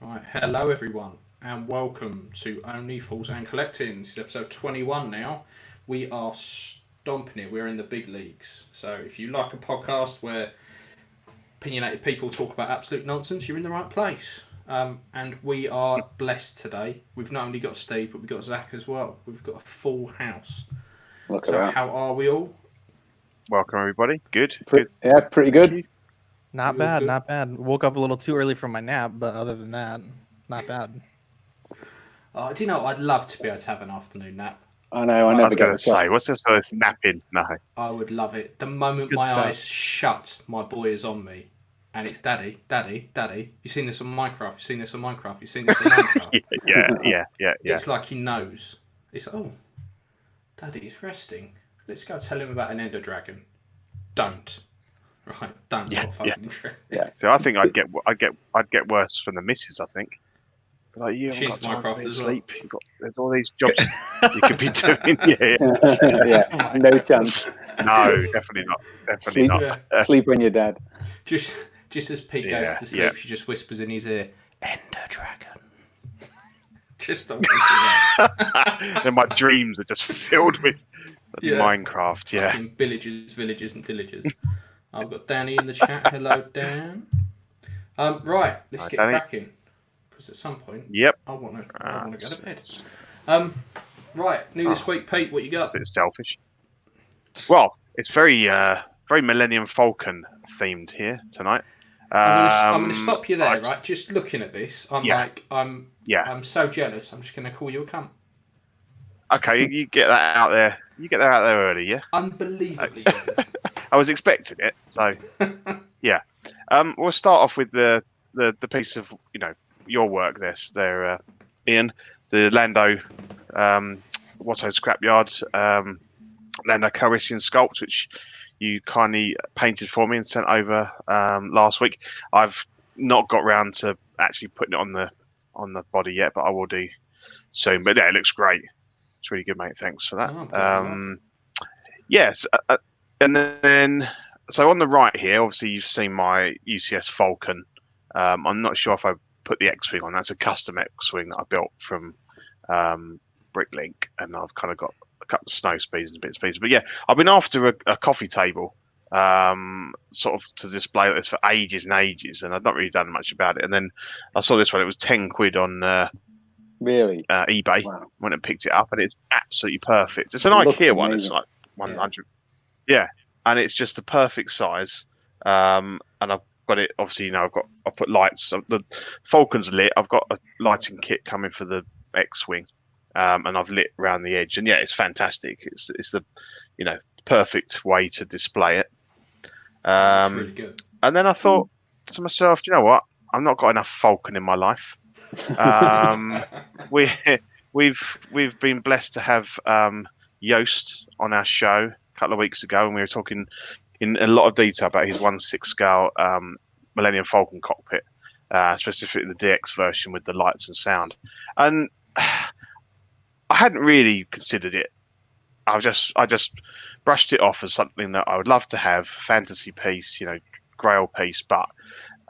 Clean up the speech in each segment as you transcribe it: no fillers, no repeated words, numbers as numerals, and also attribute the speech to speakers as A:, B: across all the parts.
A: Right, hello everyone, and welcome to Only Fools and Collecting. This is episode 21 now. We are stomping it. We're in the big leagues. So if you like a podcast where opinionated people talk about absolute nonsense, you're in the right place. And we are blessed today. We've not only got Steve, but we've got Zach as well. We've got a full house. So how are we all?
B: Welcome everybody. Good.
C: Yeah, pretty good.
D: Not bad. Woke up a little too early from my nap, but other than that, not bad.
A: Do you know, I'd love to be able to have an afternoon nap.
C: I know, I
B: was going to say, what's this sort of napping? No.
A: I would love it. The moment my eyes shut, my boy is on me. And it's Daddy. You seen this on Minecraft? You seen this on Minecraft?
B: Yeah.
A: It's like he knows. It's, Daddy's resting. Let's go tell him about an Ender Dragon. Don't. Right, don't. Interesting.
B: Yeah. So I think I'd get worse from the missus. I think. Like you haven't got time to sleep. There's all these jobs you could be doing.
C: Yeah. No chance.
B: No, definitely not.
C: Sleep when you're dead.
A: Just as Pete goes to sleep, she just whispers in his ear, "Ender Dragon." Just on.
B: And my dreams are just filled with Minecraft. Yeah.
A: Fucking villages. I've got Danny in the chat. Hello, Dan. Right, let's get cracking. Because at some point, I want to go to bed. Right, new this week, Pete. What you got?
B: A bit selfish. Well, it's very Millennium Falcon themed here tonight.
A: I'm going to stop you there. Right, just looking at this, I'm so jealous. I'm just going to call you a cunt.
B: Okay, you get that out there. You get that out there early, yeah.
A: Unbelievably jealous.
B: I was expecting it, so yeah. We'll start off with the piece of your work. There, Ian, the Lando Watto scrapyard Lando Calrissian sculpt, which you kindly painted for me and sent over last week. I've not got round to actually putting it on the body yet, but I will do soon. But yeah, it looks great. It's really good, mate. Thanks for that. Yes, and then so on the right here, obviously you've seen my UCS Falcon. I'm not sure if I put the X-wing on. That's a custom X-wing that I built from Bricklink, and I've kind of got a couple of snow speeds and bits and pieces. But yeah, I've been after a coffee table, sort of to display this for ages and ages, and I've not really done much about it. And then I saw this one; it was £10 on.
C: Really?
B: eBay.
C: Wow.
B: Went and picked it up, and it's absolutely perfect. It's an IKEA one. It's like 100. Yeah, and it's just the perfect size. And I've got it. Obviously, I put lights. The Falcon's lit. I've got a lighting kit coming for the X-wing, and I've lit around the edge. And yeah, it's fantastic. It's the perfect way to display it.
A: That's really good.
B: And then I thought to myself, you know what? I've not got enough Falcon in my life. We've been blessed to have Yost on our show a couple of weeks ago, and we were talking in a lot of detail about his 1/6 scale Millennium Falcon cockpit, specifically the DX version with the lights and sound. And I hadn't really considered it. I just brushed it off as something that I would love to have, fantasy piece, grail piece, but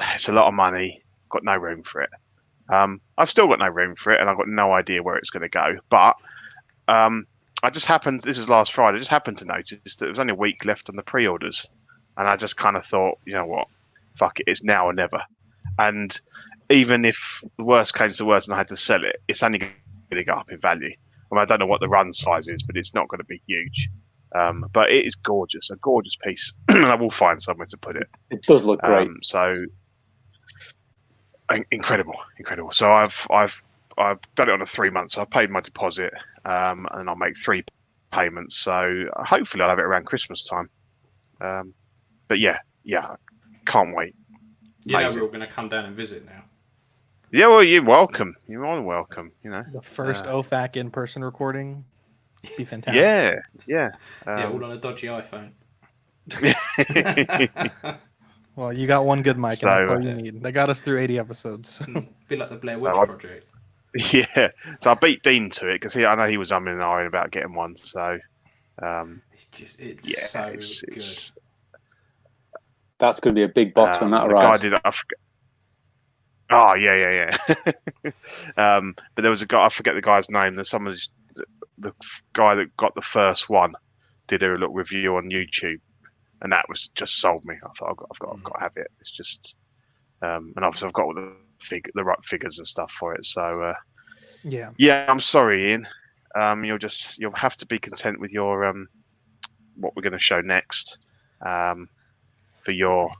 B: it's a lot of money. Got no room for it. I've still got no room for it, and I've got no idea where it's going to go. But I just happened, this was last Friday, I just happened to notice that there was only a week left on the pre-orders. And I just kind of thought, you know what, fuck it, it's now or never. And even if the worst came to the worst and I had to sell it, it's only going to go up in value. I mean, I don't know what the run size is, but it's not going to be huge. But it is gorgeous, a gorgeous piece. And I will find somewhere to put it.
C: It does look great.
B: So incredible. So I've got it on a 3 months. So I've paid my deposit, and I'll make 3 payments. So hopefully I'll have it around Christmas time. But yeah, can't wait.
A: We're all going to come down and visit now.
B: Yeah, well, you're welcome. You're more than welcome.
D: The first OFAC in-person recording. Be fantastic.
B: Yeah.
A: All on a dodgy iPhone.
D: Well, you got one good mic, and that's all you need. They got us through 80 episodes.
A: Be like the Blair Witch Project.
B: Yeah, so I beat Dean to it because I know he was umming and ahhing about getting one. So
A: it's good.
C: That's going to be a big box when that arrives.
B: Oh yeah. But there was a guy, I forget the guy's name. There's the guy that got the first one did a little review on YouTube, and that was just sold me. I thought I've got to have it. It's just, and obviously I've got all the right figures and stuff for it. So yeah. I'm sorry, Ian. You'll have to be content with your what we're going to show next, for your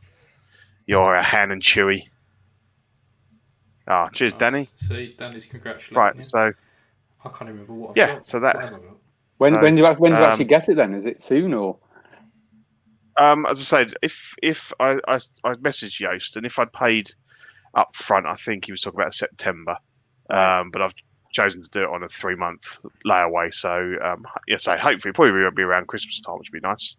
B: Han and Chewie. Ah, cheers,
A: Nice.
B: Danny.
A: See, Danny's congratulating
B: Right,
A: you.
B: so
A: I can't remember what I've got.
B: so that.
A: What have I got?
C: When do you actually get it then? Is it soon or?
B: As I said, if I messaged Yoast, and if I'd paid up front, I think he was talking about September. But I've chosen to do it on a 3-month layaway. So so hopefully probably won't be around Christmas time, which would be nice.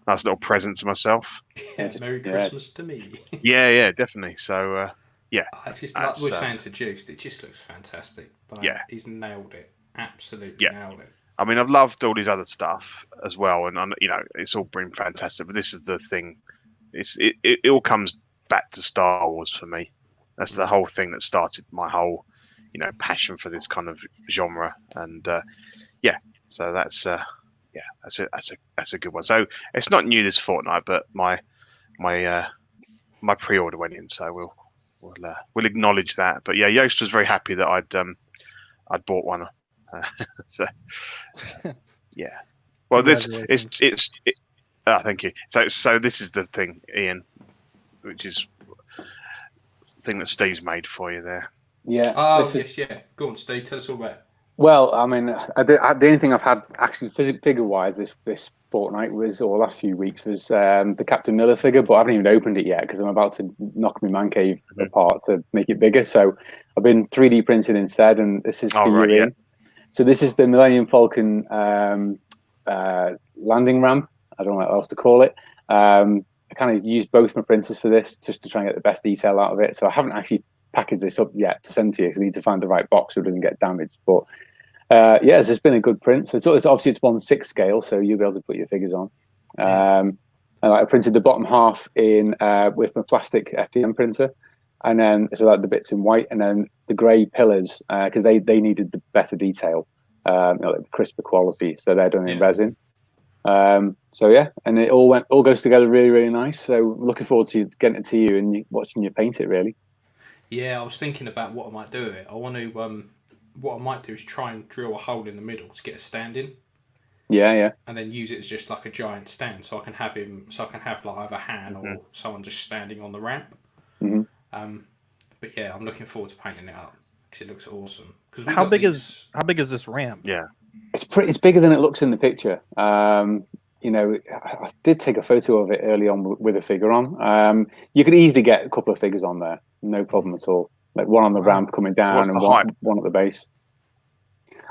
B: Nice little present to myself.
A: Merry Christmas to me.
B: Yeah, definitely. So
A: It's just like we're saying to Juiced, it just looks fantastic. Like, he's nailed it. Absolutely nailed it.
B: I mean, I've loved all his other stuff as well, and it's all been fantastic. But this is the thing; it all comes back to Star Wars for me. That's the whole thing that started my whole, passion for this kind of genre. And so that's a good one. So it's not new this fortnight, but my pre-order went in, so we'll acknowledge that. But yeah, Yoast was very happy that I'd bought one. So yeah, well, thank you. So this is the thing, Ian, which is the thing that Steve's made for you there.
C: Yeah.
A: Go on, Steve. Tell us all about it.
C: Well, I mean, the only thing I've had actually figure-wise this fortnight or last few weeks was the Captain Miller figure, but I haven't even opened it yet because I'm about to knock my man cave apart to make it bigger. So I've been 3D printing instead, and this is for you, Ian. So this is the Millennium Falcon landing ramp. I don't know what else to call it. I kind of used both my printers for this just to try and get the best detail out of it. So I haven't actually packaged this up yet to send to you because I need to find the right box so it doesn't get damaged. But it's been a good print. So it's obviously it's 1/6 scale, so you'll be able to put your figures on. And I printed the bottom half in with my plastic FDM printer. And then the bits in white, and then the grey pillars because they needed the better detail, the crisper quality. So they're done in resin. And it all goes together really, really nice. So looking forward to getting it to you and watching you paint it. Really.
A: Yeah, I was thinking about what I might do with it. I want to. What I might do is try and drill a hole in the middle to get a stand in.
C: Yeah.
A: And then use it as just like a giant stand, so I can have him. So I can have like either Han or someone just standing on the ramp.
C: Mm-hmm.
A: But yeah, I'm looking forward to painting it up because it looks awesome.
D: How big is this ramp?
B: Yeah,
C: it's bigger than it looks in the picture. I did take a photo of it early on with a figure on. You could easily get a couple of figures on there, no problem at all. Like one on the ramp coming down and one at the base.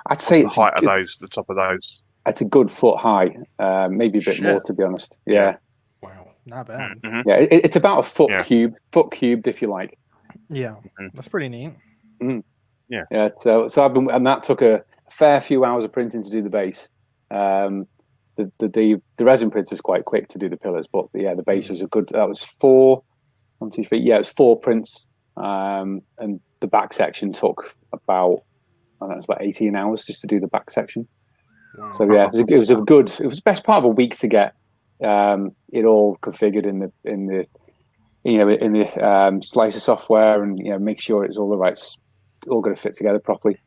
C: I'd say
B: the height of those, the top of those.
C: It's a good foot high, maybe a bit more to be honest. Yeah.
A: Wow,
D: not bad.
C: Mm-hmm. Yeah, it's about a foot cubed if you like.
D: Yeah, that's pretty neat.
C: Mm-hmm.
B: Yeah.
C: So I've been, and that took a fair few hours of printing to do the base. The resin printer is quite quick to do the pillars, but the base was a good. That was 4, 1, 2, 3. Yeah, it was 4 prints, and the back section took about 18 hours just to do the back section. Wow. So yeah, it was the best part of a week to get it all configured in the slicer software and make sure it's all all going to fit together properly.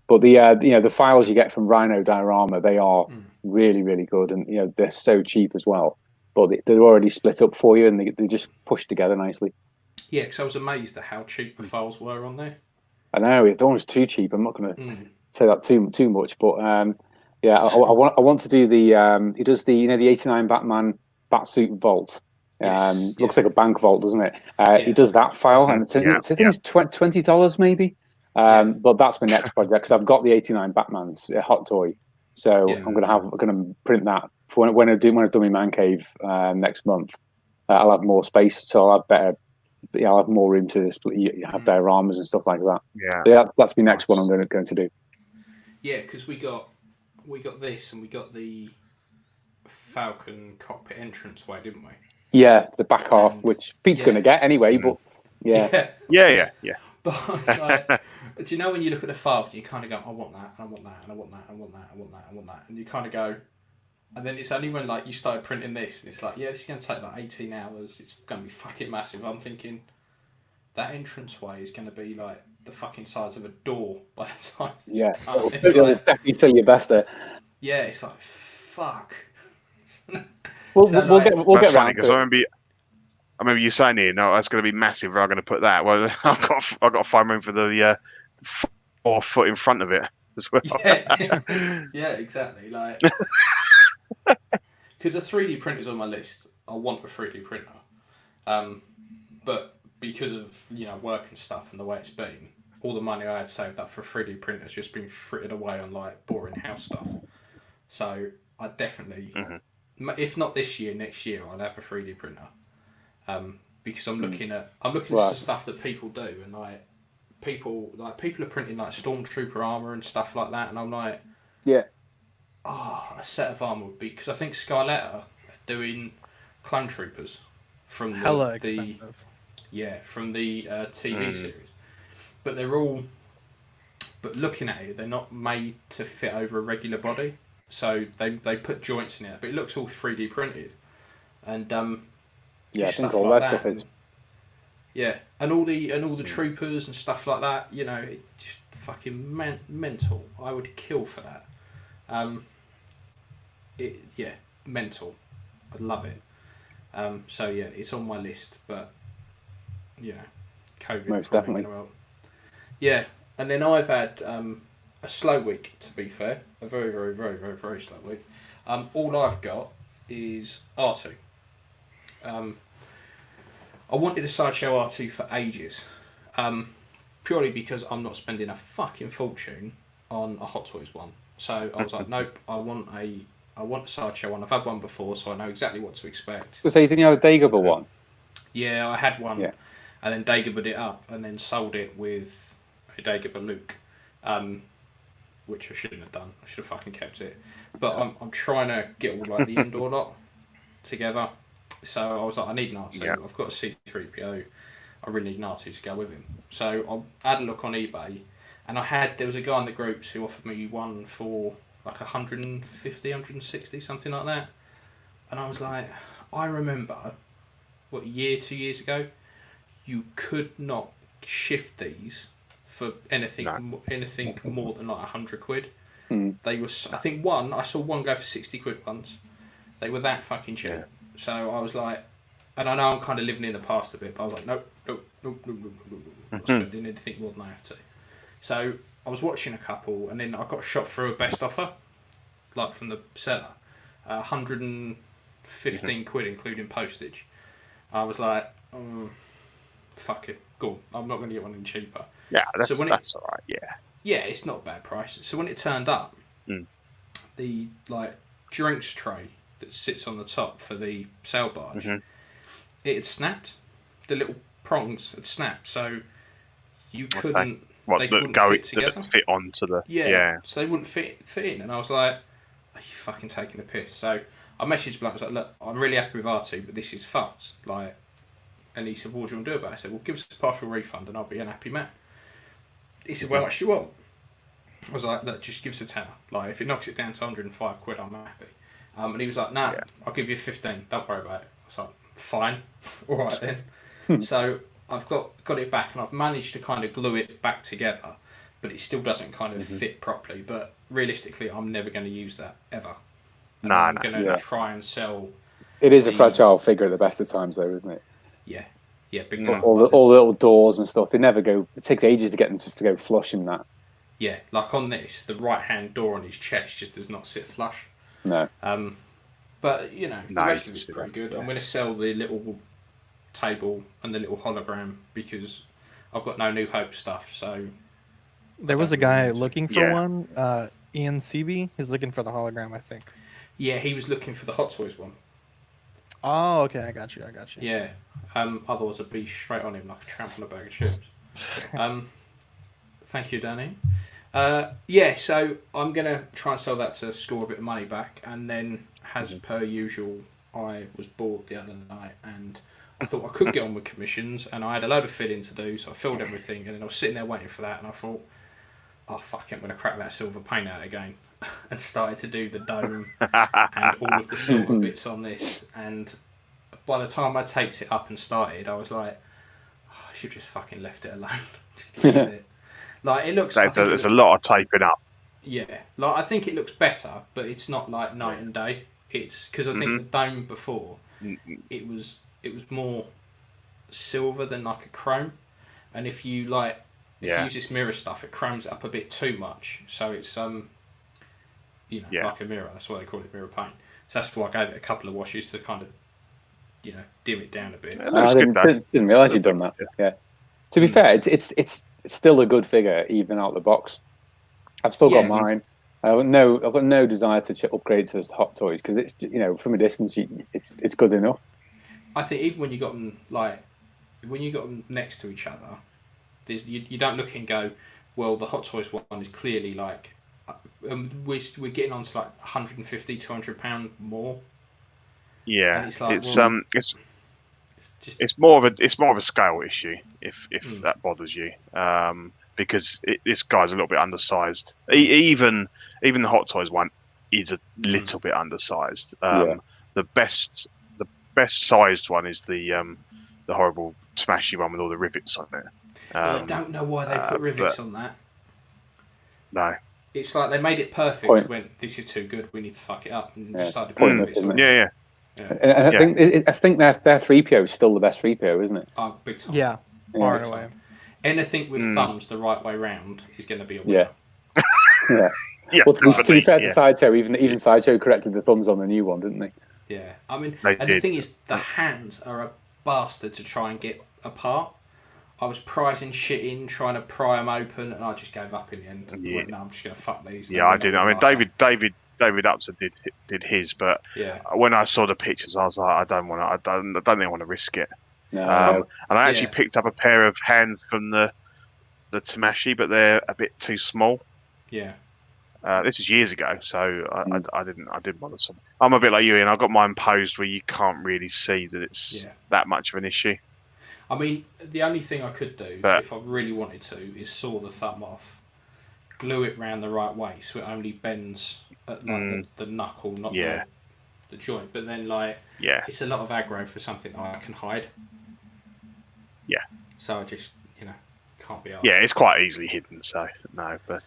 C: But the files you get from Rhino Diorama, they are really, really good, and they're so cheap as well. But they're already split up for you, and they just push together nicely.
A: Yeah, because I was amazed at how cheap the files were on there.
C: I know it's almost too cheap. I'm not going to say that too much, but I want to do the he does the the 89 Batman Batsuit vault. Looks like a bank vault, doesn't it? He does that file, and I think it's $20 maybe. But that's my next project because I've got the 89 Batman's hot toy, so I'm gonna print that for when I do my man cave next month. I'll have more space, so I'll have better. I'll have more room to have dioramas and stuff like that. Yeah, that's my next one I'm going to do.
A: Yeah, because we got this and we got the Falcon cockpit entranceway, didn't we?
C: Yeah, the back half, which Pete's going to get anyway. But yeah.
A: But it's like, do you know when you look at the file, you kind of go, I want that, and I want that, and I want that, and I want that, I want that, I want that, and you kind of go, and then it's only when like you started printing this, and it's like, yeah, this is going to take like 18 hours. It's going to be fucking massive. I'm thinking that entranceway is going to be like the fucking size of a door by the time it's done.
C: It'll definitely fill your best there.
A: Yeah, it's like, fuck.
C: We'll
B: That's
C: get
B: funny
C: around
B: because
C: to
B: I remember you saying here, no, that's going to be massive. We're going to put that. Well, I've got to find room for the 4 foot in front of it as well.
A: Yeah, exactly. Like, because a 3D printer's on my list. I want a 3D printer, but because of work and stuff and the way it's been, all the money I had saved up for a 3D printer has just been frittered away on like boring house stuff. So I definitely, if not this year, next year, I'll have a 3D printer. Because I'm looking at some stuff that people do, and like people are printing like stormtrooper armor and stuff like that, and I'm like,
C: yeah,
A: a set of armor would be, because I think Scarletta are doing clone troopers from
D: hella expensive.
A: From the TV series, but they're all. But looking at it, they're not made to fit over a regular body, so they put joints in it, but it looks all 3D printed, and
C: I think all that stuff is.
A: Yeah, and all the troopers and stuff like that, it's just fucking mental. I would kill for that. Mental. I'd love it. So yeah, it's on my list, but COVID.
C: Most definitely.
A: Yeah, and then I've had a slow week. To be fair, a very, very, very, very, very slow week. All I've got is R2. I wanted a Sideshow R2 for ages, purely because I'm not spending a fucking fortune on a Hot Toys one. So I was like, nope, I want a Sideshow one. I've had one before, so I know exactly what to expect.
C: So you think you had a Dagobah one?
A: Yeah, I had one, and then Dagobah'd it up, and then sold it with a Dagobah Luke, which I shouldn't have done. I should have fucking kept it. But I'm trying to get all like the indoor lot together. So I was like, I need an R2. Yeah. I've got a C3PO. I really need an R2 to go with him. So I had a look on eBay, and there was a guy in the groups who offered me one for like 150, 160, something like that. And I was like, I remember, 2 years ago, you could not shift these for anything more than like 100 quid. They were, I think I saw one go for 60 quid once. They were that fucking cheap. Yeah. So I was like, and I know I'm kind of living in the past a bit, but I was like, nope, not spending anything more than I have to. So I was watching a couple, and then I got shot through a best offer, like from the seller, 115 quid including postage. I was like, fuck it, go on. I'm not going to get one any cheaper.
B: Yeah, that's all right. Yeah.
A: Yeah, it's not a bad price. So when it turned up, the like drinks tray that sits on the top for the sail barge, it had snapped. The little prongs had snapped, so you couldn't. They couldn't fit together.
B: Fit onto the.
A: Yeah. So they wouldn't fit in, and I was like, "Are you fucking taking a piss?" So I messaged Black. I was like, "Look, I'm really happy with R2, but this is fucked." Like, and he said, "What do you want to do about it?" I said, "Well, give us a partial refund, and I'll be an happy man." He said, "Well, how much do you want?" I was like, "Look, just give us a tenner. Like, if it knocks it down to 105 quid, I'm happy." And he was like, "Nah, I'll give you 15. Don't worry about it." I was like, "Fine, all right then." So I've got it back, and I've managed to kind of glue it back together, but it still doesn't kind of fit properly. But realistically, I'm never going to use that ever. I'm going to try and sell.
C: It is a fragile figure at the best of times, though, isn't it?
A: Yeah, big time.
C: All the little doors and stuff, they never go. It takes ages to get them to go flush in that.
A: Yeah, like on this, the right-hand door on his chest just does not sit flush.
C: No.
A: But, the rest of it's pretty good. Yeah. I'm going to sell the little table and the little hologram because I've got no New Hope stuff, so...
D: There was a guy looking for one, Ian Seaby. He's looking for the hologram, I think.
A: Yeah, he was looking for the Hot Toys one.
D: Oh, okay, I got you.
A: Yeah, otherwise I'd be straight on him like a tramp on a bag of chips. Thank you, Danny. So I'm going to try and sell that to score a bit of money back, and then, as per usual, I was bored the other night, and I thought I could get on with commissions, and I had a load of filling to do, so I filled everything, and then I was sitting there waiting for that, and I thought, oh fuck it, I'm going to crack that silver paint out again, and started to do the dome and all of the silver bits on this, and by the time I taped it up and started, I was like, oh, I should just fucking left it alone. Just leave it. Like, it looks...
B: There's a lot of taping up.
A: Yeah, like I think it looks better, but it's not like night and day. It's because I think the dome before, it was more silver than like a chrome, and if you use this mirror stuff, it chromes it up a bit too much, so it's like a mirror. That's why they call it mirror paint. So that's why I gave it a couple of washes to kind of dim it down a bit.
C: I didn't realise you'd done that. Yeah. To be fair, it's still a good figure even out the box. I've still got mine. I've got no desire to upgrade to Hot Toys because it's from a distance it's good enough. I
A: think even when you got them next to each other, you don't look and go, well, the Hot Toys one is clearly like we're getting on to like £150-200 more.
B: Yeah,
A: and it's like,
B: it's more of a scale issue if that bothers you. Because this guy's a little bit undersized. Even the Hot Toys one is a little bit undersized. The best sized one is the horrible smashy one with all the rivets on it.
A: I don't know why they put rivets on that.
B: No,
A: it's like they made it perfect. When this is too good, we need to fuck it up and just started putting rivets on it.
B: Yeah.
C: And I think their 3PO is still the best 3PO, isn't it?
A: Oh, big time.
D: Yeah, far and away.
A: Anything with thumbs the right way round is going to be a winner.
C: Yeah. Well, to be fair to Sideshow, even Sideshow corrected the thumbs on the new one, didn't they?
A: Yeah. I mean, the thing is, the hands are a bastard to try and get apart. I was prizing shit in, trying to pry them open, and I just gave up in the end. I went, no, I'm just going to fuck these.
B: Yeah, I did. I mean, David Upson did his, but when I saw the pictures, I was like, I don't think I want to risk it.
C: No.
B: And I actually picked up a pair of hands from the Tamashi, but they're a bit too small.
A: Yeah.
B: This is years ago, so I didn't bother. I'm a bit like you, Ian. I got mine posed where you can't really see that it's that much of an issue.
A: I mean, the only thing I could do if I really wanted to is saw the thumb off, glue it round the right way so it only bends at like the knuckle, not the joint. But then it's a lot of aggro for something that I can hide. Yeah. So I just can't be asked.
B: Yeah, it's quite easily hidden. So no, but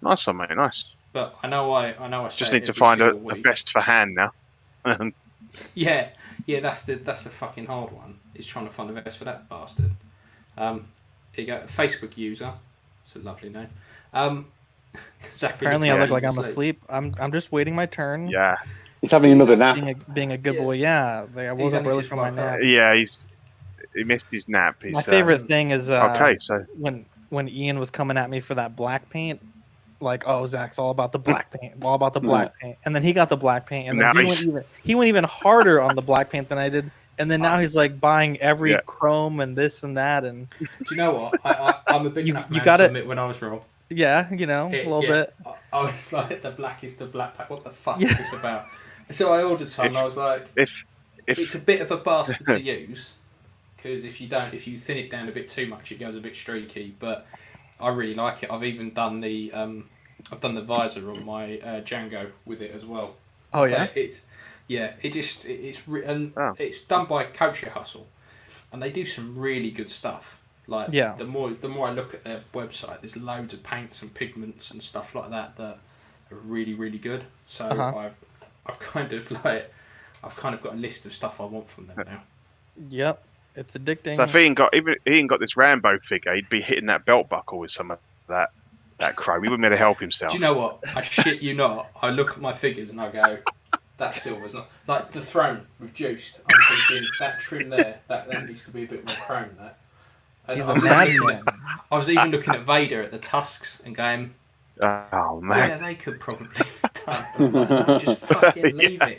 B: nice one, mate. Nice.
A: But I know I
B: just need to find a best for hand now.
A: Yeah, that's the fucking hard one. Is trying to find the best for that bastard. Here you go, Facebook user. It's a lovely name.
D: Apparently, I look like I'm asleep. I'm just waiting my turn.
B: Yeah,
C: he's having another nap.
D: Being a good boy. Yeah, I woke up early from my nap.
B: Yeah, he missed his nap.
D: My favorite thing is
B: so
D: when Ian was coming at me for that black paint. Like, oh, Zach's all about the black paint, all about the black paint, and then he got the black paint, and then he went even harder on the black paint than I did, and then now he's like buying every chrome and this and that, and
A: do you know what? I'm a big enough man to admit when I was wrong.
D: Yeah, a little bit.
A: I was like, the black is the black paint. What the fuck is this about? So I ordered some, and I was like, it's a bit of a bastard to use because if you thin it down a bit too much, it goes a bit streaky, but I really like it. I've even done the visor on my Django with it as well.
D: Oh yeah,
A: it's done by Culture Hustle, and they do some really good stuff. Like the more I look at their website, there's loads of paints and pigments and stuff like that are really really good. So I've kind of got a list of stuff I want from them now.
D: Yep. It's addicting.
B: So if Ian got this Rambo figure, he'd be hitting that belt buckle with some of that chrome. He wouldn't be able to help himself.
A: Do you know what? I shit you not. I look at my figures and I go, that silver's not... Like the throne with juiced. I'm thinking, that trim there, that needs to be a bit more chrome than that. And
D: he's a madman.
A: I was even looking at Vader at the tusks and going...
B: Oh, man.
A: Yeah, they could probably be done. No, just fucking leave it.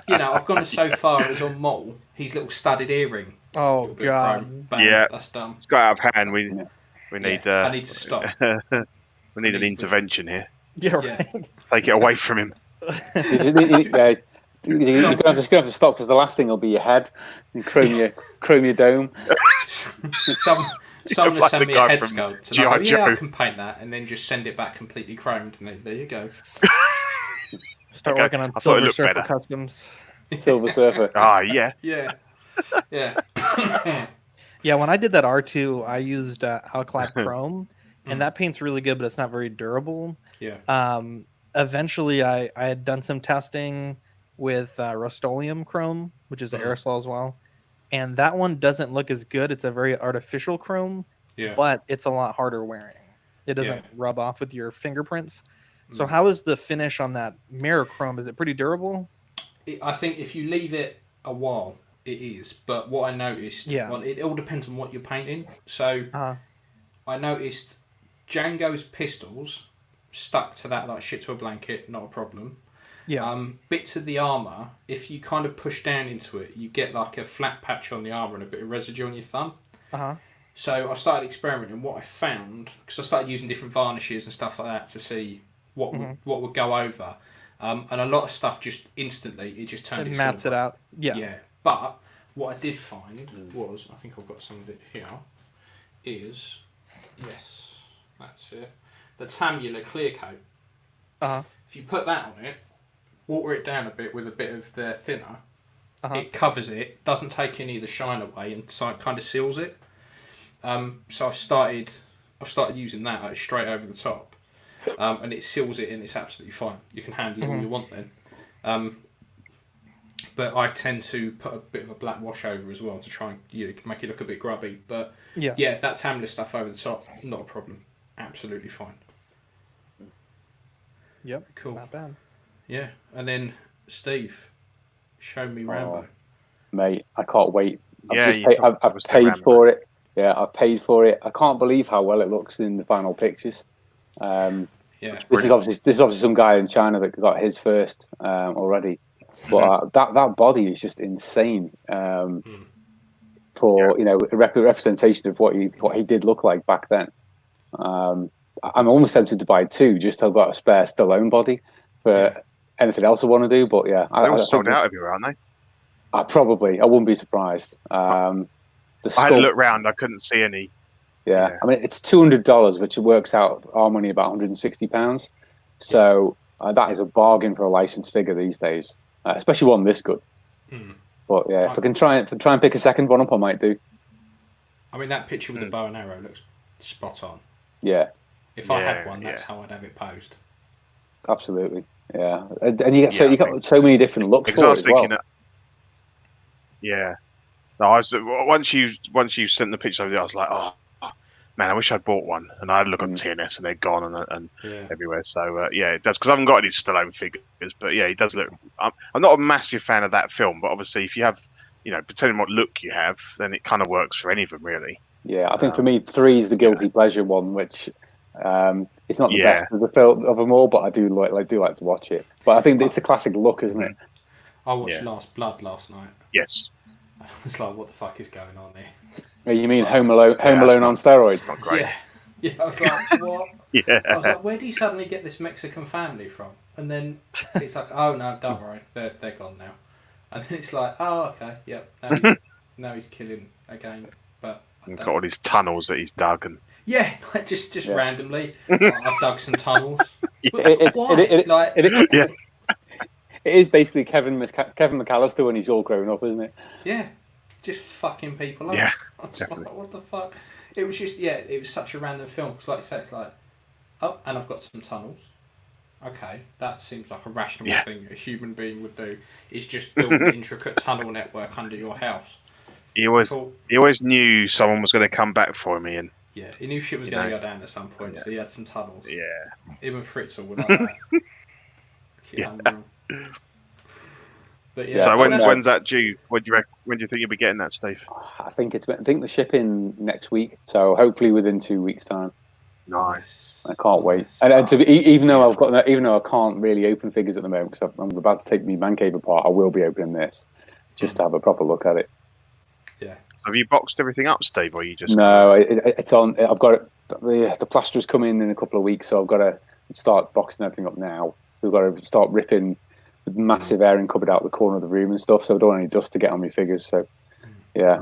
A: I've gone so far as on Mole, his little studded earring.
D: Oh, God.
B: Bam,
A: that's dumb.
B: It's got out of hand. We need...
A: I need to stop.
B: We need an intervention here.
D: Yeah, right.
B: Take it away from him.
C: You're going to have to stop because the last thing will be your head and chrome your dome.
A: Someone will
B: like
A: send
B: the
A: me a
B: guy
A: head
B: from
A: sculpt, and I go,
B: G.I.
A: yeah, I
B: Joe.
A: can paint that, and then just send it back completely chromed, and there you go.
D: Start
B: Okay,
D: working on
B: I thought it
D: Silver
B: looked
D: Surfer
B: better.
D: customs.
C: Silver Surfer.
A: Yeah.
D: Yeah,
A: Yeah.
D: when I did that R2, I used Alclad Chrome, and that paint's really good, but it's not very durable.
A: Yeah.
D: Eventually, I had done some testing with Rust-Oleum Chrome, which is aerosol as well, and that one doesn't look as good. It's a very artificial chrome,
A: Yeah.
D: but it's a lot harder wearing. It doesn't
A: Yeah.
D: rub off with your fingerprints. So how is the finish on that mirror chrome? Is it pretty durable?
A: I think if you leave it a while, it is. But what I noticed, well, it all depends on what you're painting. So I noticed Django's pistols stuck to that like shit to a blanket, not a problem.
D: Yeah.
A: Bits of the armour, if you kind of push down into it, you get like a flat patch on the armour and a bit of residue on your thumb. So I started experimenting. What I found, because I started using different varnishes and stuff like that to see what would go over, and a lot of stuff just instantly it just turned it
D: mats it out.
A: Yeah. But what I did find was, I think I've got some of it here, is yes, that's it, the Tamula clear coat. If you put that on it, water it down a bit with a bit of the thinner, it covers it, doesn't take any of the shine away, and so it kind of seals it. So I've started using that like, straight over the top, and it seals it and it's absolutely fine. You can handle it all you want then. But I tend to put a bit of a black wash over as well to try and make it look a bit grubby. But yeah, that Tamla stuff over the top, not a problem. Absolutely fine.
D: Yep.
A: Cool.
D: Not bad.
A: Yeah, and then Steve, show me Rambo.
C: Mate, I can't wait.
B: I've
C: paid for it. Yeah, I've paid for it. I can't believe how well it looks in the final pictures. This is obviously some guy in China that got his first already. But that body is just insane for a representation of what he did look like back then. I'm almost tempted to buy two just to have got a spare Stallone body for anything else I want to do. But yeah,
B: they're all sold out everywhere, aren't they?
C: I wouldn't be surprised.
B: I had to look round. I couldn't see any.
C: Yeah. I mean, it's $200, which works out our money about £160. So that is a bargain for a licensed figure these days, especially one this good. But yeah, if I can try and pick a second one up, I might do.
A: I mean, that picture with the bow and arrow looks spot on.
C: Yeah.
A: If I had one, that's how I'd have it posed.
C: Absolutely. Yeah, and you got so many different looks for it as well.
B: Yeah. No, once you sent the picture over there, I was like, oh man, I wish I'd bought one. And I had a look on TNS, and they're gone and everywhere. So it does, because I haven't got any Stallone figures. But yeah, he does look. I'm not a massive fan of that film, but obviously, if you have, depending on what look you have, then it kind of works for any of them, really.
C: Yeah, I think for me, 3 is the guilty pleasure one, which it's not the best of the film of them all, but I do like to watch it. But I think it's a classic look, isn't it?
A: I watched Last Blood last night.
B: Yes.
A: I was like, what the fuck is going on there?
C: You mean Home Alone on steroids?
B: Not great.
A: Yeah. I was like, what?
B: I
A: was like, where do you suddenly get this Mexican family from? And then it's like, oh no, don't worry, they're gone now. And then it's like, oh okay, yep. Now he's killing again, but
B: got all these tunnels that he's dug and.
A: Yeah, like just randomly, I've dug some tunnels.
C: It is basically Kevin McAllister when he's all grown up, isn't it?
A: Yeah, just fucking people up.
B: Yeah,
A: I was like, what the fuck? It was just, it was such a random film. Because like you say, it's like, oh, and I've got some tunnels. Okay, that seems like a rational thing a human being would do, is just build an intricate tunnel network under your house.
B: He always knew someone was going to come back for me, and
A: yeah, he knew shit was going to go down at some point, so he had some tunnels.
B: Yeah.
A: Even Fritzl would like that. But
B: So when's that due? When do you think you'll be getting that, Steve?
C: I think the shipping next week, so hopefully within 2 weeks' time.
B: Nice.
C: I can't wait. And even though I can't really open figures at the moment because I'm about to take my man cave apart, I will be opening this just to have a proper look at it.
A: Yeah.
B: So have you boxed everything up, Steve, or you just?
C: No, it's on. I've got it. The plaster's coming in a couple of weeks, so I've got to start boxing everything up now. We've got to start ripping the massive airing cupboard out the corner of the room and stuff, so I don't want any dust to get on my figures. So yeah,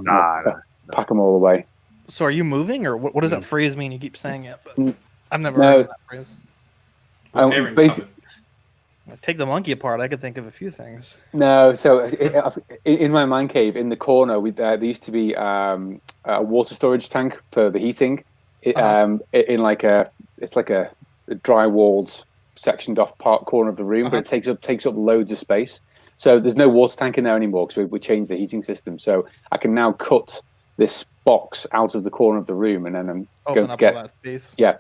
C: pack them all away.
D: So are you moving, or what does that phrase mean? You keep saying it, but I've never
C: No.
D: heard of that phrase.
C: Basically,
D: Take the monkey apart. I could think of a few things.
C: no. So in my man cave, in the corner, there used to be a water storage tank for the heating. In like it's like a dry-walled, sectioned off corner of the room, but it takes up loads of space. So there's no water tank in there anymore because we changed the heating system. So I can now cut this box out of the corner of the room, and then I'm going to get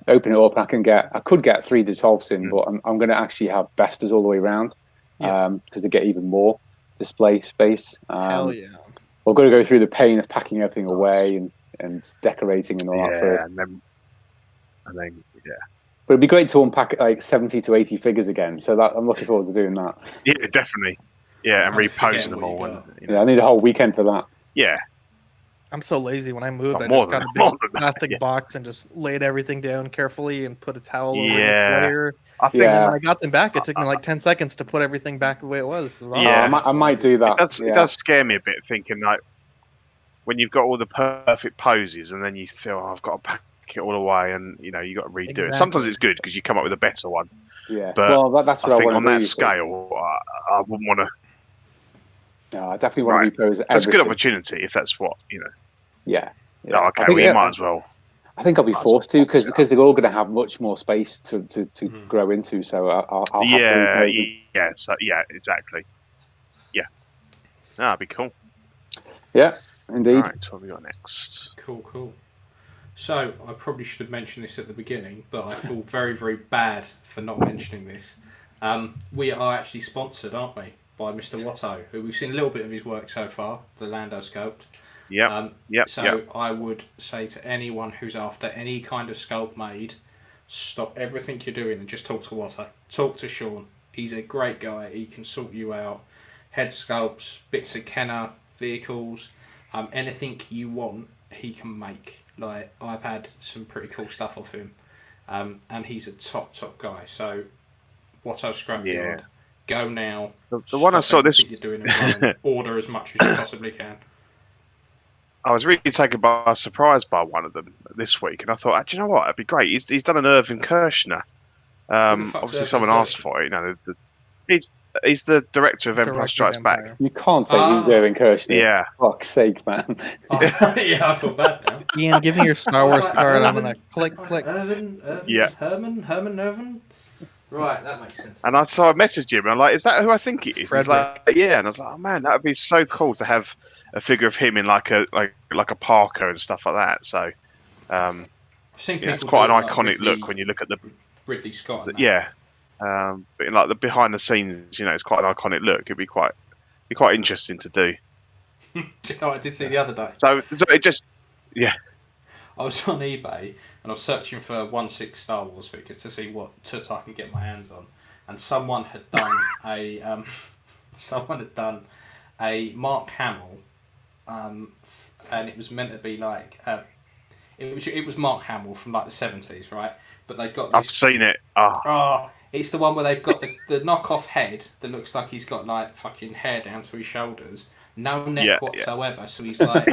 C: open it up. And I could get 3 dissolves in, but I'm going to actually have besters all the way around because they get even more display space.
D: Hell yeah!
C: We're going to go through the pain of packing everything away and decorating and all that.
B: And then
C: But it'd be great to unpack like 70 to 80 figures again. So that I'm looking forward to doing that.
B: Yeah, definitely. Yeah, and reposing them all.
C: I need a whole weekend for that.
B: Yeah.
D: I'm so lazy. When I moved, I just got a big plastic box and just laid everything down carefully and put a towel over the layer. I think when I got them back, it took me like 10 seconds to put everything back the way it was.
C: Yeah, I might do that.
B: It does scare me a bit, thinking like when you've got all the perfect poses and then you feel, I've got to pack it all away, and you got to redo it. Sometimes it's good because you come up with a better one.
C: Yeah,
B: but
C: that's what
B: I think on that scale, I wouldn't want to.
C: No, I definitely want to repose.
B: That's a good opportunity if that's what
C: Yeah.
B: Oh, okay, well, you might as well.
C: I think I'll be forced to because they're all going to have much more space to grow into. So I'll have
B: to. So exactly. Yeah. That'd be cool.
C: Yeah, indeed.
B: All right, what have we got next?
A: Cool. So I probably should have mentioned this at the beginning, but I feel very, very bad for not mentioning this. We are actually sponsored, aren't we, by Mr. Watto, who we've seen a little bit of his work so far, the Lando sculpt. I would say to anyone who's after any kind of sculpt made, stop everything you're doing and just talk to Watto. Talk to Sean. He's a great guy. He can sort you out. Head sculpts, bits of Kenner, vehicles, anything you want, he can make. Like, I've had some pretty cool stuff off him, and he's a top guy. So, Watto Scrapyard, go now.
B: The one I saw this,
A: you're doing and order as much as you possibly can.
B: I was really taken by surprise by one of them this week, and I thought, do you know what? It'd be great. He's done an Irvin Kershner. Obviously, someone asked for it. He's the director of Empire Strikes Back.
C: You can't say he's Irvin Kershner.
B: Yeah.
C: For fuck's sake, man.
A: I feel bad now.
D: Ian, give me your Star Wars card. I'm gonna click.
A: Herman Irvin. Right, that makes sense.
B: And I messaged him, and I'm like, "Is that who I think it is?" He's like, "Yeah." And I was like, "Oh man, that would be so cool to have a figure of him in like a Parker and stuff like that." So,
A: I've seen people
B: it's quite an
A: like
B: iconic
A: Ridley,
B: look when you look at the
A: Ridley Scott.
B: but in like the behind the scenes, it's quite an iconic look. It'd be quite interesting to do.
A: Do you know what I did see the other day?
B: So it just,
A: I was on eBay and I was searching for 1/6 Star Wars figures to see what tut I can get my hands on, and someone had done a Mark Hamill, and it was meant to be like it was Mark Hamill from like the 70s, right? But they got this,
B: I've seen it.
A: It's the one where they've got the knockoff head that looks like he's got like fucking hair down to his shoulders, no neck whatsoever. So he's like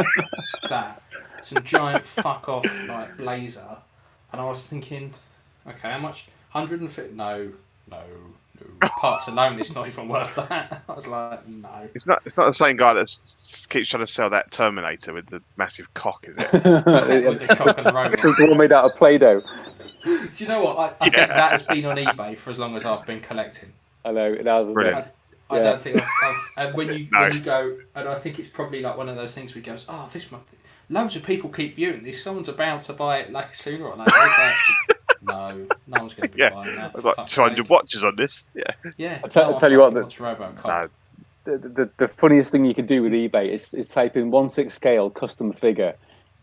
A: that, some giant fuck off like blazer. And I was thinking, okay, how much? 150? No. Parts alone, it's not even worth that. I was like, no.
B: It's not the same guy that keeps trying to sell that Terminator with the massive cock, is it?
A: With the cock and the robot.
C: It's all made out of Play-Doh.
A: Do you know what? I think that has been on eBay for as long as I've been collecting.
C: I know, it has.
B: Brilliant.
A: I don't think and when you go, and I think it's probably like one of those things where he goes, this month, loads of people keep viewing this. Someone's about to buy it like sooner or later. It's like, no one's going to be buying that.
B: I've got 200 watches on this.
A: Yeah.
C: I'll tell you what.
A: The
C: funniest thing you can do with eBay is type in 1/6 scale custom figure,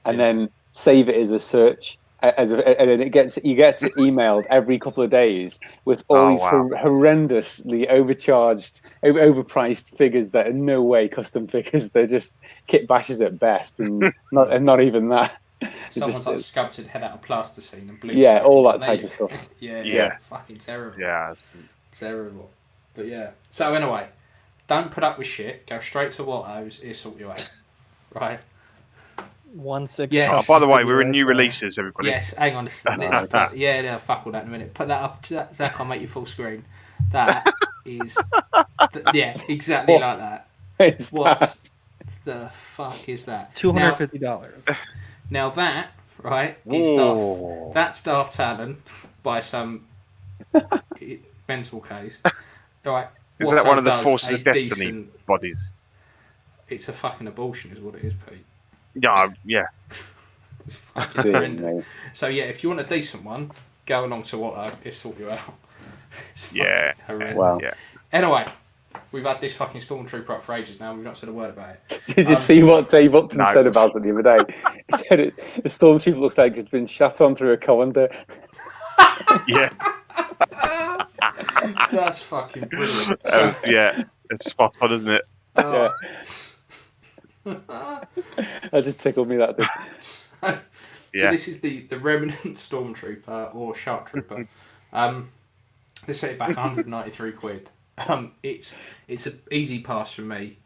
C: and then save it as a search. And then you get emailed every couple of days with all these horrendously overpriced figures that are no way custom figures. They're just kit bashes at best, and not even that.
A: Someone's like sculpted head out of plasticine and blue.
C: Yeah, all that type of stuff.
A: Yeah. Fucking terrible.
B: Yeah.
A: Terrible. But yeah. So anyway, don't put up with shit. Go straight to Watto's. It'll sort you out. Right?
D: 1/6.
A: Yes.
B: By the way, we're in new releases, everybody.
A: Yes, hang on. Yeah, fuck all that in a minute. Put that up, Zach. I'll make you full screen. That is, exactly like that. What the fuck is that?
D: $250.
A: Now that right is that's Darth Talon by some mental case. Right.
B: Is that one of the Forces of Destiny bodies?
A: It's a fucking abortion, is what it is, Pete.
B: Yeah.
A: It's fucking horrendous. So yeah, if you want a decent one, go along to Watto. It'll sort you out. It's fucking horrendous.
C: Wow.
B: Yeah.
A: Anyway, we've had this fucking stormtrooper up for ages now. And we've not said a word about it.
C: Did you see what Dave Upton said about it the other day? He said the stormtrooper looks like it's been shot on through a colander.
B: Yeah.
A: That's fucking brilliant. So,
B: yeah, it's spot on, isn't it?
C: Yeah. That just tickled me, that did.
A: So this is the Remnant Stormtrooper or Shark Trooper. They set it back 193 quid. It's an easy pass for me.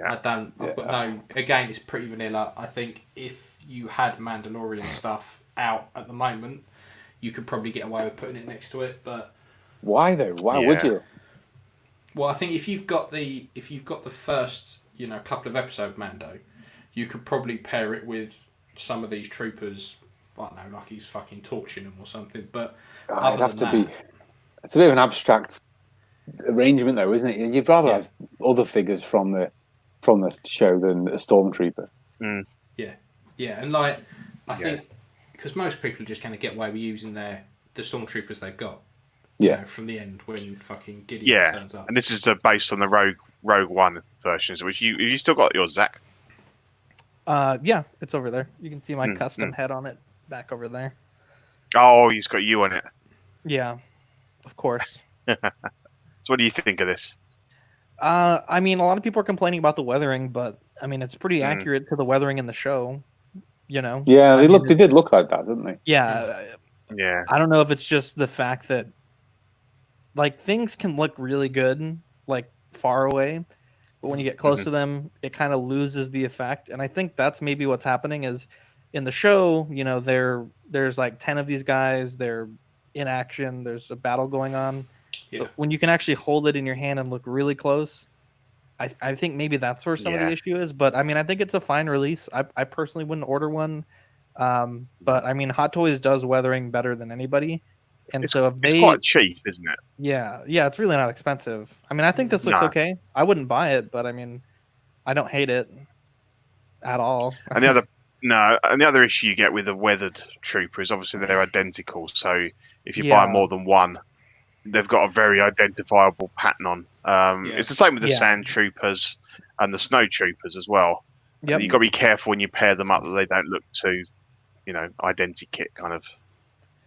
A: I've got no. Again, it's pretty vanilla. I think if you had Mandalorian stuff out at the moment, you could probably get away with putting it next to it. But
C: why though? Why would you?
A: Well, I think if you've got the first couple of episode Mando, you could probably pair it with some of these troopers. I don't know, like he's fucking torching them or something. But
C: it'd have to be. It's a bit of an abstract arrangement, though, isn't it? You'd rather have other figures from the show than a stormtrooper.
B: Mm.
A: Yeah, and like I think because most people are just going to get away with using the stormtroopers they've got. From the end when fucking Gideon turns up.
B: And this is based on the Rogue One versions, which you still got yours, Zach?
D: Yeah, it's over there. You can see my custom head on it back over there.
B: Oh, he's got you on it.
D: Yeah, of course.
B: So what do you think of this?
D: I mean, a lot of people are complaining about the weathering, but I mean, it's pretty accurate to the weathering in the show. Yeah,
C: they did look like that, didn't they?
D: Yeah.
B: Yeah.
D: I don't know if it's just the fact that like things can look really good like far away, but when you get close to them, it kind of loses the effect. And I think that's maybe what's happening is in the show, there's like 10 of these guys, they're in action, there's a battle going on. Yeah. But when you can actually hold it in your hand and look really close, I think maybe that's where some of the issue is. But I mean, I think it's a fine release. I personally wouldn't order one. But I mean, Hot Toys does weathering better than anybody. And it's
B: quite cheap, isn't it?
D: Yeah, it's really not expensive. I mean, I think this looks okay. I wouldn't buy it, but I mean, I don't hate it at all.
B: And the other issue you get with the weathered trooper is obviously they're identical. So if you buy more than one, they've got a very identifiable pattern on. It's the same with the sand troopers and the snow troopers as well. Yep. You've got to be careful when you pair them up that they don't look too, identikit kind of.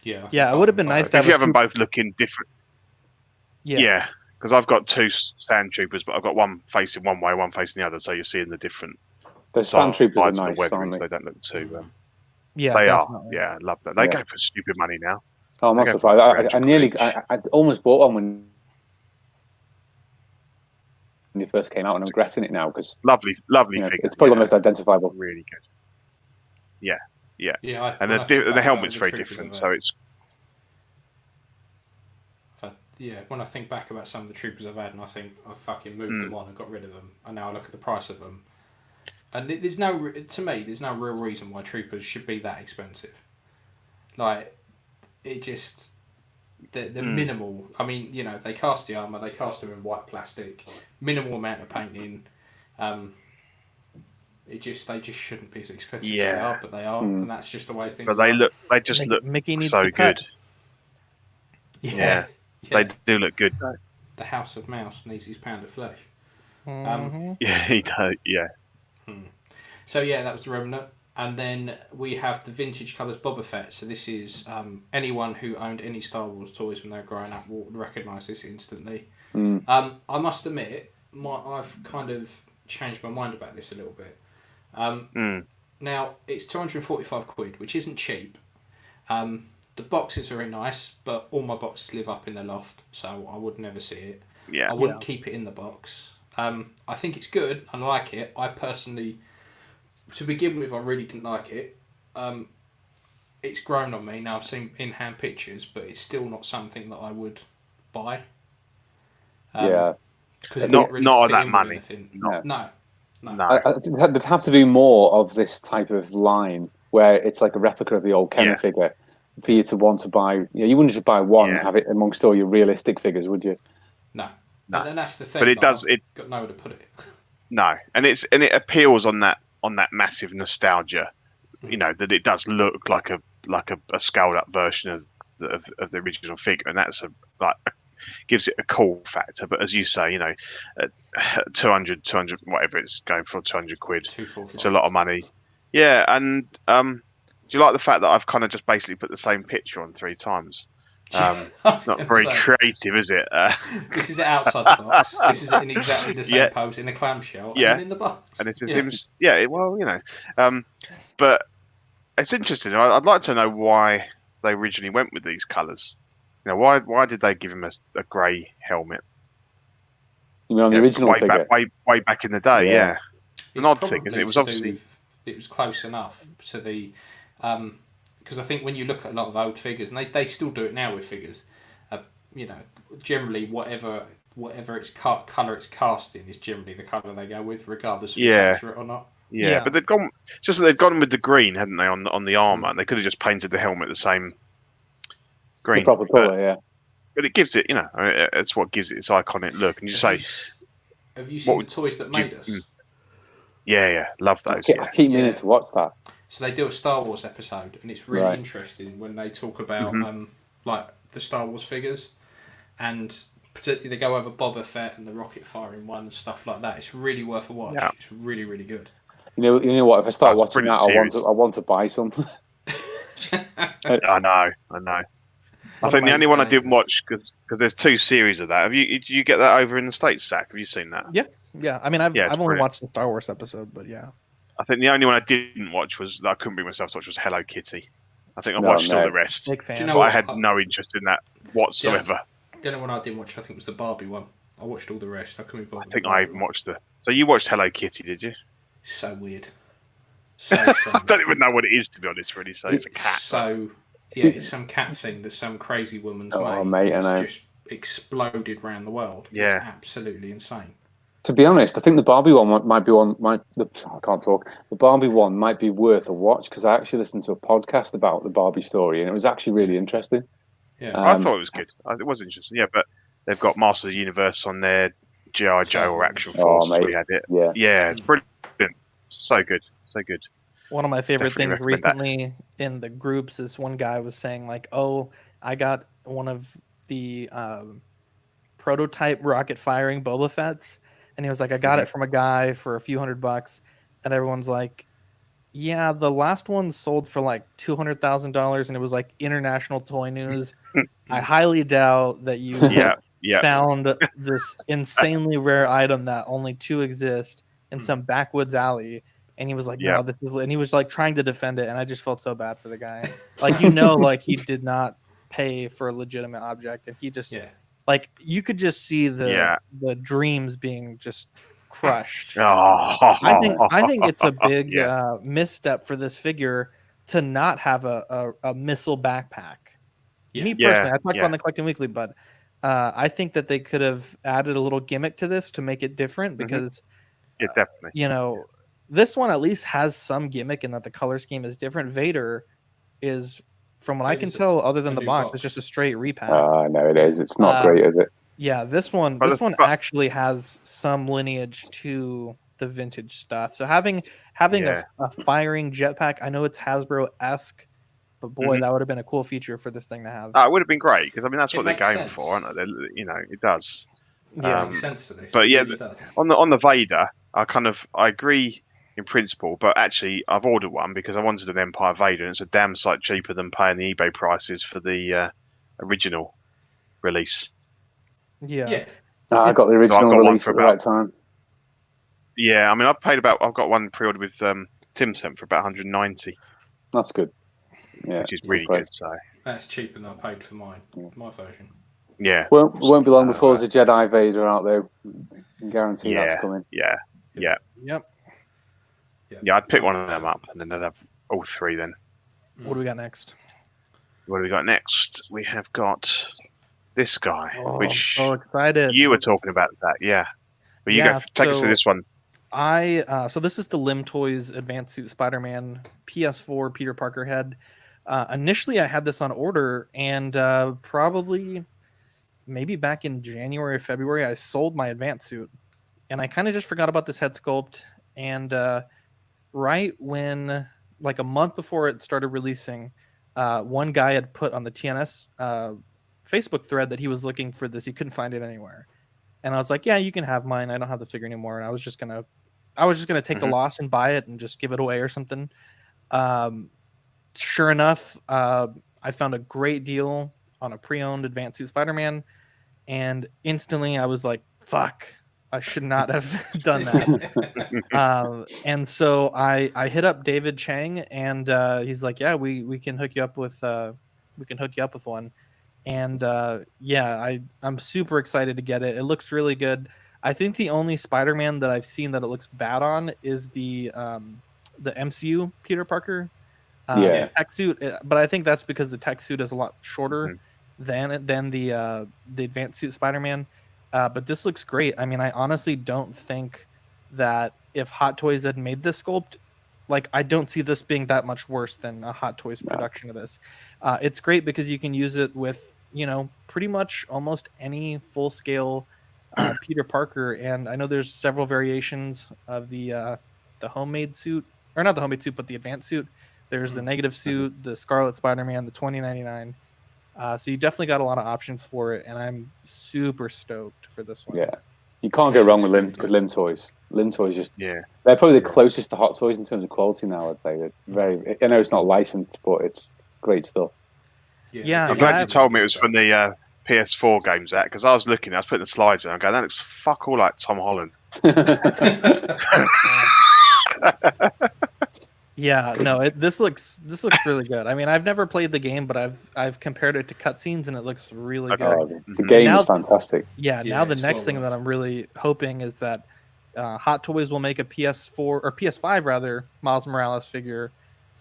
D: Yeah, it would have been nice to have
B: if you have them both looking different. Yeah, because I've got two sand troopers, but I've got one facing one way, one facing the other, so you're seeing the different.
C: The sand troopers are nice,
B: aren't they? They don't look too.
D: Yeah,
B: they
D: definitely.
B: are. Yeah, I love that. They go for stupid money now.
C: Oh, I'm not surprised. I almost bought one when it first came out, and I'm regretting it now because
B: lovely figure.
C: It's probably the most identifiable.
B: Really good. Yeah.
A: Yeah,
B: and the helmet's very different, so it's.
A: When I think back about some of the troopers I've had, and I think I fucking moved them on and got rid of them, and now I look at the price of them, and there's no real reason why troopers should be that expensive. Like, it just they're minimal. I mean, they cast the armor, they cast them in white plastic, minimal amount of painting. They just shouldn't be as expensive as they are, but they are, and that's just the way things.
B: But they just look so good. Yeah, they do look good.
A: The House of Mouse needs his pound of flesh.
B: Yeah, he does. Yeah.
A: So that was the Remnant, and then we have the vintage colours Boba Fett. So this is anyone who owned any Star Wars toys when they were growing up will recognise this instantly. I must admit, I've kind of changed my mind about this a little bit. Now it's 245 quid, which isn't cheap. The The box is very nice, but all my boxes live up in the loft, so I would never see it.
B: Yeah.
A: I wouldn't keep it in the box. I think it's good. I like it. I personally, to begin with, I really didn't like it. It's grown on me. Now I've seen in-hand pictures, but it's still not something that I would buy. Because it
B: not
A: really
B: not
A: fit
B: that
A: in with
B: money.
A: anything.
C: No.
A: No.
C: I think they'd have to do more of this type of line where it's like a replica of the old Kenner figure for you to want to buy. You wouldn't just buy one and have it amongst all your realistic figures, would you?
A: No. And that's the thing.
B: But it does.
A: I've got nowhere to put it.
B: No, and it appeals on that massive nostalgia. You know that it does look like a scaled up version of the original figure, and that's gives it a cool factor. But as you say, 200 whatever it's going for, 200 quid. It's a lot of money. Yeah, and do you like the fact that I've kind of just basically put the same picture on 3 times? It's not very creative, is it?
A: This is outside the box. This is in exactly the same pose in a clamshell and then in the box.
B: And it's him. But it's interesting. I'd like to know why they originally went with these colours. Why did they give him a grey helmet?
C: You mean on the original figure?
B: Way back in the day, yeah. It's an odd thing, isn't it? It was obviously
A: it was close enough to the because I think when you look at a lot of old figures, and they still do it now with figures, generally whatever its colour it's cast in is generally the colour they go with, regardless of if it's accurate or not.
B: Yeah, but they've gone. It's just that they've gone with the green, hadn't they, on the armour? They could have just painted the helmet the same green,
C: the proper colour,
B: But it gives it, it's what gives it its iconic look. And you
A: have you seen the Toys That Made Us?
B: Yeah, love those.
C: I keep meaning to watch that.
A: So they do a Star Wars episode, and it's really interesting when they talk about like the Star Wars figures, and particularly they go over Boba Fett and the rocket firing one and stuff like that. It's really worth a watch. Yeah. It's really, really good.
C: You know what? If I start watching that, I want to buy some.
B: I know. I think the only one I didn't watch because there's 2 series of that. Did you get that over in the States, Zach? Have you seen that?
D: Yeah. I mean, I've only watched the Star Wars episode, but yeah.
B: I think the only one I didn't watch that I couldn't bring myself to watch was Hello Kitty. I think I watched all the rest.
D: Big fan.
A: Do you know
B: I had no interest in that whatsoever.
A: The only one I didn't watch, I think, was the Barbie one. I watched all the rest. I couldn't be bothered.
B: I think I even watched So you watched Hello Kitty, did you?
A: So weird. So strange.
B: I don't even know what it is, to be honest. Really, so it's a cat.
A: It's some cat thing that some crazy woman's made. It's just exploded around the world.
B: Yeah,
A: it's absolutely insane.
C: To be honest, I think the Barbie one might be I can't talk. The Barbie one might be worth a watch because I actually listened to a podcast about the Barbie story, and it was actually really interesting.
A: Yeah,
B: I thought it was good. It was interesting. Yeah, but they've got Master of the Universe on there, G.I. Joe or Action Force. We had it. Yeah, it's brilliant. So good.
D: One of my favorite things recently in the groups is one guy was saying like, "Oh, I got one of the prototype rocket firing Boba Fett's," and he was like, "I got it from a guy for a few $100," and everyone's like, "Yeah, the last one sold for like $200,000, and it was like international toy news." I highly doubt that you found this insanely rare item that only 2 exist in some backwoods alley. And he was like, "No, this is," and he was like trying to defend it, and I just felt so bad for the guy. Like, like he did not pay for a legitimate object, and he just like you could just see the dreams being just crushed. I think it's a big misstep for this figure to not have a missile backpack. Me personally, I talked about in the Collecting Weekly, but I think that they could have added a little gimmick to this to make it different because
B: definitely.
D: This one at least has some gimmick in that the color scheme is different. Vader is, from what I can tell, other than the box, it's just a straight repack.
C: No, it is. It's not great, is it?
D: Yeah, this one actually has some lineage to the vintage stuff. So having a firing jetpack, I know it's Hasbro-esque, but boy, that would have been a cool feature for this thing to have.
B: It would have been great because that's what they're going for, aren't they? It does.
A: Yeah, it makes sense for this.
B: But on the Vader, I agree in principle, but actually I've ordered one because I wanted an Empire Vader, and it's a damn sight cheaper than paying the eBay prices for the original release.
C: I got the original release at the right time.
B: Yeah, I mean I've got one pre-ordered with Tim sent for about 190.
C: That's good.
B: which is really good. So
A: that's cheaper than I paid for my version.
B: Yeah.
C: Won't be long before there's a Jedi Vader out there. I can guarantee that's coming.
B: Yeah.
D: Yep.
B: Yeah, I'd pick one of them up, and then they'd have all three then.
D: What do we got next?
B: What do we got next? We have got this guy, which
D: I'm so excited.
B: you were talking about that, yeah. But you take us to this one.
D: So this is the Lim Toys Advanced Suit Spider-Man PS4 Peter Parker head. Initially, I had this on order, and probably maybe back in January or February, I sold my advanced suit, and I kind of just forgot about this head sculpt. And right when, like a month before it started releasing, one guy had put on the TNS Facebook thread that he was looking for this. He couldn't find it anywhere, and I was like, "Yeah, you can have mine. I don't have the figure anymore." And I was just gonna take the loss and buy it and just give it away or something. Sure enough, I found a great deal on a pre-owned Advanced Suit Spider-Man, and instantly I was like, "Fuck, I should not have done that." And so I hit up David Chang, and he's like, "Yeah, we can hook you up with one." And I'm super excited to get it. It looks really good. I think the only Spider-Man that I've seen that it looks bad on is the MCU Peter Parker tech suit, but I think that's because the tech suit is a lot shorter than the Advanced Suit Spider-Man. But this looks great. I mean, I honestly don't think that if Hot Toys had made this sculpt, like, I don't see this being that much worse than a Hot Toys production of this. It's great because you can use it with, pretty much almost any full-scale Peter Parker. And I know there's several variations of the homemade suit, or not the homemade suit, but the advanced suit. There's the negative suit, the Scarlet Spider-Man, the 2099. So you definitely got a lot of options for it, and I'm super stoked for this one.
C: Yeah, you can't go wrong with Lim Toys. Lim Toys they're probably the closest to Hot Toys in terms of quality now. I'd say I know it's not licensed, but it's great stuff.
D: Yeah,
B: I'm glad you told me it was from the PS4 games, because I was looking, I was putting the slides in, and going, that looks fuck all like Tom Holland.
D: Yeah, no, this looks really good. I mean, I've never played the game, but I've compared it to cutscenes, and it looks really good.
C: The game is fantastic.
D: Yeah, now the next thing that I'm really hoping is that Hot Toys will make a PS4 or PS5 rather Miles Morales figure,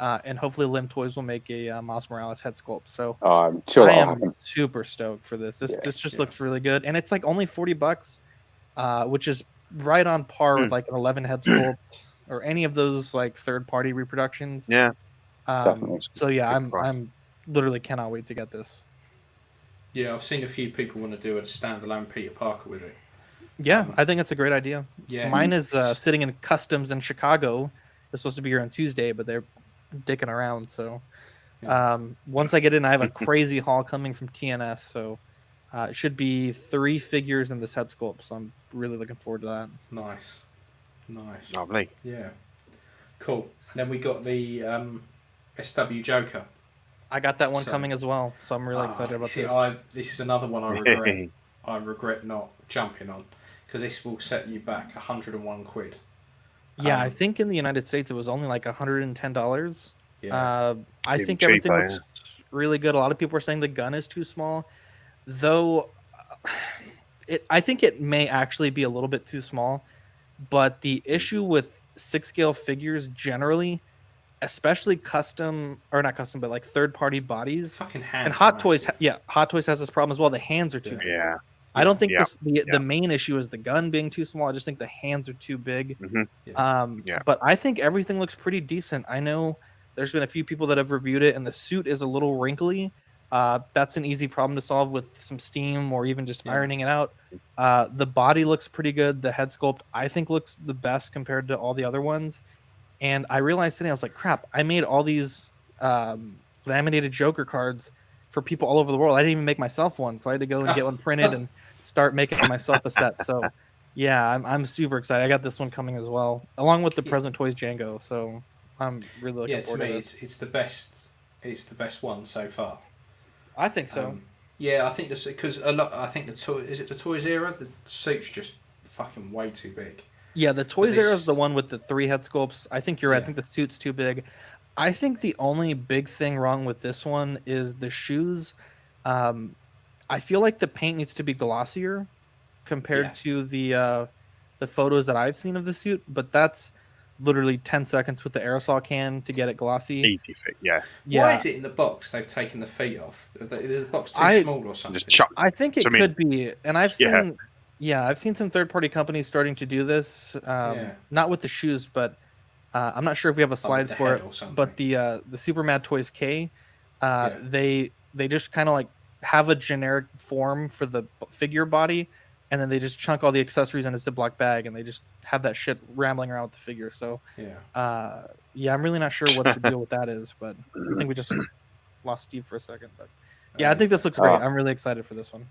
D: and hopefully Lim Toys will make a Miles Morales head sculpt. So
C: I'm sure
D: I am super stoked for this. This just looks really good, and it's like only $40, which is right on par with like an 11 head sculpt. Or any of those like third-party reproductions.
B: Yeah.
D: So yeah, I'm literally cannot wait to get this.
A: Yeah, I've seen a few people want to do a standalone Peter Parker with it.
D: Yeah, I think it's a great idea.
A: Yeah.
D: Mine is sitting in customs in Chicago. It's supposed to be here on Tuesday, but they're dicking around. So once I get in, I have a crazy haul coming from TNS. So it should be 3 figures in this head sculpt. So I'm really looking forward to that.
A: Nice.
B: Lovely.
A: Yeah. Cool. And then we got the SW Joker.
D: I got that one coming as well, so I'm really excited about this.
A: This is another one I regret. I regret not jumping on, because this will set you back £101.
D: Yeah, I think in the United States it was only like $110.
A: Yeah.
D: I think everything looks really good. A lot of people are saying the gun is too small, though. I think it may actually be a little bit too small. But the issue with 6-scale figures generally, especially custom, or not custom, but like third-party bodies,
A: fucking hands.
D: And Hot Toys, Hot Toys has this problem as well. The hands are too big.
B: Yeah.
D: I don't think the main issue is the gun being too small. I just think the hands are too big. But I think everything looks pretty decent. I know there's been a few people that have reviewed it, and the suit is a little wrinkly. That's an easy problem to solve with some steam or even just ironing it out. The body looks pretty good. The head sculpt, I think, looks the best compared to all the other ones. And I realized today, I was like, crap, I made all these laminated Joker cards for people all over the world. I didn't even make myself one, so I had to go and get one printed and start making myself a set. So yeah, I'm super excited. I got this one coming as well, along with the Present Toys Django. So I'm really looking forward to this.
A: It's the best. It's the best one so far.
D: I think so.
A: I think this because I think the Toys era. The suit's just fucking way too big.
D: Yeah, the Toys era is the one with the 3 head sculpts. I think you're right. I think the suit's too big. I think the only big thing wrong with this one is the shoes. I feel like the paint needs to be glossier compared to the photos that I've seen of the suit, but that's literally 10 seconds with the aerosol can to get it glossy.
B: Easy fit, yeah.
A: Why is it in the box they've taken the feet off? Is the box too small or something?
D: I think it could be, and I've seen some third-party companies starting to do this. Not with the shoes, but I'm not sure if we have a slide for it. But the Super Mad Toys K, they just kind of like have a generic form for the figure body, and then they just chunk all the accessories in a Ziploc bag, and they just have that shit rambling around with the figure. So I'm really not sure what the deal with that is, but I think we just lost Steve for a second. But I think this looks great. I'm really excited for this one.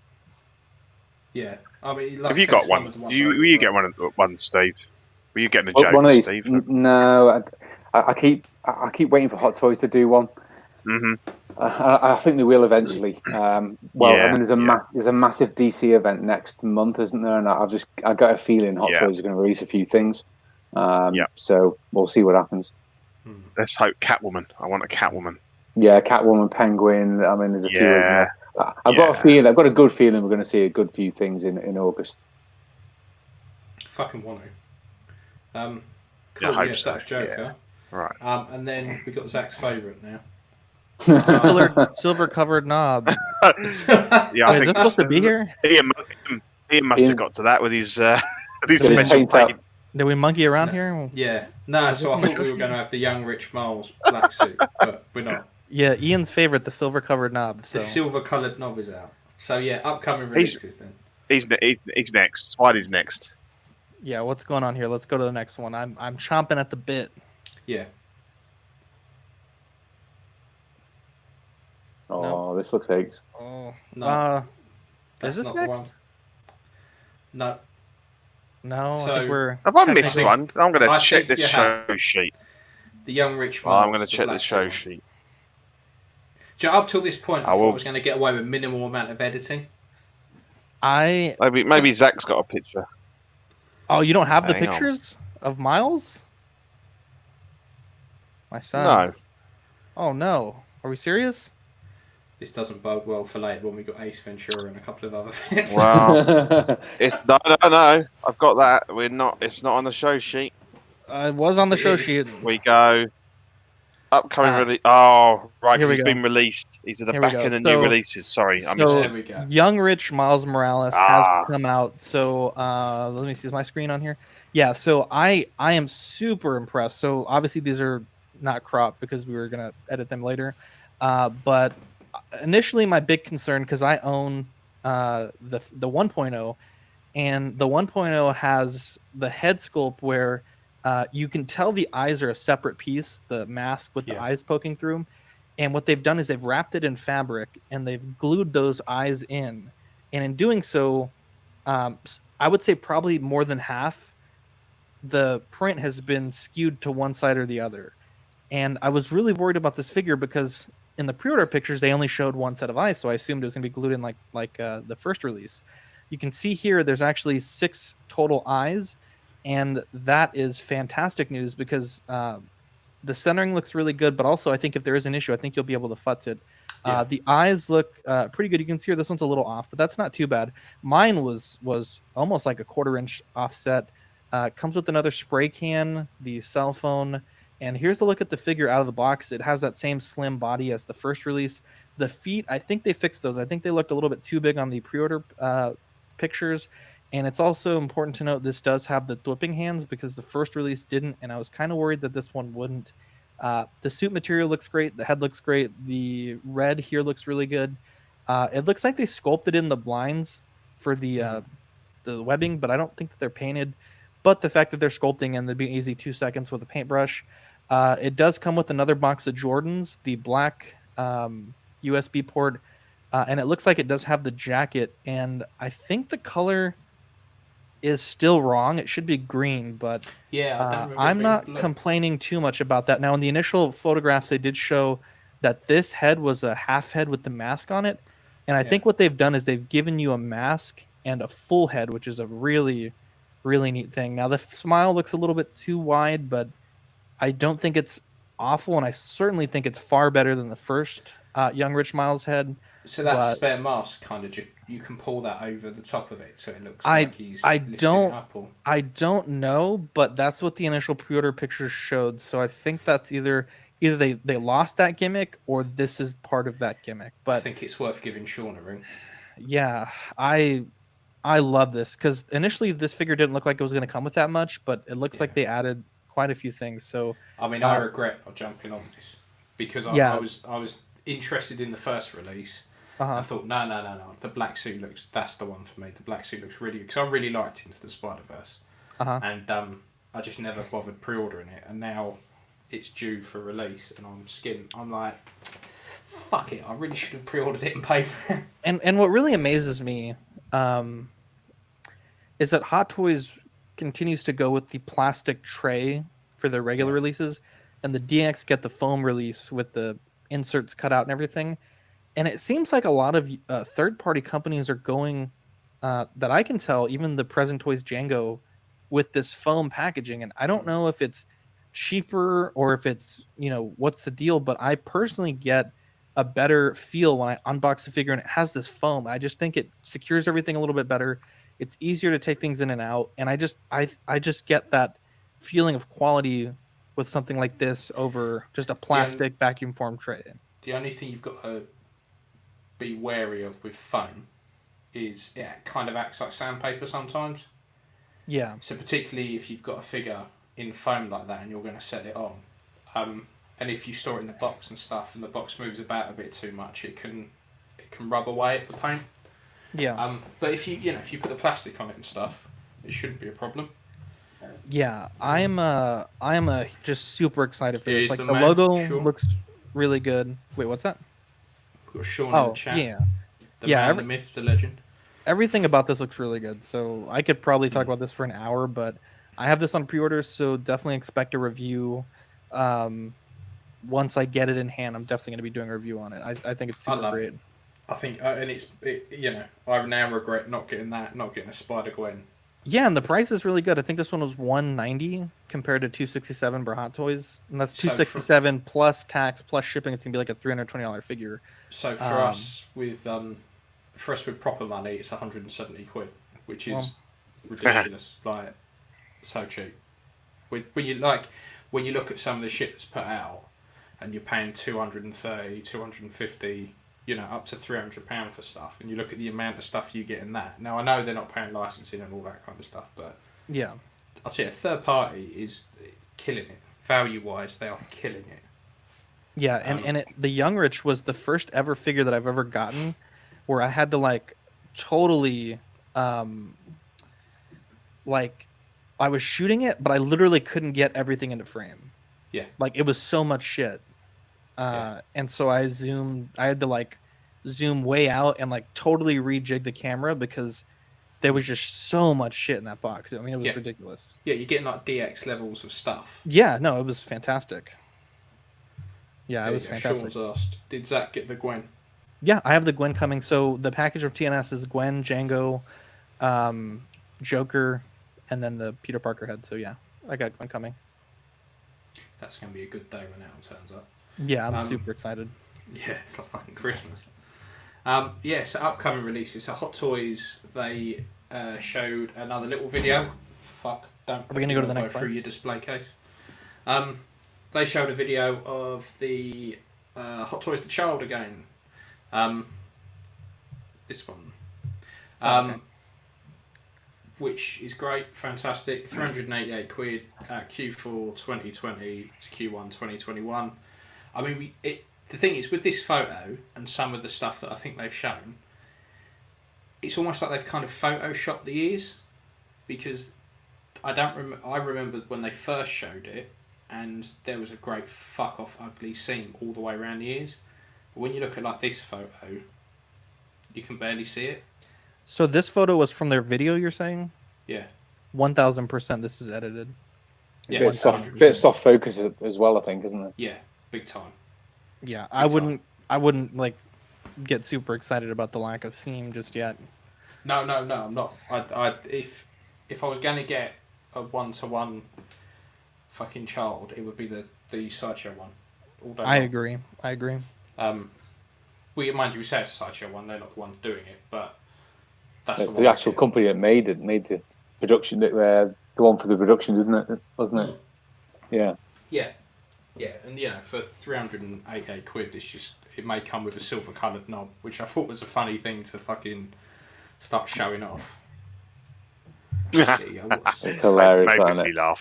A: Yeah, I mean, like
B: have you got one? Will you get one, Steve? Were you getting a joke,
C: one of these?
B: Steve?
C: No, I keep waiting for Hot Toys to do one.
B: Mm-hmm.
C: I think they will eventually. I mean, there's a massive DC event next month, isn't there? And I got a feeling Hot Toys are going to release a few things. So we'll see what happens.
B: Let's hope Catwoman. I want a Catwoman.
C: Yeah, Catwoman, Penguin. I mean, there's a few. I've got a feeling. I've got a good feeling we're going to see a good few things in August.
A: Fucking want to. Cool. Yes, that was Joker.
B: Yeah. Right.
A: And then we got Zach's favourite now.
D: Silver covered knob.
B: I
D: is
B: think
D: this supposed to be here?
B: Ian must have got to that with his special paint.
D: Did we monkey around here?
A: Yeah. No, so I thought we were going to have the young Rich Miles black suit, but we're not.
D: Yeah, Ian's favorite, the silver covered knob. So.
A: The silver coloured knob is out. So upcoming releases then.
B: He's next. Spidey's next.
D: Yeah, what's going on here? Let's go to the next one. I'm chomping at the bit.
A: Yeah.
C: Oh, this looks eggs.
D: Oh
A: no.
D: Is this next?
A: No.
D: No, I think we're.
B: Have I missed one? I'm going to check this show sheet.
A: The young Rich Miles.
B: I'm going to check the show sheet.
A: Up till this point, I thought I was going to get away with minimal amount of editing.
B: Maybe Zach's got a picture.
D: Oh, you don't have the pictures of Miles? My son.
B: No.
D: Oh no. Are we serious?
A: This doesn't bode well for later when we got Ace Ventura and a couple of other bits.
B: Well, no. I've got that. It's not on the show sheet.
D: It was on the show sheet.
B: We go. Upcoming release. Oh, right. He's been released. He's at the back end of new releases. Sorry.
A: There we go.
D: Young Rich Miles Morales has come out. So let me see. Is my screen on here? Yeah. So I am super impressed. So obviously these are not cropped because we were gonna edit them later. But initially my big concern, because I own the 1.0, and the 1.0 has the head sculpt where you can tell the eyes are a separate piece, the mask with the eyes poking through. And what they've done is they've wrapped it in fabric and they've glued those eyes in. And in doing so, I would say probably more than half the print has been skewed to one side or the other. And I was really worried about this figure because in the pre-order pictures, they only showed one set of eyes. So I assumed it was going to be glued in like the first release. You can see here, there's actually 6 total eyes. And that is fantastic news because the centering looks really good. But also, I think if there is an issue, I think you'll be able to futz it. The eyes look pretty good. You can see here, this one's a little off, but that's not too bad. Mine was almost like a 1/4 inch offset. Comes with another spray can, the cell phone. And here's a look at the figure out of the box. It has that same slim body as the first release. The feet, I think they fixed those. I think they looked a little bit too big on the pre-order pictures. And it's also important to note this does have the whipping hands because the first release didn't, and I was kind of worried that this one wouldn't. The suit material looks great. The head looks great. The red here looks really good. It looks like they sculpted in the blinds for the webbing, but I don't think that they're painted. But the fact that they're sculpting and they'd be easy 2 seconds with a paintbrush. It does come with another box of Jordans, the black USB port, and it looks like it does have the jacket. And I think the color is still wrong. It should be green, but I'm not complaining too much about that. Now, in the initial photographs, they did show that this head was a half head with the mask on it. And I think what they've done is they've given you a mask and a full head, which is a really, really neat thing. Now, the smile looks a little bit too wide, but I don't think it's awful, and I certainly think it's far better than the first Young Rich Miles head.
A: So that
D: but
A: spare mask kind of you can pull that over the top of it, so it looks
D: I
A: like he's
D: I
A: lifting
D: don't
A: it up. Or...
D: I don't know, but that's what the initial pre-order pictures showed. So I think that's either they lost that gimmick or this is part of that gimmick. But
A: I think it's worth giving Sean a ring.
D: yeah, I love this because initially this figure didn't look like it was going to come with that much, but it looks like they added quite a few things. So
A: I mean, I regret not jumping on this because I was interested in the first release. I thought no, the black suit that's the one for me. The black suit looks really, because I really liked Into the Spider-Verse, and I just never bothered pre-ordering it, and now it's due for release, and I'm like, fuck it, I really should have pre-ordered it and paid for it.
D: And what really amazes me is that Hot Toys continues to go with the plastic tray for their regular releases, and the DX get the foam release with the inserts cut out and everything. And it seems like a lot of third-party companies are going, that I can tell, even the Present Toys Django, with this foam packaging. And I don't know if it's cheaper or if it's, what's the deal, but I personally get a better feel when I unbox the figure and it has this foam. I just think it secures everything a little bit better. It's easier to take things in and out. And I just get that feeling of quality with something like this over just a plastic vacuum form tray.
A: The only thing you've got to be wary of with foam is it kind of acts like sandpaper sometimes.
D: Yeah.
A: So particularly if you've got a figure in foam like that and you're going to set it on, and if you store it in the box and stuff, and the box moves about a bit too much, it can rub away at the paint.
D: Yeah.
A: But if you put the plastic on it and stuff, it shouldn't be a problem.
D: Yeah, I'm just super excited for this. Like the
A: man,
D: logo
A: Sean.
D: looks really good. Wait, what's that?
A: We've got Sean in the chat.
D: Yeah.
A: The man, the myth, the legend.
D: Everything about this looks really good. So I could probably talk about this for an hour, but I have this on pre-order, so definitely expect a review. Once I get it in hand, I'm definitely going to be doing a review on it. I think it's super great.
A: I think, and I now regret not getting a Spider-Gwen.
D: Yeah, and the price is really good. I think this one was $190 compared to $267 for Hot Toys, and that's $267 plus tax plus shipping. It's gonna be like a $320 figure.
A: So for us with proper money, it's 170 quid, which is ridiculous. Like, so cheap. When you look at some of the shit that's put out, and you're paying 230, 250. Up to £300 for stuff, and you look at the amount of stuff you get in that. Now, I know they're not paying licensing and all that kind of stuff, but
D: yeah,
A: I'll say a third party is killing it. Value-wise, they are killing it.
D: Yeah, and the Young Rich was the first ever figure that I've ever gotten where I had to totally, I was shooting it, but I literally couldn't get everything into frame.
A: Yeah.
D: It was so much shit. And so I had to zoom way out and totally rejig the camera because there was just so much shit in that box. I mean, it was ridiculous.
A: Yeah, you're getting DX levels of stuff.
D: Yeah, no, it was fantastic. Yeah, it was fantastic.
A: Sean's asked, did Zach get the Gwen?
D: Yeah, I have the Gwen coming. So the package of TNS is Gwen, Django, Joker, and then the Peter Parker head. So yeah, I got Gwen coming.
A: That's going to be a good day when that one turns up.
D: Yeah, I'm super excited.
A: Yeah, it's like fucking Christmas. So upcoming releases. So Hot Toys, they showed another little video. Are
D: we going to go to the next
A: one? Through your display case. They showed a video of the Hot Toys The Child again. This one.
D: Okay.
A: Which is great, fantastic. 388 quid at Q4 2020 to Q1 2021. I mean, the thing is, with this photo and some of the stuff that I think they've shown, it's almost like they've kind of photoshopped the ears, because I remember when they first showed it, and there was a great fuck off ugly seam all the way around the ears. But when you look at this photo, you can barely see it.
D: So this photo was from their video, you're saying?
A: Yeah.
D: 1000% this is edited.
C: Yeah, bit soft focus as well, I think, isn't it?
A: Yeah, big time.
D: Yeah, I wouldn't get super excited about the lack of seam just yet.
A: No, I'm not. If I was gonna get a 1-to-1 fucking child, it would be the the Sideshow one. All day
D: I
A: long.
D: agree.
A: We mind you, we say it's a Sideshow one. They're not the ones doing it, but that's
C: It's
A: the one.
C: the actual company that made the production, the one for the production, wasn't it? Yeah.
A: Yeah, and for 388 quid, it may come with a silver coloured knob, which I thought was a funny thing to fucking start showing off.
C: It's hilarious,
B: Made
C: isn't
B: me
C: it?
B: laugh.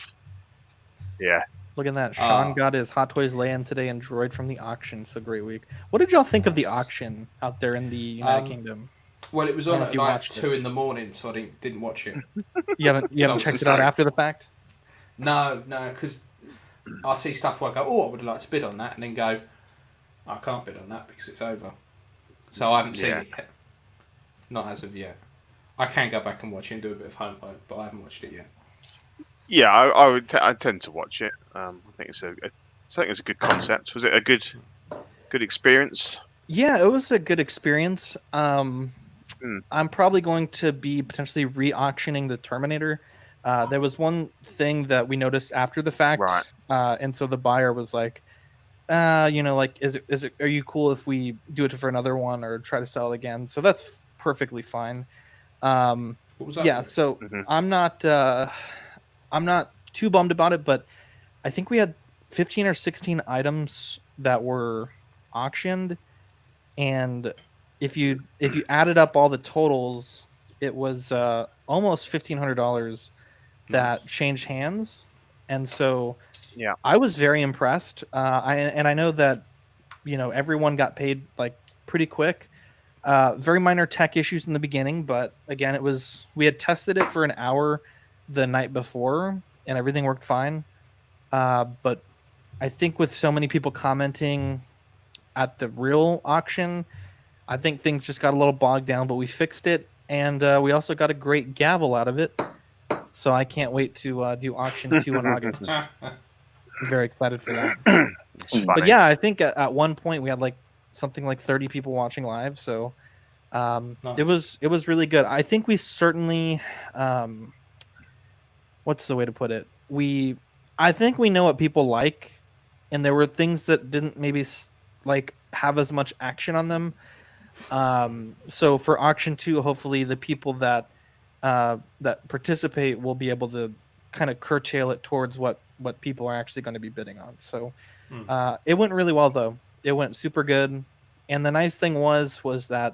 B: Yeah.
D: Look at that. Sean got his Hot Toys lay-in today and droid from the auction. It's a great week. What did y'all think of the auction out there in the United Kingdom?
A: Well, it was on at like
D: watched
A: 2 in the morning, so I didn't watch it.
D: You haven't checked it out after the fact?
A: No, because I see stuff where I go, oh, I would like to bid on that, and then go, I can't bid on that because it's over. So I haven't seen it yet. Not as of yet. I can go back and watch it and do a bit of homework, but I haven't watched it yet.
B: Yeah, I tend to watch it. I think it's a good concept. Was it a good experience?
D: Yeah, it was a good experience. I'm probably going to be potentially re-auctioning the Terminator. There was one thing that we noticed after the fact,
B: right.
D: And so the buyer was like, are you cool if we do it for another one or try to sell it again? So that's perfectly fine.
A: What was that?
D: Yeah, so I'm not too bummed about it, but I think we had 15 or 16 items that were auctioned, and if you added up all the totals, it was almost $1,500 that changed hands, and so I was very impressed. I know that everyone got paid like pretty quick. Very minor tech issues in the beginning, but again, we had tested it for an hour the night before, and everything worked fine. But I think with so many people commenting at the real auction, I think things just got a little bogged down, but we fixed it, and we also got a great gavel out of it. So I can't wait to do auction 2 in August. I'm very excited for that. But yeah, I think at one point we had like something like 30 people watching live, so nice. It was really good. I think we certainly what's the way to put it? I think we know what people like, and there were things that didn't maybe like have as much action on them. So for auction 2, hopefully the people that participate will be able to kind of curtail it towards what people are actually going to be bidding on. So it went really well, though. It went super good. And the nice thing was that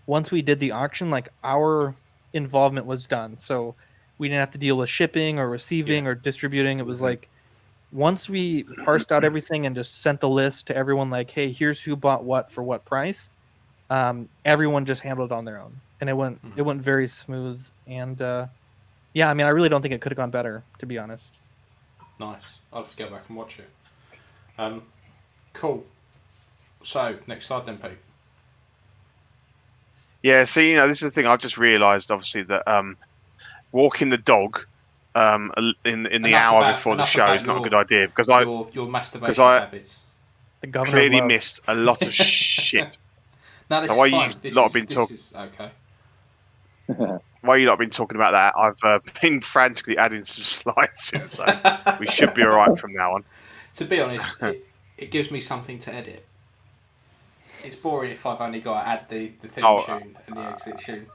D: once we did the auction, like our involvement was done. So we didn't have to deal with shipping or receiving or distributing. It was like once we parsed out everything and just sent the list to everyone, like, hey, here's who bought what for what price. Everyone just handled it on their own, and it went very smooth. And yeah, I mean, I really don't think it could have gone better, to be honest.
A: Nice. I'll have to go back and watch it. Cool. So next slide then, Pete.
B: Yeah, so this is the thing. I've just realised, obviously, that walking the dog in the hour before the show is not a good idea because
A: your masturbation habits.
D: The governor
B: clearly missed a lot of shit.
A: No,
B: so while you lot have been talking,
A: okay.
B: While you lot have been talking about that, I've been frantically adding some slides in, so we should be all right from now on.
A: To be honest, it gives me something to edit. It's boring if I've only got to add the theme tune and the exit tune.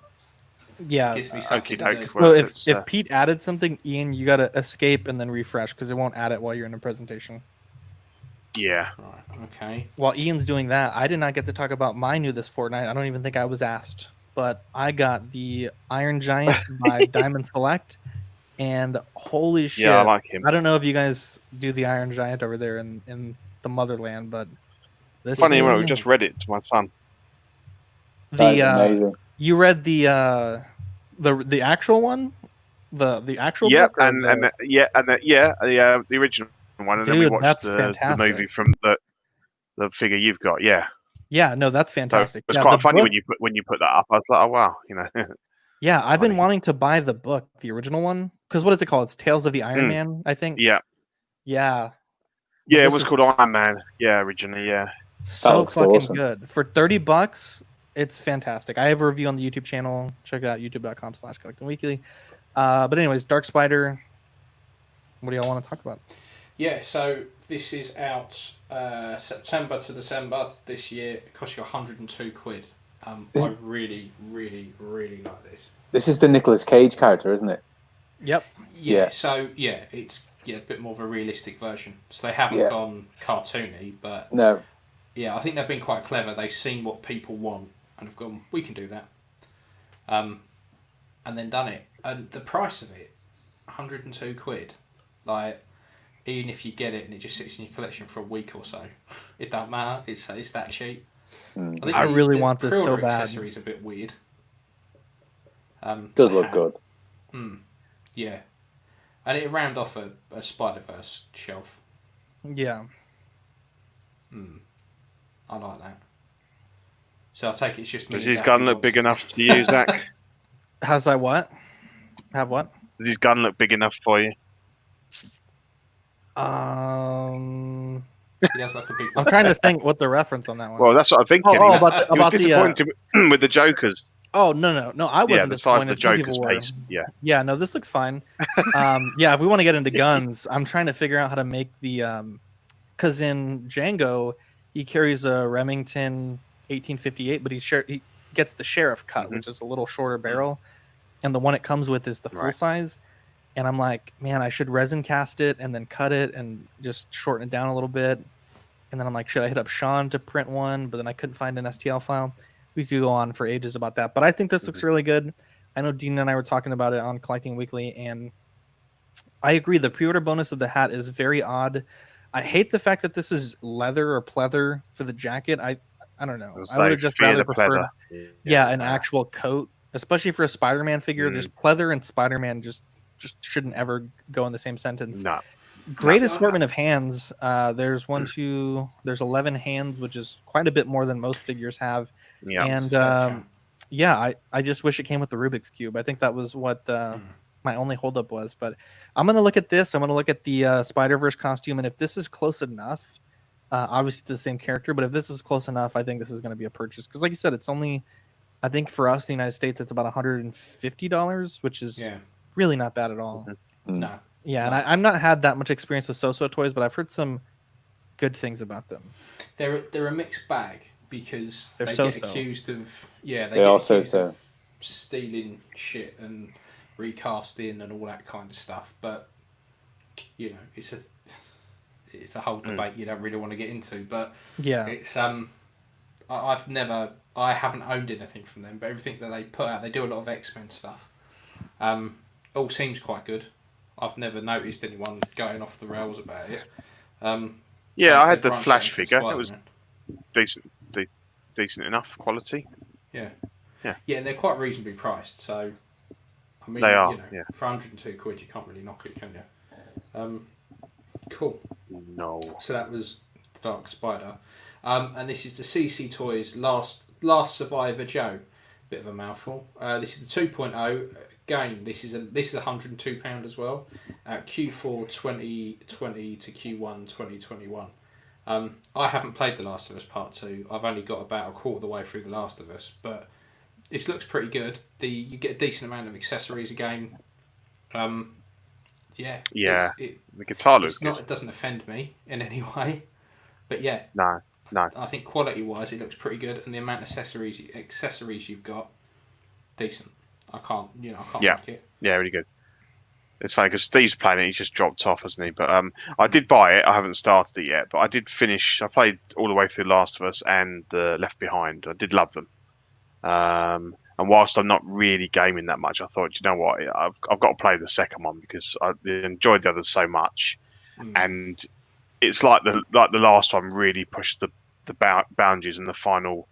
D: Yeah.
A: It gives me something to do.
D: So if Pete added something, Ian, you got to escape and then refresh because it won't add it while you're in a presentation.
B: Yeah.
A: Right. Okay.
D: While Ian's doing that, I did not get to talk about my new this fortnight. I don't even think I was asked, but I got the Iron Giant by Diamond Select, and holy shit!
B: Yeah, I like him.
D: I don't know if you guys do the Iron Giant over there in the motherland, but this
B: funny. We just read it to my son.
C: Amazing.
D: You read the actual one, the actual book,
B: the original one, and
D: dude,
B: then we watched
D: that's
B: the movie from the figure you've got.
D: Yeah, no, that's fantastic.
B: So it's quite funny when you put that up. I was like, oh wow,
D: Yeah, I've been wanting to buy the book, the original one, because what is it called? It's Tales of the Iron Man, I think.
B: Yeah. It was called Iron Man. Yeah, originally. Yeah.
D: So fucking good for $30. It's fantastic. I have a review on the YouTube channel. Check it out, youtube.com/collectingweekly. But anyways, Dark Spider. What do y'all want to talk about?
A: Yeah, so this is out September to December this year. It costs you 102 quid. I really, really, really like this.
C: This is the Nicolas Cage character, isn't it?
D: Yep.
A: Yeah. So it's a bit more of a realistic version. So they haven't gone cartoony, but
C: No.
A: yeah, I think they've been quite clever. They've seen what people want and have gone, we can do that. And then done it. And the price of it, 102 quid. Like, even if you get it and it just sits in your collection for a week or so, it don't matter. It's that cheap.
D: I really want this so bad.
A: Accessories a bit weird.
C: Does look good.
A: Yeah, and it round off a Spider-Verse shelf.
D: Yeah.
A: I like that. So I take it's just.
B: Does his gun look big enough to you, Zach?
D: Has I what? Have what?
B: Does his gun look big enough for you?
A: He has like a big.
D: I'm trying to think what the reference on that one.
B: Well, that's what I'm thinking.
D: About
B: disappointed with the Jokers.
D: Oh no! I wasn't
B: Yeah, the size of
D: disappointed.
B: the Joker's piece. Yeah.
D: Yeah, no, this looks fine. If we want to get into guns, I'm trying to figure out how to make the because in Django he carries a Remington 1858, but he gets the sheriff cut, which is a little shorter barrel, and the one it comes with is the full size. And I'm like, man, I should resin cast it and then cut it and just shorten it down a little bit. And then I'm like, should I hit up Sean to print one? But then I couldn't find an STL file. We could go on for ages about that. But I think this looks really good. I know Dean and I were talking about it on Collecting Weekly, and I agree. The pre-order bonus of the hat is very odd. I hate the fact that this is leather or pleather for the jacket. I don't know. I would have just rather preferred an actual coat, especially for a Spider-Man figure. Just pleather and Spider-Man just shouldn't ever go in the same sentence.
B: No.
D: Great assortment of hands. There's 11 hands, which is quite a bit more than most figures have.
B: Yeah.
D: And I just wish it came with the Rubik's Cube. I think that was what my only holdup was. But I'm going to look at this. I'm going to look at the Spider-Verse costume. And if this is close enough, obviously it's the same character, but if this is close enough, I think this is going to be a purchase. Because like you said, it's only, I think for us in the United States, it's about $150, which is really not bad at all.
A: No.
D: Yeah, and I've not had that much experience with So-So toys, but I've heard some good things about them.
A: They're a mixed bag because they
D: So-So.
A: get accused of of stealing shit and recasting and all that kind of stuff. But you know, it's a whole debate you don't really want to get into. But it's I haven't owned anything from them, but everything that they put out, they do a lot of X-Men stuff. All seems quite good. I've never noticed anyone going off the rails about it.
B: I had the Flash figure. It was decent enough quality.
A: Yeah, and they're quite reasonably priced. So, I mean,
B: they are.
A: For 102 quid, you can't really knock it, can you? Cool.
B: No.
A: So that was Dark Spider, and this is the CC Toys Last Survivor Joe. Bit of a mouthful. This is the 2.0. Game. This is £102 as well. Q4 2020 to Q1 2021. I haven't played The Last of Us Part 2. I've only got about a quarter of the way through The Last of Us, but this looks pretty good. You get a decent amount of accessories again. The
B: guitar looks good.
A: It doesn't offend me in any way, but
B: no.
A: I think quality wise it looks pretty good, and the amount of accessories you've got, decent. I can't like it.
B: Yeah, really good. It's funny because Steve's playing it. He's just dropped off, hasn't he? But I did buy it. I haven't started it yet, but I did finish. I played all the way through The Last of Us and Left Behind. I did love them. And whilst I'm not really gaming that much, I thought, you know what, I've got to play the second one because I enjoyed the others so much, and it's like the last one really pushed the boundaries and the final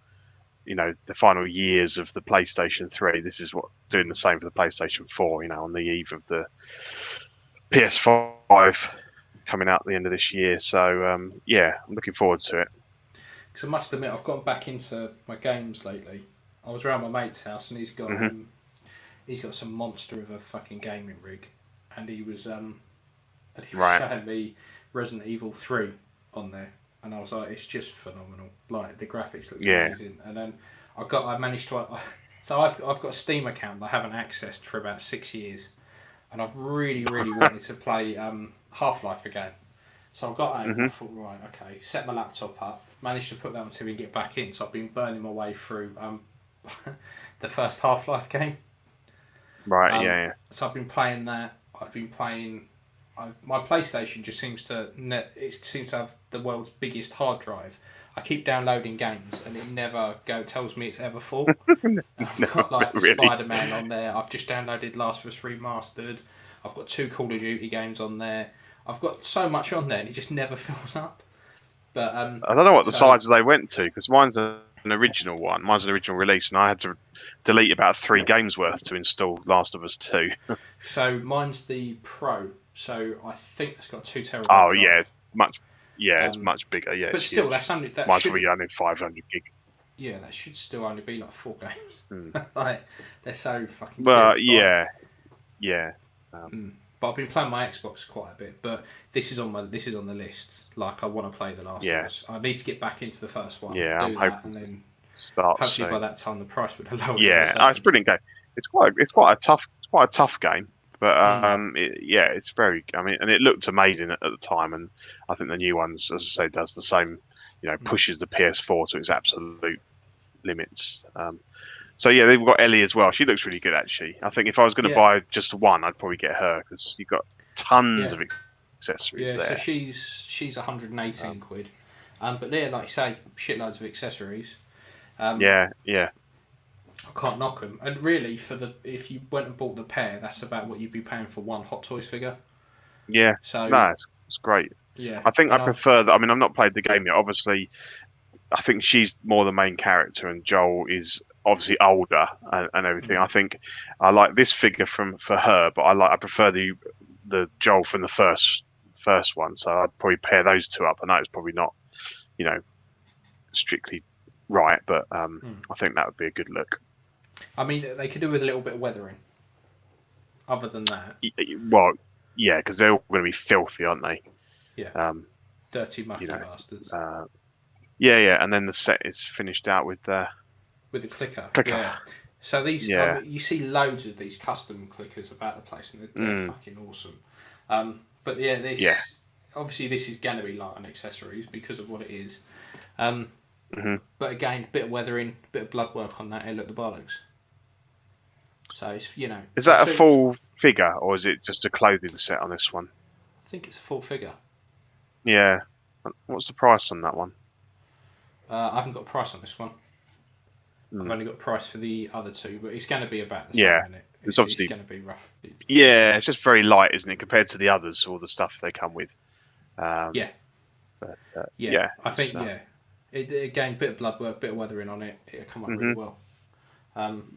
B: years of the PlayStation 3. This is what doing the same for the PlayStation 4, on the eve of the PS5 coming out at the end of this year. So, I'm looking forward to it.
A: Because I must admit, I've gotten back into my games lately. I was around my mate's house and he's got some monster of a fucking gaming rig, and he was showing me Resident Evil 3 on there. And I was like, it's just phenomenal. Like, the graphics looks amazing. And then I managed to. So I've got a Steam account that I haven't accessed for about 6 years, and I've really wanted to play Half-Life again. So I got home and I thought, right, okay, set my laptop up, managed to put that until we get back in. So I've been burning my way through the first Half-Life game.
B: Right, yeah.
A: So I've been playing that. I've been playing. My PlayStation just seems to have the world's biggest hard drive. I keep downloading games and it never tells me it's ever full. I've got like
B: really.
A: Spider-Man on there. I've just downloaded Last of Us Remastered. I've got 2 Call of Duty games on there. I've got so much on there and it just never fills up. But
B: I don't know what the sizes they went to, because mine's an original one. Mine's an original release, and I had to delete about 3 games worth to install Last of Us 2.
A: So mine's the Pro. So I think it's got 2 terabyte.
B: Oh
A: drive.
B: yeah, it's much bigger. Yeah,
A: but still, that's only
B: mine's probably only 500 gig.
A: Yeah, that should still only be like 4 games. Like they're so fucking.
B: Well,
A: yeah.
B: But
A: I've been playing my Xbox quite a bit. But this is on the list. Like I want to play the Last of Us. I need to get back into the first one.
B: Yeah,
A: do that, and then hopefully by that time the price would allow.
B: Yeah, it's a brilliant game. It's quite a tough game. But it's very. I mean, and it looked amazing at the time, and I think the new ones, as I say, does the same. You know, pushes the PS4 to its absolute limits. So yeah, they've got Ellie as well. She looks really good, actually. I think if I was going to buy just one, I'd probably get her because you've got tons of accessories there.
A: So she's 118 quid, but they're like you say, shitloads of accessories.
B: Yeah.
A: I can't knock them. And really, if you went and bought the pair, that's about what you'd be paying for one Hot Toys figure.
B: Yeah. So no, it's great.
A: Yeah.
B: I think I prefer that. I mean, I've not played the game yet. Obviously, I think she's more the main character, and Joel is obviously older and everything. I think I like this figure for her, but I prefer the Joel from the first one. So I'd probably pair those two up. I know it's probably not, strictly right, but I think that would be a good look.
A: I mean, they could do with a little bit of weathering. Other than that,
B: well, yeah, because they're all going to be filthy, aren't they?
A: Yeah. Dirty, mucky bastards.
B: Yeah, and then the set is finished out with the
A: clicker. Yeah. So these, you see loads of these custom clickers about the place, and they're fucking awesome. But yeah, obviously this is going to be light on accessories because of what it is. But again, a bit of weathering, a bit of blood work on that. Hey, look, the bollocks. So it's
B: Is that a full figure or is it just a clothing set on this one?
A: I think it's a full figure.
B: Yeah. What's the price on that one?
A: I haven't got a price on this one. I've only got a price for the other two, but it's going to be about the same, isn't it?
B: It's obviously
A: going to be rough.
B: Yeah, it's just very light, isn't it, compared to the others, all the stuff they come with.
A: Yeah.
B: But,
A: I think, again, bit of blood work, bit of weathering on it. It'll come up really well.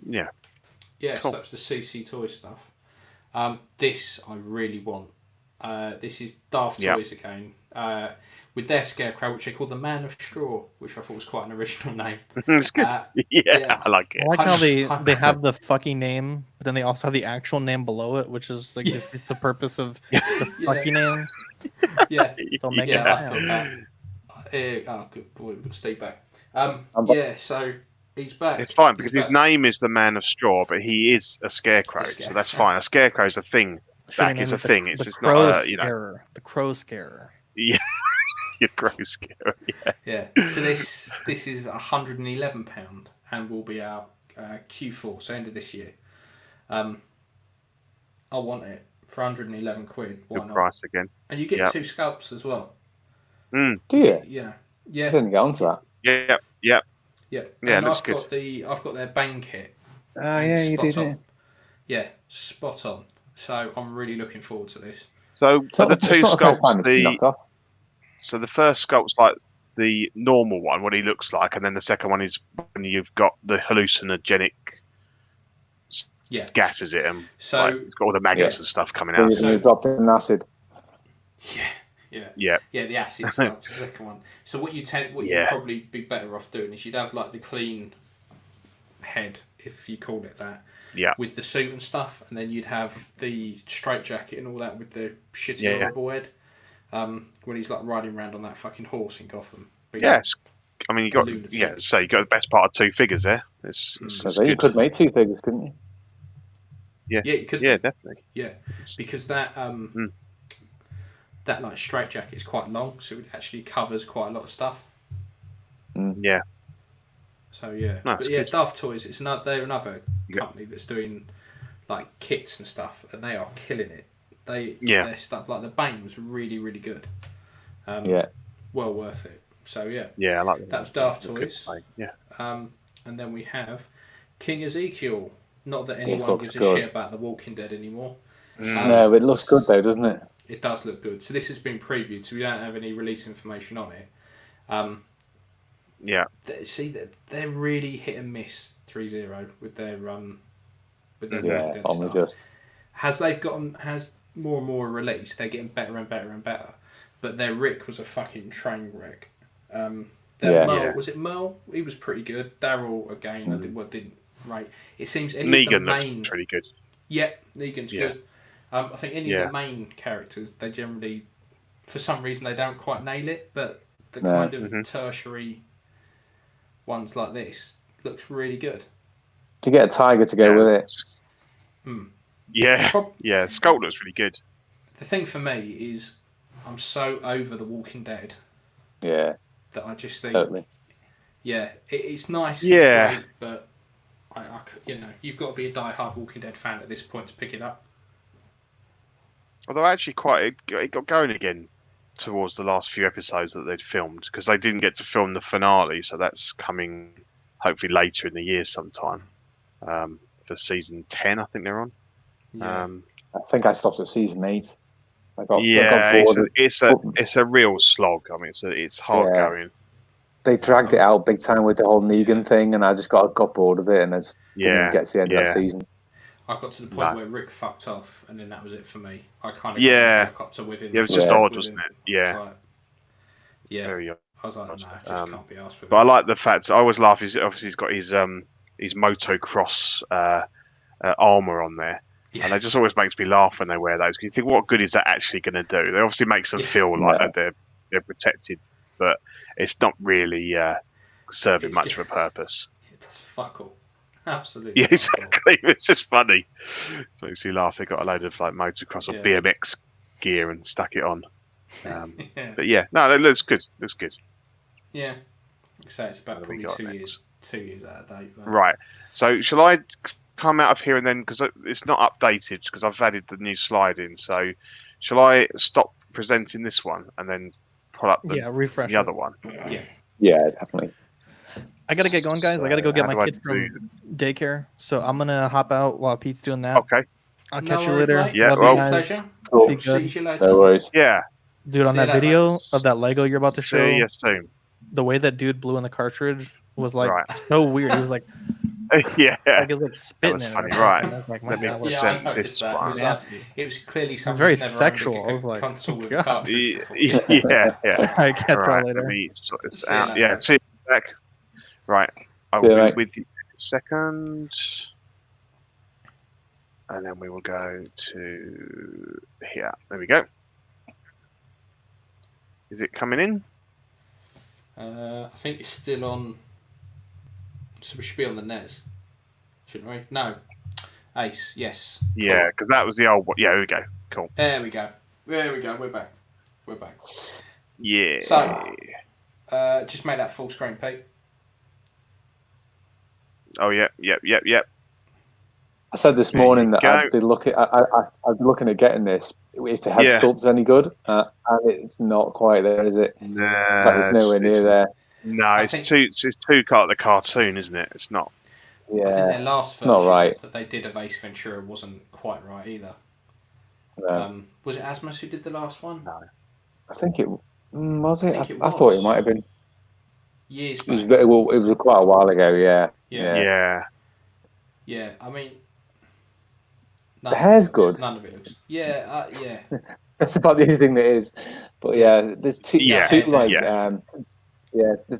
A: Yeah, cool. So that's the CC Toy stuff. This I really want. This is Daft Toys again. With their scarecrow, which they call the Man of Straw, which I thought was quite an original name.
B: It's good. I like it.
D: I like how they have the fucking name, but then they also have the actual name below it, which is like it's the purpose of the fucking name.
A: Yeah.
D: Don't make it
A: I thought that. Good boy, we've got Steve back. So he's back.
B: It's fine because his name is the Man of Straw, but he is a scarecrow, so that's fine. A scarecrow is a thing. Zach, it's a thing. It's not
D: the crow scarer.
B: Yeah. Your crow scare.
A: Yeah. So this is £111 and will be our Q4, so end of this year. I want it for 111 quid. Why not?
B: Price again.
A: And you get 2 scalps as well.
C: Do you?
A: Yeah.
C: I didn't get onto that.
B: Yeah.
A: Yeah.
B: And
A: I've got their bang kit.
C: Oh yeah, you did.
A: Yeah, spot on. So I'm really looking forward to this.
B: So the 2 sculpts, so the first sculpt's like the normal one, what he looks like, and then the second one is when you've got the hallucinogenic gas, is it? And
A: so
B: it's got all the maggots and stuff coming out.
C: So you dropped in acid.
A: Yeah, the acid sculpt, the second one. So what you'd probably be better off doing is you'd have like the clean head, if you call it that.
B: Yeah.
A: With the suit and stuff, and then you'd have the straight jacket and all that with the shitty horrible head. When he's like riding around on that fucking horse in Gotham. But
B: yes, I mean you got you got the best part of 2 figures there. It's
C: you could make 2 figures, couldn't you?
B: Yeah,
A: you could.
B: Yeah, definitely.
A: Yeah, because that that like straitjacket is quite long, so it actually covers quite a lot of stuff.
B: Yeah.
A: So yeah,
B: No,
A: but
B: it's
A: yeah,
B: good.
A: Daft Toys. They're another company that's doing like kits and stuff, and they are killing it. Their stuff like the Bane was really really good. Well worth it. So yeah,
B: Yeah, I like
A: that was Daft
B: the
A: Toys.
B: play. Yeah.
A: And then we have King Ezekiel. Not that
C: This
A: anyone
C: looks
A: gives a
C: good.
A: shit about The Walking Dead anymore.
C: No, it looks good though, doesn't it?
A: It does look good. So this has been previewed, so we don't have any release information on it. They're really hit and miss 3-0 with their Walking Dead stuff. Has more and more released, they're getting better and better and better. But their Rick was a fucking train wreck. Was it Merle? He was pretty good. Daryl again, I didn't rate. It seems any of the main
B: pretty good.
A: Yeah, Negan's good. I think any of the main characters, they generally, for some reason, they don't quite nail it. But the kind of tertiary ones like this looks really good.
C: To get a tiger to go with it.
B: Yeah, Skull looks really good.
A: The thing for me is, I'm so over The Walking Dead.
C: Yeah.
A: That I just think.
C: Totally.
A: Yeah, it's nice.
B: Yeah.
A: It's great, but you've got to be a die-hard Walking Dead fan at this point to pick it up.
B: Although actually it got going again towards the last few episodes that they'd filmed, because they didn't get to film the finale, so that's coming hopefully later in the year sometime for season 10. I think they're on.
A: Yeah.
C: I think I stopped at season 8. I got bored.
B: It's a real slog. I mean, it's hard going.
C: They dragged it out big time with the whole Negan thing, and I just got bored of it, and I just didn't get to the end of that season.
A: I got to the point where Rick fucked off, and then that was it for me. I kind of got up to within.
B: It was just odd, wasn't it? Yeah.
A: Very odd. I was like, no, I just can't be asked with
B: it. But I like the fact, I always laugh, obviously he's got his motocross armour on there. Yeah. And it just always makes me laugh when they wear those. You think, what good is that actually going to do? It obviously makes them feel like that they're protected, but it's not really serving much of a purpose.
A: It does fuck all. Absolutely.
B: Yeah, exactly. It's just funny. It makes you laugh. They got a load of like motocross or BMX gear and stuck it on. But no, it looks good. Looks good.
A: Yeah. So it's about probably 2 years out of date. But...
B: Right. So shall I come out of here and then, because it's not updated, because I've added the new slide in. So shall I stop presenting this one and then pull up
D: refresh
B: the other one?
C: Yeah, definitely.
D: I gotta get going, guys. I gotta go get my kid from daycare. So I'm gonna hop out while Pete's doing that.
B: Okay.
D: I'll catch you later.
A: Mate.
B: Yeah,
A: pleasure.
C: Cool.
A: See you later.
C: No worries.
B: Yeah.
D: Dude, on that video of that Lego you're about to show,
B: soon.
D: The way that dude blew in the cartridge was like so weird. He was like,
B: like
D: it was like spitting it.
B: Funny, right?
D: Like,
A: I noticed that. It was clearly something
D: very sexual. I was like,
A: yeah.
D: I catch you later.
B: Let me sort this out. Yeah, see you back. Right, I
C: See you,
B: will
C: mate.
B: be with you in a second, and then we will go to here. There we go. Is it coming in?
A: I think it's still on. So we should be on the NES, shouldn't we? No, Ace. Yes.
B: Yeah, because that was the old one. Yeah, here we go. Cool.
A: There we go. We're back.
B: Yeah.
A: So, just make that full screen, Pete.
B: Oh yeah.
C: I said this morning that I'd be looking at getting this if the head sculpt's any good, and it's not quite there, is it?
B: No,
C: in fact, it's nowhere near there.
B: No, it's too like the cartoon, isn't it? It's not.
C: Yeah,
A: I think their last version that they did of Ace Ventura wasn't quite right either.
C: No.
A: Was it Asmus who did the last one?
C: No. I think it was.
A: I
C: thought it might have been
A: years back.
C: It was quite a while ago. Yeah.
A: I mean,
C: the hair's good.
A: None of it looks. Yeah.
C: That's about the only thing that is. But there's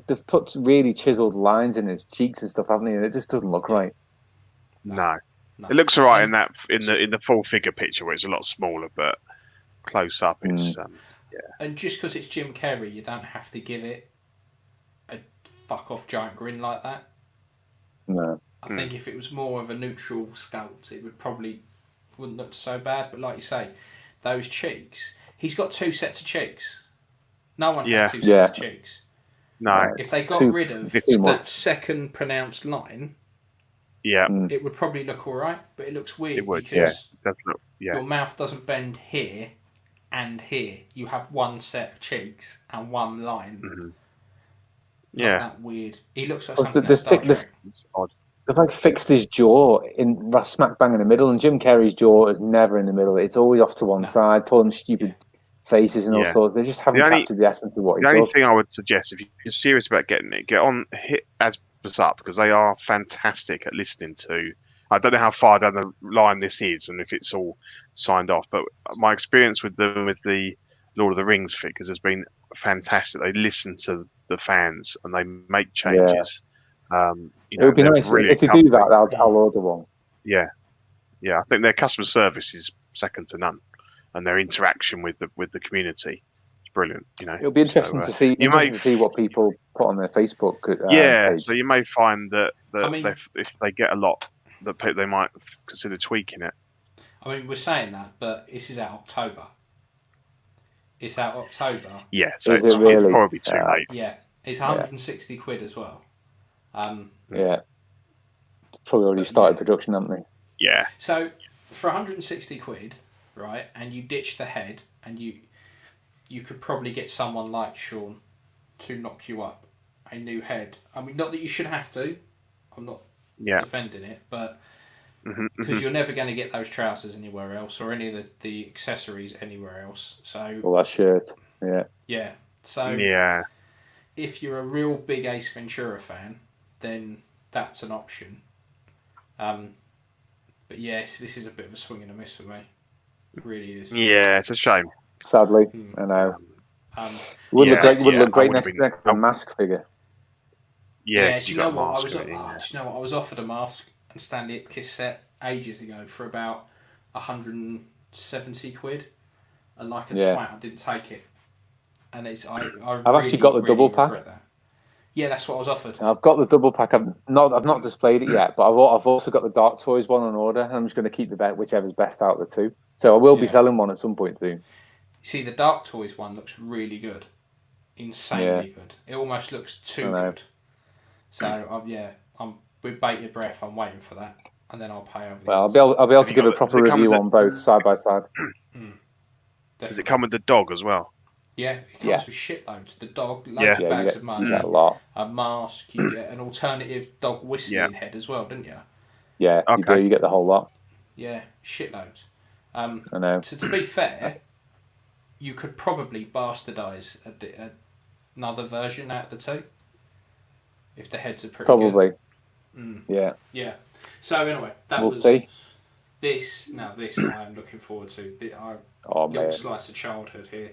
C: they've put really chiseled lines in his cheeks and stuff, haven't they? And it just doesn't look right.
B: No. It looks alright in the full figure picture where it's a lot smaller, but close up it's
A: And just because it's Jim Carrey, you don't have to give it a fuck off giant grin like that.
C: No.
A: I think if it was more of a neutral sculpt, it wouldn't look so bad. But like you say, those cheeks, He's got 2 sets of cheeks. No one
B: Yeah.
A: has 2 sets of cheeks.
B: No.
A: If they got rid of that second pronounced line, it would probably look all right, but it looks weird because your mouth doesn't bend here and here. You have one set of cheeks and one line.
B: Mm-hmm.
A: Not that weird. He looks like something out of Star Trek.
C: They've like fixed his jaw in smack bang in the middle, and Jim Carrey's jaw is never in the middle. It's always off to one side, pulling stupid faces and all sorts. They just haven't captured the essence of what he does.
B: The only thing I would suggest, if you're serious about getting it, hit Asbus up, because they are fantastic at listening to. I don't know how far down the line this is and if it's all signed off, but my experience with them with the Lord of the Rings figures has been fantastic. They listen to the fans and they make changes.
C: It would be nice if they do that. I'll order one.
B: Yeah. I think their customer service is second to none, and their interaction with the community is brilliant.
C: It'll be interesting to see. To see what people put on their Facebook. Page.
B: So you may find that if they get a lot, that they might consider tweaking it.
A: I mean, we're saying that, but this is out October. It's out October.
B: Yeah, so it's probably too late.
A: Yeah, it's 160 quid as well.
C: Probably already started production, haven't they?
B: Yeah.
A: So for 160 quid, right, and you ditch the head, and you could probably get someone like Sean to knock you up a new head. I mean, not that you should have to. I'm not defending it, but because you're never going to get those trousers anywhere else or any of the accessories anywhere else. So
C: that shirt,
A: yeah. So if you're a real big Ace Ventura fan, then that's an option. But yes, this is a bit of a swing and a miss for me. It really is.
B: Yeah, it's a shame.
C: Sadly, I know. Would look great next to a mask figure.
A: Yeah, do you know what? I was offered a mask and Stanley Ipkiss set ages ago for about 170 quid, and like a twat, I didn't take it. And I've
C: actually got the double pack.
A: That. Yeah, that's what I was offered.
C: I've got the double pack. I've not displayed it yet, but I've also got the Dark Toys one on order, and I'm just going to keep the bet whichever's best out of the two. So I will be selling one at some point soon.
A: You see, the Dark Toys one looks really good, insanely good. It almost looks too good. So I'm with bated breath. I'm waiting for that, and then I'll pay over.
C: Well, I'll be able to give a proper review on both side by side.
B: Does it come with the dog as well?
A: Yeah, it comes with shitloads. The dog, loads of bags of money,
C: a lot.
A: A mask, you get an alternative dog whistling head as well, didn't you?
C: Yeah, you get the whole lot.
A: Yeah, shitloads.
C: I know.
A: So to be fair, you could probably bastardise another version out of the two, if the heads are pretty
C: good.
A: Yeah. Yeah. So anyway, was
C: see.
A: This. Now this I am looking forward to. Little slice of childhood here.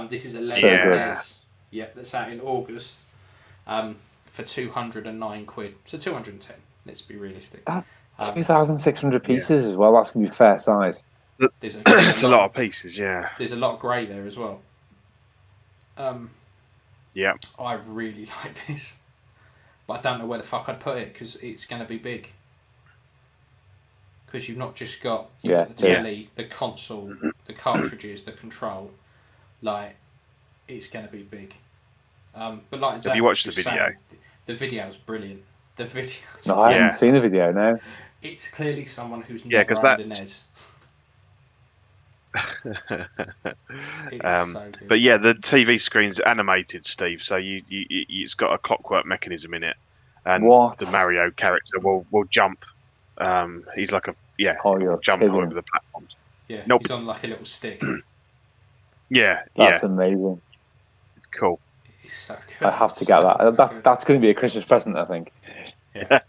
A: This is a Lego NES. Yep, that's out in August. For 209 quid. So 210. Let's be realistic.
C: 2,600 pieces as well. That's gonna be fair size.
B: It's a lot of pieces. Yeah.
A: There's a lot of grey there as well.
B: Yeah.
A: I really like this, but I don't know where the fuck I'd put it because it's going to be big. Because you've not just got the telly, the console, the cartridges, the control. Like, it's going to be big. But like,
B: have you watched the video?
A: The video's brilliant. The video.
C: No, I haven't seen the video. No.
A: It's clearly someone who's never owned a NES. So
B: but yeah, the TV screen's animated, Steve. So it's got a clockwork mechanism in it, and the Mario character will jump. He's like jump over the platforms.
A: Yeah, he's on like a little stick.
C: That's amazing.
B: It's cool.
A: It's so good.
C: I have to get that. That's going to be a Christmas present, I think.
B: Yeah.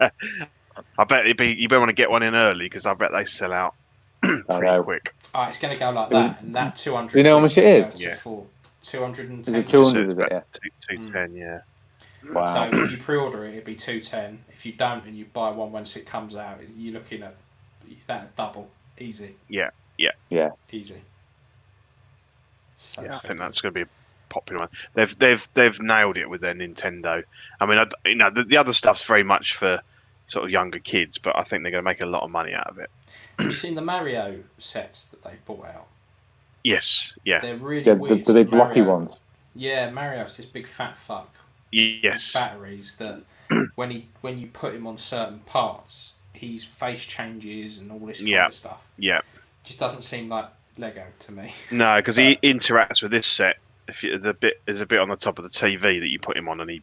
B: I bet you better want to get one in early because I bet they sell out pretty quick.
A: Alright, it's going to go like that, and that 200.
C: Do you know how much it is?
A: 210.
C: Is it 200? Is it? Yeah.
B: 210. Yeah.
C: Wow.
A: So if you pre-order it, it'd be 210. If you don't and you buy one once it comes out, you're looking at that double, easy.
B: Yeah.
A: Easy.
B: I think that's going to be a popular one. They've nailed it with their Nintendo. I mean, the other stuff's very much for sort of younger kids, but I think they're going to make a lot of money out of it.
A: Have you seen the Mario sets that they've brought out?
B: Yes, yeah,
A: They're really
C: Yeah,
A: weird.
C: the big blocky
A: Mario-
C: ones.
A: Yeah, Mario's this big fat fuck
B: yes,
A: batteries that when you put him on certain parts, his face changes and all this kind
B: Yeah.
A: of stuff.
B: yeah.
A: Just doesn't seem like Lego to me.
B: No, because he interacts with this set. If you, there's a bit on the top of the TV that you put him on, and he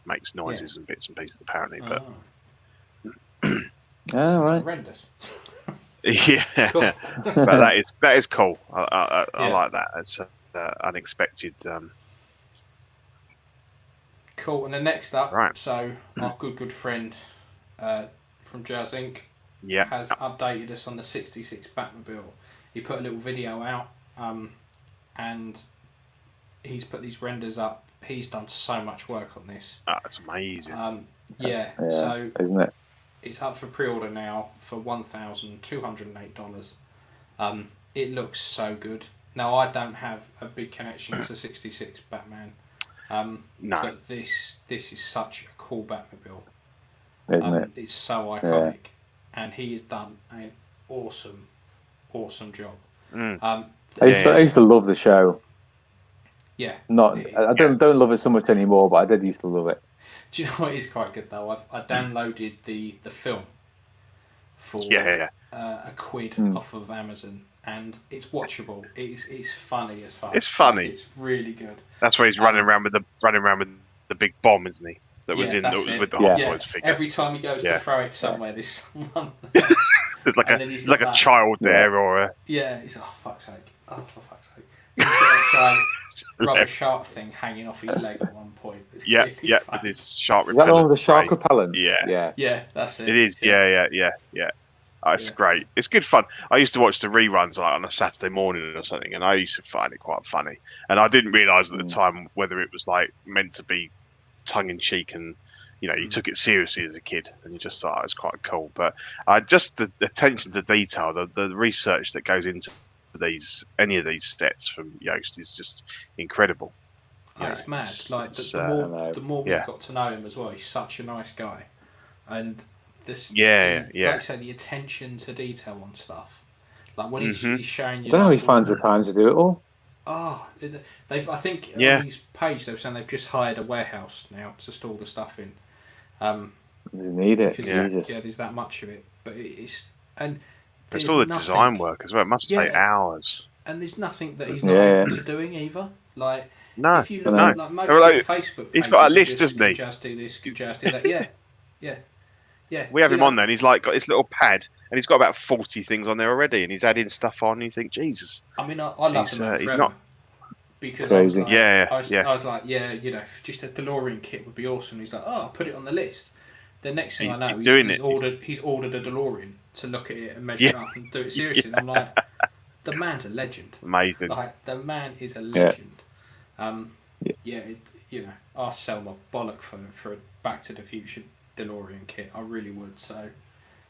B: makes noises and bits and pieces apparently. But
C: Oh, right.
A: Horrendous.
B: yeah,
A: Cool.
B: but that is cool. I
A: Yeah.
B: like that. It's unexpected.
A: Cool. And then next up,
B: Right.
A: so our good friend from Jazz Inc.
B: Yeah,
A: has updated us on the 66 Batmobile. He put a little video out, and he's put these renders up. He's done so much work on this.
B: it's amazing.
A: Yeah, so
C: Isn't it?
A: it's up for pre-order now for $1,208. It looks so good. Now, I don't have a big connection to 66 Batman,
B: No,
A: but this is such a cool Batmobile.
C: Isn't it?
A: It's so iconic, and he has done an awesome job.
C: I used to love the show.
A: Yeah.
C: I don't love it so much anymore, but I did used to love it.
A: Do you know what is quite good though? I downloaded the film for a quid off of Amazon, and it's watchable. It's funny as fuck.
B: It's funny.
A: Like, it's really good.
B: that's where he's running around with the big bomb, isn't he? That was with the Hot Toys figure.
A: Every time he goes to throw it somewhere, there's someone.
B: There's like a child there, or a
A: he's oh fuck's sake! Oh for fuck's sake! He's got a giant rubber shark thing hanging off his leg at one point. It's really funny.
B: It's shark.
C: Is that the one with the shark repellent?
B: Yeah.
A: Yeah, that's it.
B: It is. Yeah. Oh, it's great. It's good fun. I used to watch the reruns like on a Saturday morning or something, and I used to find it quite funny. And I didn't realise at the time whether it was like meant to be tongue in cheek, and you took it seriously as a kid, and you just thought it was quite cool. But just the attention to detail, the research that goes into any of these sets from Yoast is just incredible.
A: It's mad. Like the more we've got to know him as well, he's such a nice guy, and this like I say, the attention to detail on stuff, like when he's showing you.
C: I don't know how he finds the time to do it all.
A: Oh, I think on his page they were saying they've just hired a warehouse now to store the stuff in.
C: You need it, Jesus.
A: Yeah, there's that much of it, but it's
B: all the design work as well. It must take hours.
A: And there's nothing that he's not open to doing either. Like if you look at like most Facebook pages,
B: he's got a list, doesn't he?
A: Just do this, just do that. Yeah.
B: We have him on there, and he's like got this little pad, and he's got about 40 things on there already, and he's adding stuff on. And you think, Jesus.
A: I mean, I love the man forever.
B: Not
A: because
C: crazy.
A: I was like, just a DeLorean kit would be awesome. He's like, I'll put it on the list. The next thing I know, he's ordered a DeLorean to look at it and measure it up and do it seriously. And I'm like, the man's a legend.
B: Amazing.
A: Like the man is a legend. I'll sell my bollock for a Back to the Future DeLorean kit. I really would. So,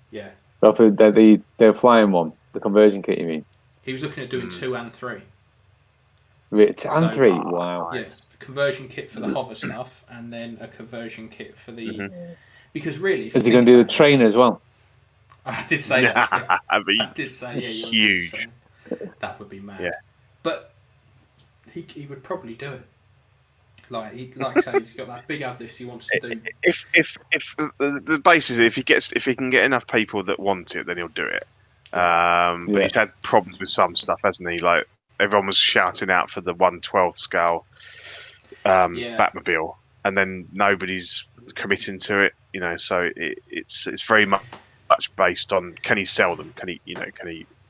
A: yeah.
C: Well, for the flying one, the conversion kit, you mean?
A: He was looking at doing 2 and 3.
C: 2 and 3, wow.
A: Yeah, conversion kit for the hover stuff, and then a conversion kit for the. Because really,
C: is he going to do the train as well?
A: I did say that. Yeah. I did say you're
B: huge.
A: That would be mad.
B: Yeah.
A: But he would probably do it. Like I say, he's got that big ad list he wants to do.
B: If the basis is if he can get enough people that want it, then he'll do it. But he's had problems with some stuff, hasn't he? Like everyone was shouting out for the 1/12 scale Batmobile, and then nobody's committing to it. So it's very much based on can he sell them? Can he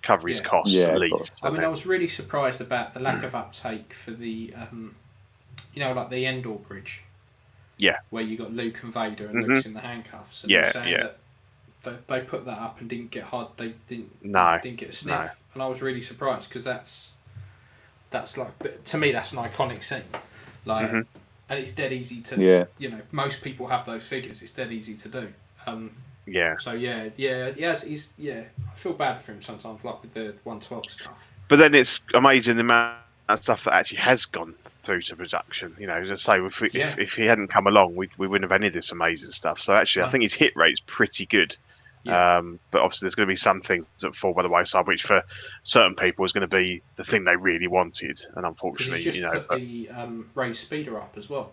B: cover his costs at least?
A: I mean, I was really surprised about the lack of uptake for the like the Endor bridge. Yeah. Where you got Luke and Vader and Luke's in the handcuffs. And that they put that up and didn't get hard. They didn't get a sniff. No. And I was really surprised because that's like, to me, that's an iconic scene. Like, and it's dead easy to, most people have those figures. It's dead easy to do. So I feel bad for him sometimes, like with the 1/12 stuff.
B: But then it's amazing the amount of stuff that actually has gone through to production. Just say if he hadn't come along, we wouldn't have any of this amazing stuff. So actually, I think his hit rate's pretty good.
A: Yeah.
B: But obviously, there's going to be some things that fall by the wayside, which for certain people is going to be the thing they really wanted, and
A: Because
B: unfortunately,
A: he's just put
B: But
A: the raised speeder up as well.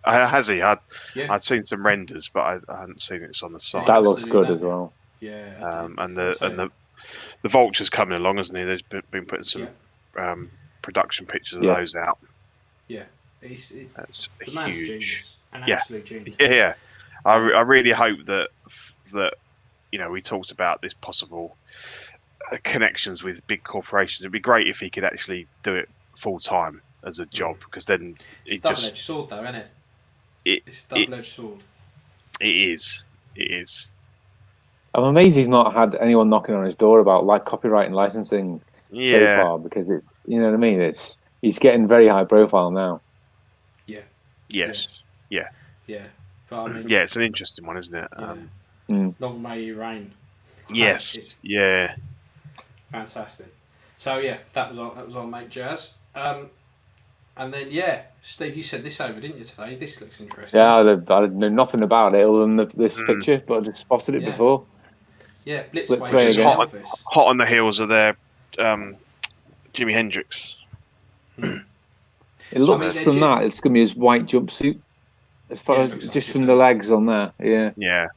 B: has he?
A: Yeah.
B: I'd seen some renders, but I hadn't seen it's on the site.
C: That looks
A: Absolutely
C: good as
A: now.
C: well.
A: Yeah.
B: And the Vulture's coming along, hasn't he? There's been putting some production pictures of those out.
A: Yeah.
B: That's
A: the man's
B: huge.
A: Genius. An
B: Yeah.
A: absolute genius.
B: Yeah. I really hope that we talked about this possible connections with big corporations. It'd be great if he could actually do it full time as a job, because then
A: it's double-edged sword, though, isn't it? It's double-edged sword.
B: It is.
C: I'm amazed he's not had anyone knocking on his door about copyright and licensing so far, because you know what I mean. He's getting very high profile now.
A: Yeah.
B: Yes. Yeah.
A: But, I mean,
B: it's an interesting one, isn't it?
A: Long may you reign.
B: Yes.
A: Fantastic. So yeah, that was our mate Jazz. And then Steve, you sent this over, didn't you, today? This looks interesting.
C: Yeah, I know nothing about it other than this picture, but I just spotted it before.
A: Yeah,
C: Blitzway again.
B: Hot on the heels of their Jimi Hendrix.
C: It looks from that it's going to be his white jumpsuit, as far as just from the legs on there. Yeah.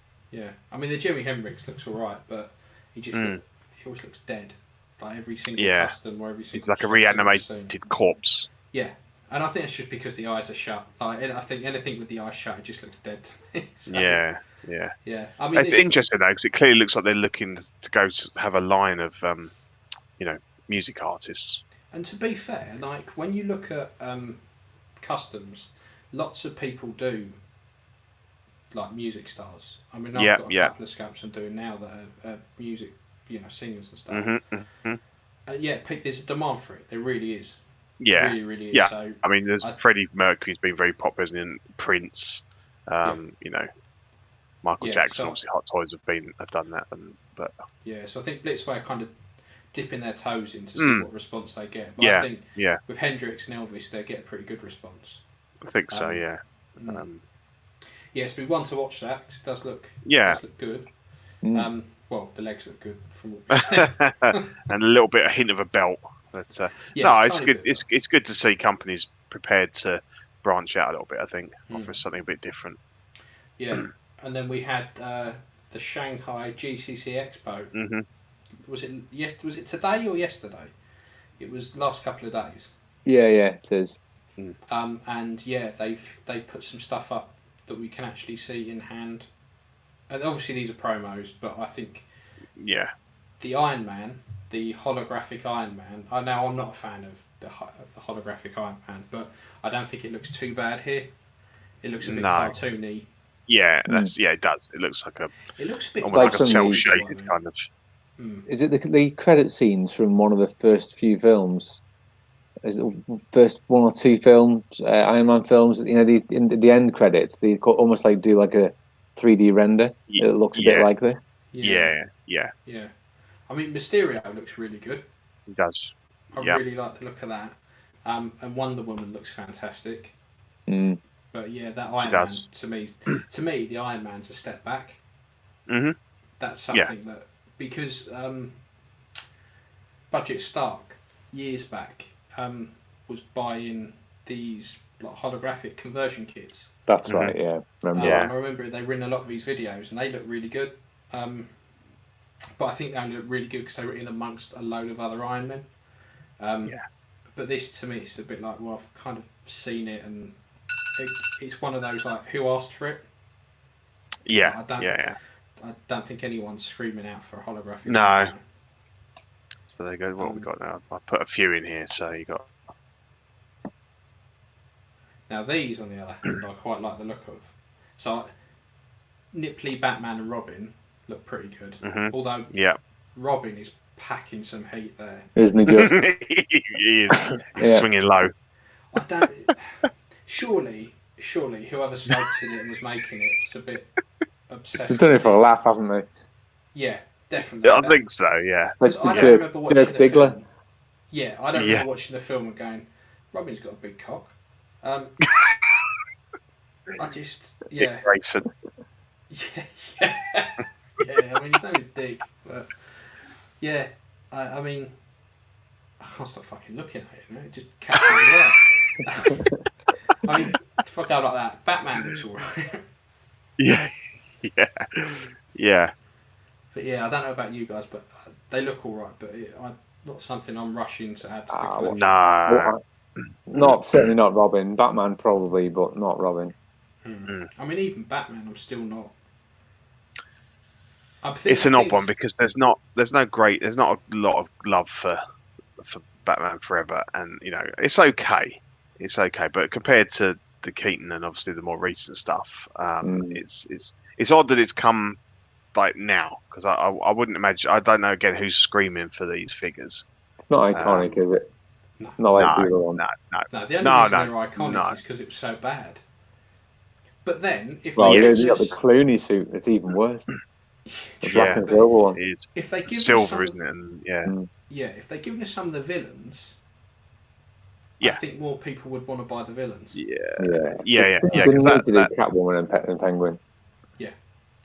A: I mean, the Jimi Hendrix looks all right, but he just he always looks dead. Like every single custom or every single.
B: He's like a reanimated corpse.
A: Yeah, and I think it's just because the eyes are shut. I think anything with the eyes shut, it just looks dead to me. So, yeah. I mean,
B: it's interesting though, because it clearly looks like they're looking to go to have a line of, music artists.
A: And to be fair, like when you look at customs, lots of people do like music stars. I mean, I've got a couple of scalps I'm doing now that are music, singers and stuff. There's a demand for it. There really is.
B: Yeah,
A: really, really is.
B: Yeah.
A: So
B: I mean, Freddie Mercury's been very popular, and Prince. Michael Jackson, obviously, Hot Toys have done that,
A: so I think Blitzway are kind of dipping their toes in to see what response they get. But I think with Hendrix and Elvis, they get a pretty good response.
B: I think so. Yeah.
A: Yes, we want to watch that because it does look good. Well, the legs look good from what we've seen.
B: And a little bit, a hint of a belt. But it's good. It's good to see companies prepared to branch out a little bit. I think offer something a bit different.
A: Yeah, and then we had the Shanghai GCC Expo.
B: Mm-hmm.
A: Was it today or yesterday? It was last couple of days.
C: Yeah, it is.
A: And they put some stuff up that we can actually see in hand. And obviously these are promos, but I think the Iron Man, the holographic Iron Man. I'm not a fan of the holographic Iron Man, but I don't think it looks too bad here. It looks a bit cartoony.
B: Yeah, it does. It looks like
A: It looks a bit
B: almost like a cel-shaded kind of.
C: Is it the credit scenes from one of the first few films? Is it the first one or two films, Iron Man films? In the end credits, they almost do like a 3D render. It looks a bit like this.
B: Yeah.
A: I mean, Mysterio looks really good.
B: He does.
A: I really like the look of that. And Wonder Woman looks fantastic. But that Iron Man to me, the Iron Man's a step back.
B: Mm-hmm.
A: That's something that because Budget Stark years back was buying these holographic conversion kits.
C: That's right. Yeah, remember.
A: I remember they were in a lot of these videos, and they look really good. But I think they only look really good because they were in amongst a load of other Iron Men. But this, to me, it's a bit like, well, I've kind of seen it, and it's one of those like, who asked for it?
B: Yeah,
A: I don't think anyone's screaming out for a holographic.
B: No. So there you go. What have we got now? I put a few in here, so you got.
A: Now these, on the other hand, I quite like the look of. So, Nipply, Batman, and Robin look pretty good.
B: Mm-hmm.
A: Although Robin is packing some heat there,
C: isn't he? Just
B: he is. He's swinging low.
A: I don't. Surely, whoever sculpted it and was making it is a bit obsessed.
C: They've done it for a laugh, haven't they?
A: Yeah, definitely.
B: I think so. Yeah.
C: Like
A: I don't remember watching
C: Dirk
A: the
C: Diggler.
A: film. Yeah, I don't remember watching the film and going, Robin's got a big cock. I just,
B: Grayson.
A: Yeah. I mean, his name is Dig, but yeah, I mean, I can't stop fucking looking at it. It just catches my eye. I mean, fuck out like that. Batman looks alright.
B: Yeah, yeah.
A: But yeah, I don't know about you guys, but they look alright. But not something I'm rushing to add to the collection.
B: No.
C: Certainly not Robin. Batman probably, but not Robin.
A: I mean, even Batman, I'm still not.
B: It's an odd one because there's not a lot of love for Batman Forever, and it's okay, but compared to the Keaton and obviously the more recent stuff, it's odd that it's come like now, because I wouldn't imagine. I don't know again who's screaming for these figures.
C: It's not iconic, is it?
A: No.
C: Not like the other one.
A: No, the only reason they're iconic is because it was so bad. But then, if they
C: you got the Clooney suit, it's even worse. The black and silver one.
A: If they give
B: silver, isn't it? And,
A: if they give us some of the villains, I think more people would want to buy the villains.
B: Yeah.
C: Because that Catwoman and Penguin.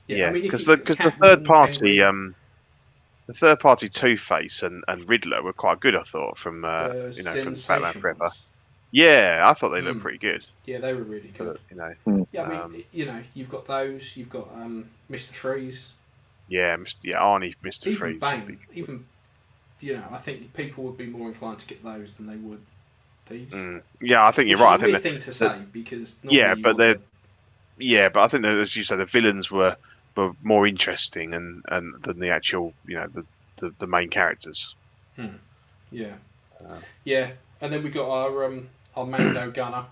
B: Yeah,
A: because
B: the third party Two-Face and Riddler were quite good, I thought, from from Batman Forever.
A: Ones.
B: Yeah, I thought they looked pretty good.
A: Yeah, they were really good.
B: But,
A: Yeah, I mean, you've got those. You've got Mr. Freeze.
B: Yeah, Arnie, Mr.
A: Even
B: Freeze.
A: Bane. Even, I think people would be more inclined to get those than they would these.
B: Yeah, I think you're right.
A: It's a weird thing to say because
B: but I think that, as you say, the villains were more interesting and than the actual the main characters.
A: Yeah, and then we got our Mando Gunner.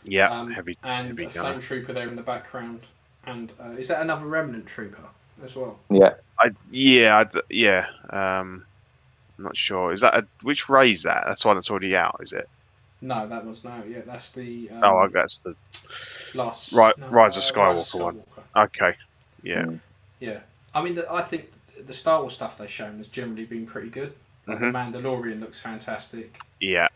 B: Yeah,
A: heavy
B: gunner.
A: Flame Trooper there in the background, and is that another Remnant Trooper as well?
C: Yeah.
B: I'm not sure. Is that which Ray is that? That's one that's already out, is it?
A: No, that was no. Yeah, that's the.
B: That's the
A: last
B: Rise of
A: Rise
B: Skywalker one. Okay. Yeah.
A: Yeah. I mean, I think the Star Wars stuff they've shown has generally been pretty good. Like the Mandalorian looks fantastic.
B: Yeah.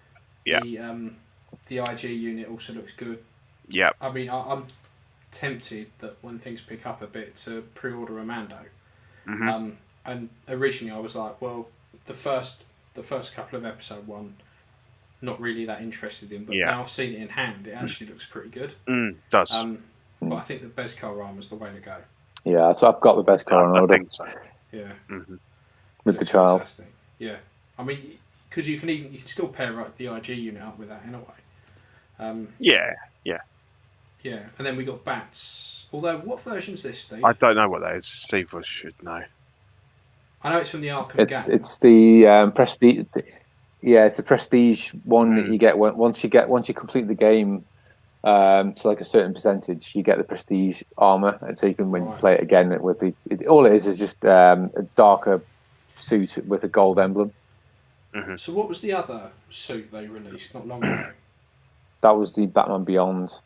A: The IG unit also looks good.
B: Yeah.
A: I mean, I'm tempted that when things pick up a bit to pre-order a Mando. And originally I was like, well, the first couple of episode 1, not really that interested in, but now I've seen it in hand, it actually looks pretty good.
B: It does.
A: But I think the Beskar armor is the way to go.
C: Yeah, so I've got the Beskar on order.
B: I think so.
A: Yeah.
C: With the child.
A: Fantastic. Yeah. I mean, because you can still pair the IG unit up with that in a way.
B: Yeah.
A: Yeah, and then we got Bats. Although, what version is this, Steve?
B: I don't know what that is. Steve should know.
A: I know it's from the Arkham game.
C: It's the Prestige. Yeah, it's the Prestige one that you get once you complete the game. To like a certain percentage, you get the Prestige armor, and so you can play it again with all it is just a darker suit with a gold emblem.
A: So what was the other suit they released not long ago?
C: That was the Batman Beyond,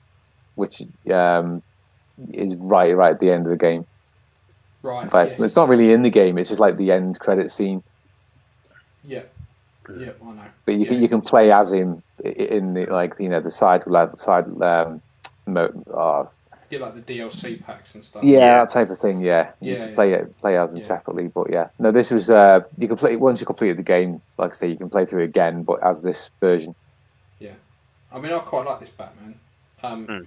C: which is right at the end of the game.
A: Right.
C: In fact, it's not really in the game; it's just like the end credit scene.
A: Yeah. Yeah, I know.
C: But you can play as him in the the side mode.
A: Yeah, like the DLC packs and stuff.
C: Yeah, that type of thing. Yeah, play as them separately. But no, this was you can play once you completed the game. Like I say, you can play through it again, but as this version.
A: Yeah, I mean, I quite like this Batman.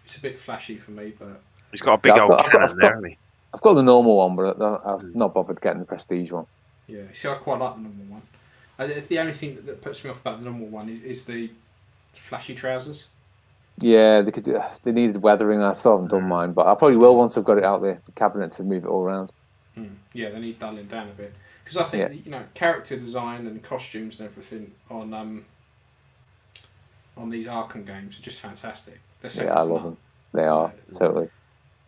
A: It's a bit flashy for me, but
B: he's got a big old cannon there, hasn't he?
C: I've got the normal one, but I've not bothered getting the Prestige one.
A: Yeah, see, I quite like the normal one. The only thing that puts me off about the normal one is the flashy trousers.
C: Yeah, they needed weathering. I still haven't done mine, but I probably will once I've got it out the cabinet to move it all around.
A: Yeah, they need dulling down a bit because I think character design and costumes and everything on these Arkham games are just fantastic. They're
C: I love them. They are totally.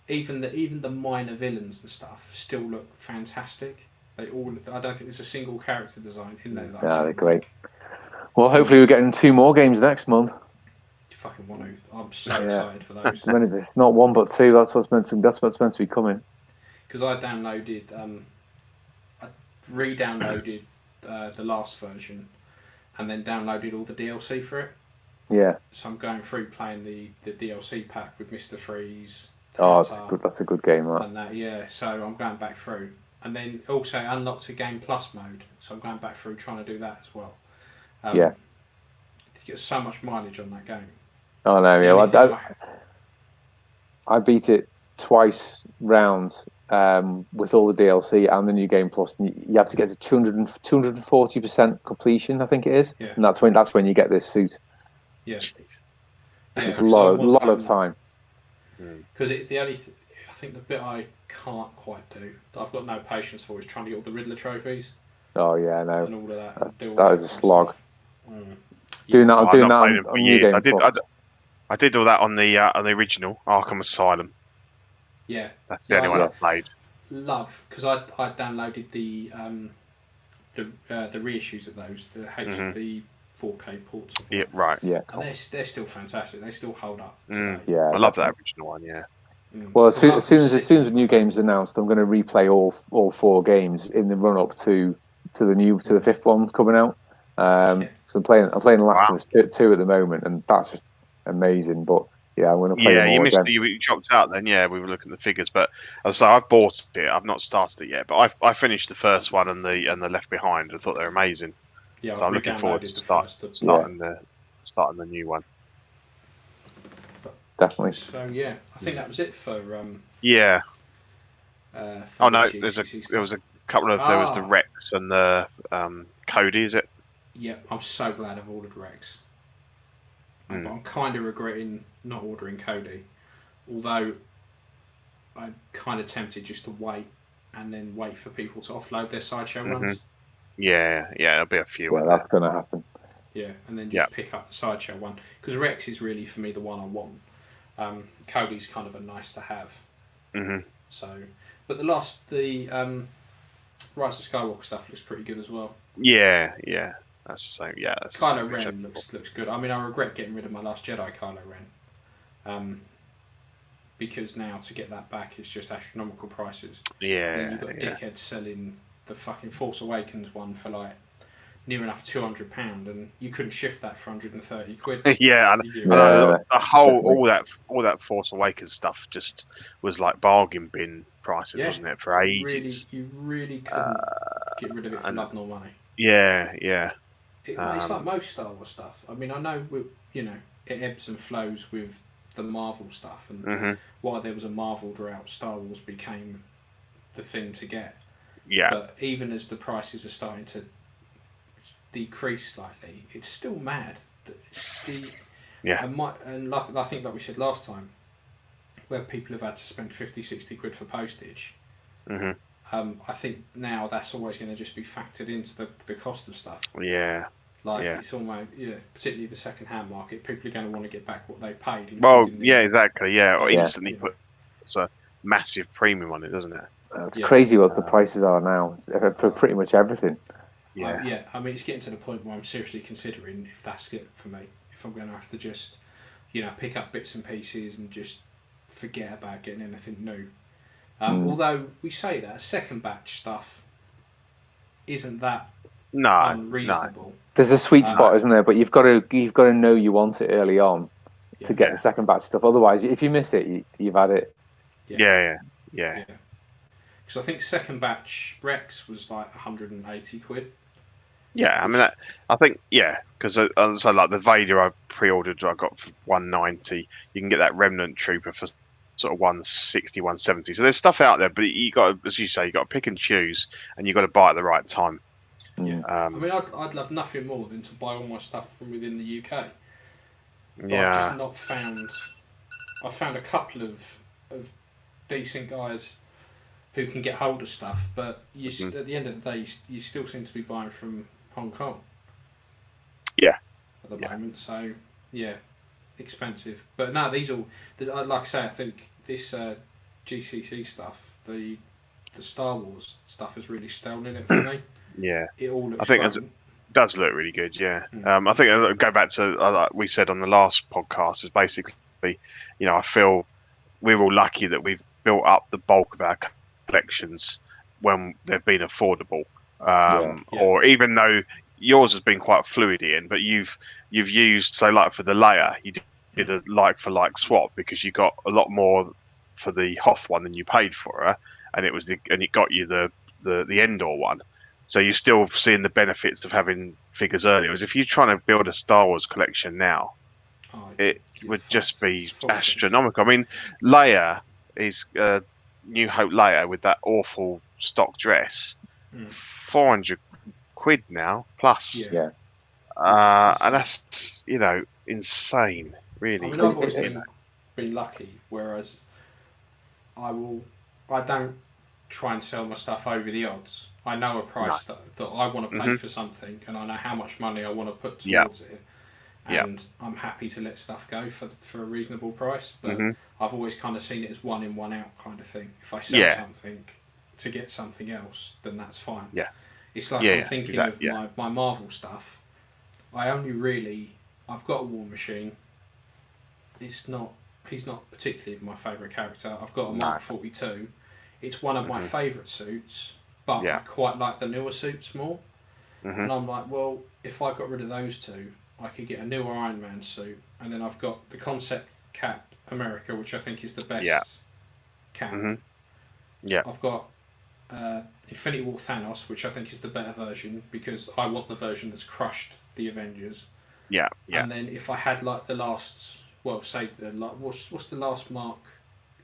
A: Even the minor villains and stuff still look fantastic. I don't think there's a single character design in there.
C: They're great. Well, hopefully we're getting 2 more games next month.
A: You fucking want to? I'm so excited for those.
C: It's not 1 but 2. That's what's meant to be coming.
A: Because I downloaded, I re-downloaded the last version, and then downloaded all the DLC for it.
C: Yeah.
A: So I'm going through playing the DLC pack with Mr. Freeze,
C: Oh, it's good. That's a good game, right?
A: And that, yeah. So I'm going back through, and then also unlocked a Game Plus mode. So I'm going back through trying to do that as well.
C: Yeah.
A: To get so much mileage on that game.
C: Oh no, yeah. I beat it twice round with all the DLC and the new Game Plus. And you have to get to 240% completion, I think it is.
A: Yeah.
C: And that's when you get this suit.
A: Yeah.
C: It's a lot of time.
A: Because I think the bit I can't quite do, that I've got no patience for, is trying to get all the Riddler trophies.
C: Oh yeah, no.
A: And all of that.
C: That is a slog.
A: Doing
C: that on new Game Plus.
B: I did all that on the original Arkham Asylum.
A: Yeah,
B: that's the only one I played.
A: Love, because I downloaded the reissues of those, the HD 4K ports.
B: Yeah, right.
C: Yeah,
A: and they're still fantastic. They still hold up today.
C: Yeah,
B: I love that original one. Yeah.
C: Well, as soon as the new game's announced, I'm going to replay all 4 games in the run up to the 5th one coming out. So I'm playing The Last of Us 2 at the moment, and that's just amazing. But yeah, I'm going to play.
B: Yeah, you missed it. You dropped out then. Yeah, we were looking at the figures, but as I say, I've bought it. I've not started it yet, but I finished the first one and the Left Behind. I thought they were amazing.
A: Yeah,
B: so I'm looking forward to starting the new one.
C: Definitely.
A: So yeah, I think that was it for
B: yeah.
A: For
B: no,
A: GCC
B: there was a couple of there was the Rex and the Cody. Is it?
A: Yeah, I'm so glad I've ordered Rex. But I'm kind of regretting not ordering Cody, although I'm kind of tempted just to wait and then wait for people to offload their sideshow runs.
B: Yeah, there'll be a few.
C: Yeah, that's going to happen.
A: Yeah, and then just pick up the sideshow one, because Rex is really for me the one I want. Cody's kind of a nice to have. So, but the Rise of Skywalker stuff looks pretty good as well.
B: Yeah, that's the same. Yeah, that's
A: Kylo Ren looks good. I mean, I regret getting rid of my Last Jedi Kylo Ren, because now to get that back is just astronomical prices.
B: Yeah,
A: and then you've got dickheads selling the fucking Force Awakens one for like near enough £200, and you couldn't shift that for 130 quid.
B: Yeah, I know. All that Force Awakens stuff just was like bargain bin prices, wasn't it, for ages?
A: You really couldn't get rid of it for love nor money.
B: Yeah.
A: It's like most Star Wars stuff. I mean, I know it ebbs and flows with the Marvel stuff, and while there was a Marvel drought, Star Wars became the thing to get.
B: Yeah.
A: But even as the prices are starting to decrease slightly, it's still mad. And like I think, like we said last time, where people have had to spend 50-60 quid for postage. I think now that's always going to just be factored into the cost of stuff.
B: Yeah.
A: It's almost particularly the second-hand market. People are going to want to get back what they paid.
B: Well, exactly. Yeah, or instantly put a massive premium on it, doesn't it?
C: It's crazy what the prices are now for pretty much everything.
A: Yeah. I mean, it's getting to the point where I'm seriously considering if that's it for me. If I'm going to have to just, pick up bits and pieces and just forget about getting anything new. Although we say that second batch stuff isn't that unreasonable.
C: There's a sweet spot, isn't there? But you've got to know you want it early on to get the second batch stuff. Otherwise, if you miss it, you've had it.
B: Yeah.
A: Because I think second batch Rex was like 180 quid.
B: Yeah, I mean, because like the Vader I pre-ordered, I got for 190. You can get that Remnant Trooper for sort of 160, 170. So there's stuff out there, but you got to, as you say, you got to pick and choose, and you got to buy at the right time.
A: Yeah, I mean, I'd love nothing more than to buy all my stuff from within the UK. But I've just not found. I've found a couple of decent guys who can get hold of stuff, but at the end of the day, you still seem to be buying from Hong Kong.
B: Yeah.
A: At the moment, so expensive. But no, these all, like I say, I think this GCC stuff, the Star Wars stuff has really stolen it for me.
B: Yeah.
A: It all looks
B: it does look really good, yeah. I think I'll go back to we said on the last podcast is basically, I feel we're all lucky that we've built up the bulk of our collections when they've been affordable. Or even though yours has been quite fluid, Ian, but you've used, so like for the layer, you did a like for like swap because you got a lot more for the Hoth one than you paid for her, and it got you the Endor one. So you're still seeing the benefits of having figures earlier. Whereas if you're trying to build a Star Wars collection now, it would just be astronomical. I mean, Leia is New Hope Leia with that awful stock dress, £400 now plus.
C: Yeah.
B: And that's insane, really.
A: I mean, I've always been lucky, whereas I don't try and sell my stuff over the odds. I know a price that I want to pay for something, and I know how much money I want to put towards it, and I'm happy to let stuff go for a reasonable price. But I've always kind of seen it as one in, one out kind of thing. If I sell something to get something else, then that's fine.
B: Yeah,
A: it's like I'm thinking of my Marvel stuff. I've got a War Machine. He's not particularly my favourite character. I've got a Mark 42. It's one of my favourite suits, but I quite like the newer suits more. And I'm like, well, if I got rid of those two, I could get a newer Iron Man suit, and then I've got the concept Cap America, which I think is the best cap. I've got Infinity War Thanos, which I think is the better version, because I want the version that's crushed the Avengers. And then if I had like the last, what's the last Mark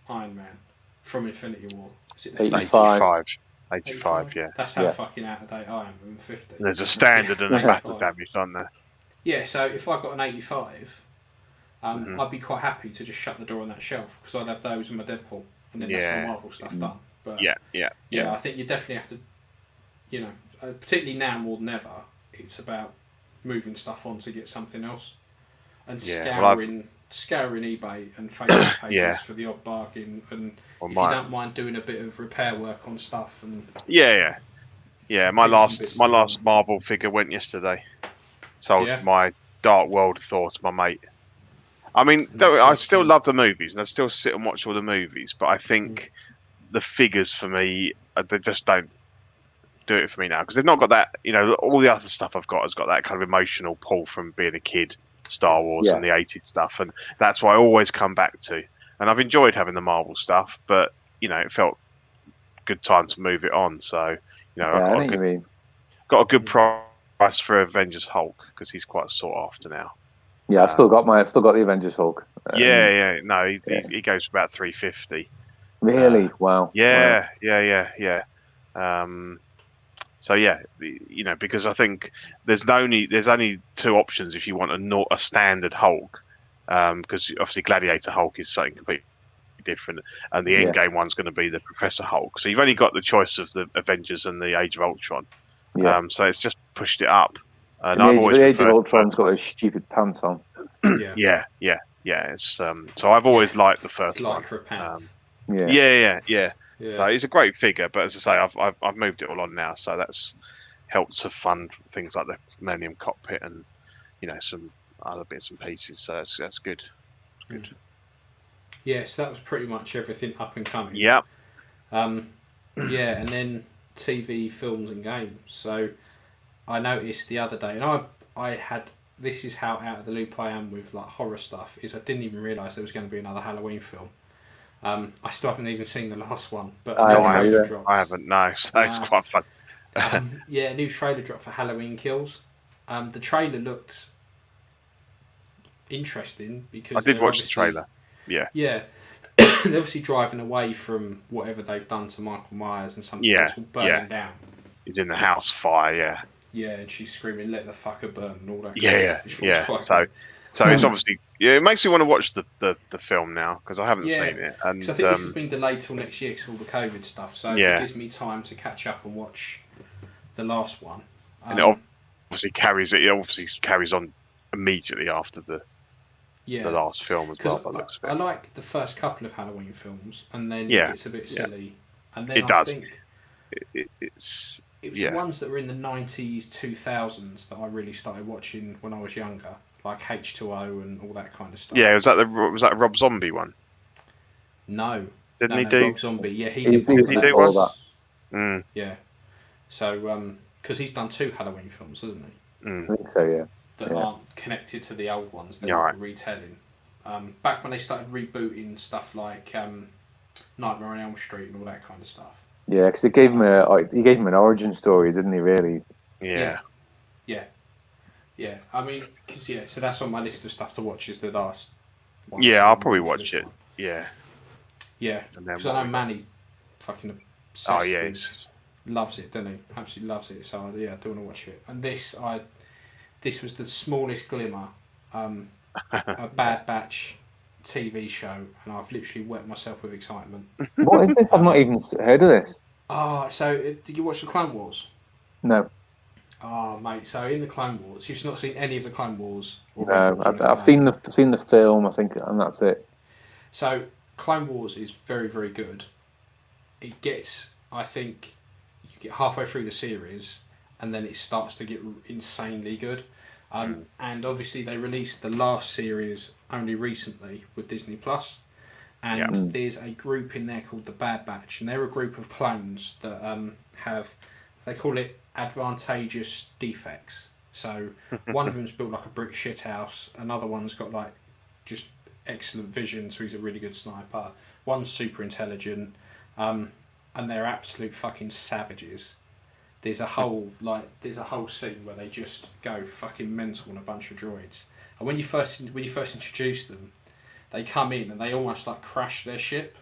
A: Iron Man from Infinity War? Is it
C: 85?
B: 85, yeah.
A: That's how fucking out of date I am. I'm 50.
B: There's a standard and a battle damage on there.
A: Yeah, so if I got an 85, I'd be quite happy to just shut the door on that shelf, because I'd have those in my Deadpool, and then that's my Marvel stuff done. But I think you definitely have to, particularly now more than ever, it's about moving stuff on to get something else, and scouring eBay and Facebook pages for the odd bargain, and if you don't mind doing a bit of repair work on stuff, and
B: my last Marvel figure went yesterday. Sold my Dark World Thor to my mate. I mean, I still love the movies, and I still sit and watch all the movies, but I think the figures for me, they just don't do it for me now, because they've not got that, all the other stuff I've got has got that kind of emotional pull from being a kid, Star Wars and the 80s stuff, and that's what I always come back to. And I've enjoyed having the Marvel stuff, but it felt good time to move it on. So I got a good price for Avengers Hulk, because he's quite sought after now.
C: Yeah, I've still got the Avengers Hulk.
B: He goes for about 350.
C: Really? Wow.
B: Yeah. Because I think there's only two options if you want a standard Hulk, because obviously Gladiator Hulk is something completely different, and the Endgame one's going to be the Professor Hulk. So you've only got the choice of the Avengers and the Age of Ultron. So it's just pushed it up. And
C: the Age of Ultron's got those stupid pants on.
B: Yeah. It's so I've always liked the first one. Yeah. So it's a great figure, but as I say, I've moved it all on now, so that's helped to fund things like the Millennium Cockpit and some other bits and pieces. So that's good. Good.
A: Yeah, so that was pretty much everything up and coming.
B: Yeah.
A: And then TV, films, and games. So I noticed the other day, and I had. This is how out of the loop I am with like horror stuff. Is I didn't even realise there was going to be another Halloween film. I still haven't even seen the last one, but
B: I haven't. No, so it's quite fun.
A: A new trailer dropped for Halloween Kills. The trailer looked interesting because
B: I did watch the trailer. Yeah.
A: They're obviously driving away from whatever they've done to Michael Myers, and something that's all burning down.
B: He's in the house fire. Yeah.
A: Yeah, and she's screaming, "Let the fucker burn!" and all that.
B: So it's obviously it makes me want to watch the film now, because I haven't seen it. And
A: I think this has been delayed till next year because of all the COVID stuff. So it gives me time to catch up and watch the last one.
B: And it obviously carries on immediately after the last film as well.
A: I like the first couple of Halloween films, and then it gets a bit silly. And then
B: I
A: think
B: it's
A: it was the ones that were in the 90s, 2000s that I really started watching when I was younger, like H2O and all that kind of stuff.
B: Yeah, was that a Rob Zombie one?
A: No.
B: Didn't he do?
A: Rob Zombie, yeah, he
C: did
B: one of
C: that.
B: Mm.
A: Yeah. So, because he's done 2 Halloween films, hasn't he?
C: I think so, yeah.
A: That aren't connected to the old ones, they're like a retelling. Back when they started rebooting stuff like Nightmare on Elm Street and all that kind of stuff.
C: Yeah, because he gave him an origin story, didn't he? Really?
B: Yeah.
A: I mean, so that's on my list of stuff to watch. Is the last one.
B: Yeah,
A: So
B: I'll
A: I'm
B: probably
A: waiting for
B: watch
A: this
B: it.
A: one.
B: Yeah.
A: Yeah,
B: And then
A: because I know Manny's fucking obsessed.
B: Oh yeah.
A: with, loves it, doesn't he? Absolutely loves it. So yeah, I do want to watch it. And this was the smallest glimmer, a Bad Batch TV show, and I've literally wet myself with excitement.
C: What is this? I've not even heard of this.
A: Did you watch the Clone Wars?
C: No.
A: Oh, mate. So in the Clone Wars, you've not seen any of the Clone Wars? Or
C: No,
A: Rebels or anything
C: I've seen the film, I think, and that's it.
A: So Clone Wars is very, very good. It gets, I think, you get halfway through the series, and then it starts to get insanely good. And obviously they released the last series only recently with Disney Plus, and there's a group in there called the Bad Batch, and they're a group of clones that they call it advantageous defects. So one of them's built like a brick shithouse, another one's got like just excellent vision, so he's a really good sniper. One's super intelligent, and they're absolute fucking savages. There's a whole scene where they just go fucking mental on a bunch of droids. And when you first introduce them, they come in and they almost like crash their ship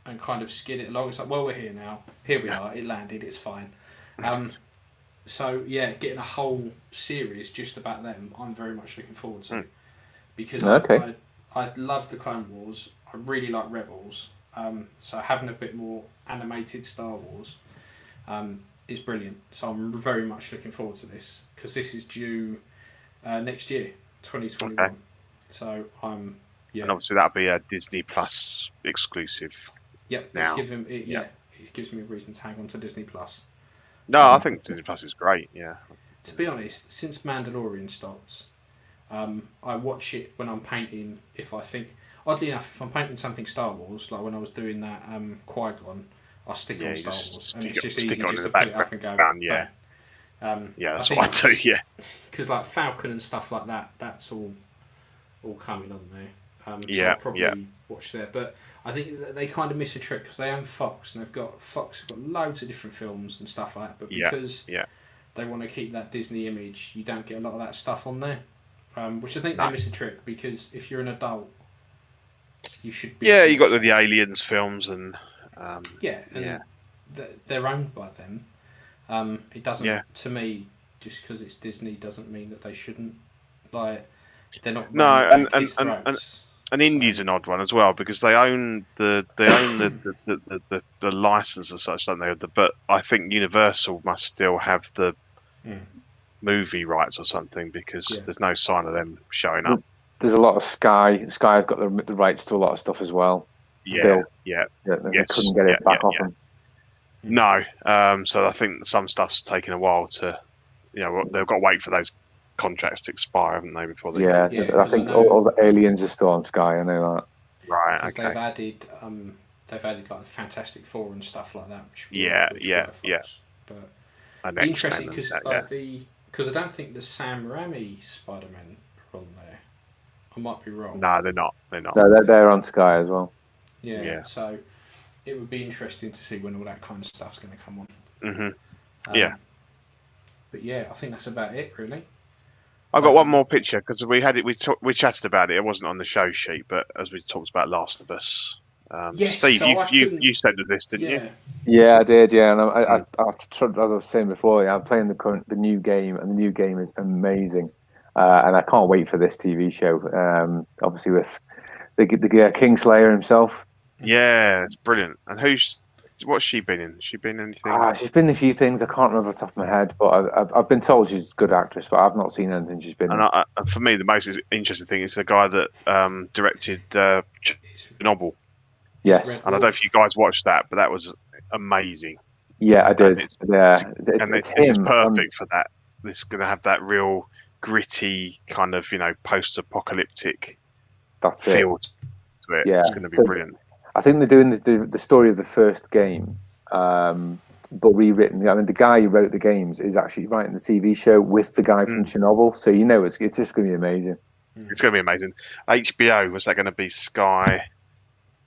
A: and kind of skid it along. It's like, well, we're here now. Here we are. It landed. It's fine. So yeah, getting a whole series just about them, I'm very much looking forward to, because I love the Clone Wars. I really like Rebels. So having a bit more animated Star Wars is brilliant. So I'm very much looking forward to this, because this is due next year, 2021.
B: Okay.
A: So I'm
B: And obviously that'll be a Disney Plus exclusive.
A: Yep.
B: Now.
A: It gives me a reason to hang on to Disney Plus.
B: No, I think Disney Plus is great. Yeah.
A: To be honest, since Mandalorian stopped, I watch it when I'm painting. Oddly enough, if I'm painting something Star Wars, like when I was doing that Qui-Gon, I'll stick on Star Wars, and it's just easy just to put it up and go.
B: Yeah.
A: Bang.
B: That's what I do. Yeah.
A: Because like Falcon and stuff like that, that's all coming on there. So
B: I'll
A: probably watch there, but I think they kind of miss a trick because they own Fox, and Fox have got loads of different films and stuff like that. But because they want to keep that Disney image, you don't get a lot of that stuff on there, which I think they miss a trick, because if you're an adult, you should be.
B: Yeah, you got the Aliens films and.
A: They're owned by them. It doesn't, to me, just because it's Disney doesn't mean that they shouldn't. Like, they're not.
B: No, and Indy's an odd one as well, because they own the license and such, don't they? But I think Universal must still have the movie rights or something, because there's no sign of them showing up.
C: There's a lot of Sky. Sky've got the rights to a lot of stuff as well. They couldn't get it back off them.
B: No, so I think some stuff's taken a while to, they've got to wait for those contracts to expire, haven't they? Before they.
C: I think all the Aliens are still on Sky. I know that.
B: Right. Okay.
A: They've added like the Fantastic Four and stuff like that. Which But interesting because I don't think the Sam Raimi Spider-Man are on there. I might be wrong.
B: No, they're not.
C: No, they're on Sky as well.
A: Yeah. So it would be interesting to see when all that kind of stuff's going to come on.
B: Mm-hmm.
A: But yeah, I think that's about it, really.
B: I've got one more picture, because we had it. We chatted about it. It wasn't on the show sheet, but as we talked about Last of Us.
A: Yes,
B: Steve,
A: so
B: you sent us this, didn't you?
C: Yeah, I did. Yeah, and I as I was saying before, I'm playing the new game, and the new game is amazing, and I can't wait for this TV show. Obviously, with the Kingslayer himself.
B: Yeah, it's brilliant. And what's she been in? Has she been in anything?
C: She's been in a few things. I can't remember off the top of my head, but I've been told she's a good actress, but I've not seen anything she's been in.
B: And for me, the most interesting thing is the guy that directed Chernobyl.
C: Yes.
B: And I don't know if you guys watched that, but that was amazing.
C: Yeah, I did.
B: This is perfect for that. This is going to have that real gritty kind of, post-apocalyptic feel to it.
C: Yeah.
B: It's going to be brilliant.
C: I think they're doing the story of the first game, but rewritten. I mean, the guy who wrote the games is actually writing the TV show with the guy from Chernobyl, so it's just going to be amazing.
B: It's going to be amazing. HBO, was that going to be Sky?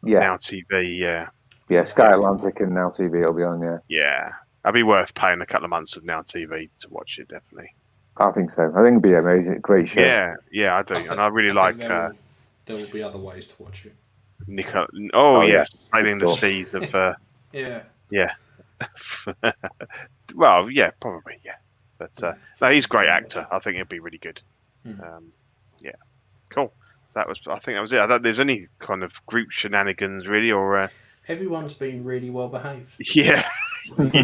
B: Now TV,
C: yeah. Sky Atlantic and Now TV it'll be on.
B: yeah. That'd be worth paying a couple of months of Now TV to watch it. Definitely.
C: I think so. I think it'd be amazing. Great show.
B: Yeah, I do, and I really like.
A: There will be other ways to watch it.
B: Nico. Oh yes, sailing the seas of.
A: Yeah.
B: Well, yeah, probably, yeah. But no, he's a great actor. I think he'll be really good. Yeah, cool. So I think that was it. I don't think there's any kind of group shenanigans really, or
A: everyone's been really well behaved.
B: Yeah.
A: And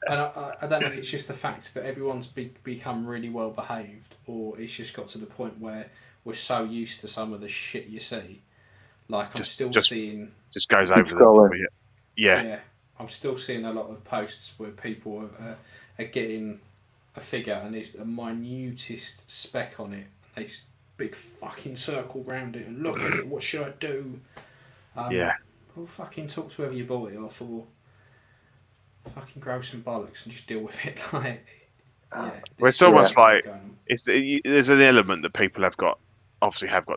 A: I don't know if it's just the fact that everyone's become really well behaved, or it's just got to the point where we're so used to some of the shit you see. Like I'm still seeing.
B: Just goes over the.
A: Yeah. I'm still seeing a lot of posts where people are getting a figure and there's the minutest speck on it. This big fucking circle round it and look at it. What should I do? Well, fucking talk to whoever you bought it off, or fucking grow some bollocks and just deal with it. Like,
B: well, it's almost like there's an element that people have got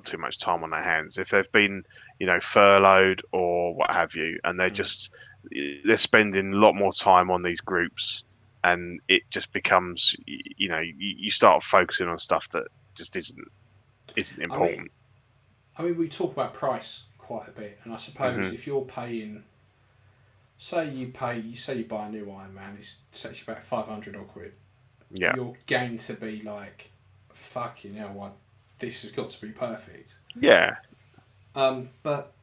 B: too much time on their hands. If they've been, furloughed or what have you, and they're spending a lot more time on these groups, and it just becomes, you start focusing on stuff that just isn't important.
A: I mean, we talk about price quite a bit, and I suppose if you're paying, say you buy a new Iron Man, it's sets you about 500 or quid.
B: Yeah.
A: You're going to be like, fucking hell, this has got to be perfect.
B: Yeah.
A: But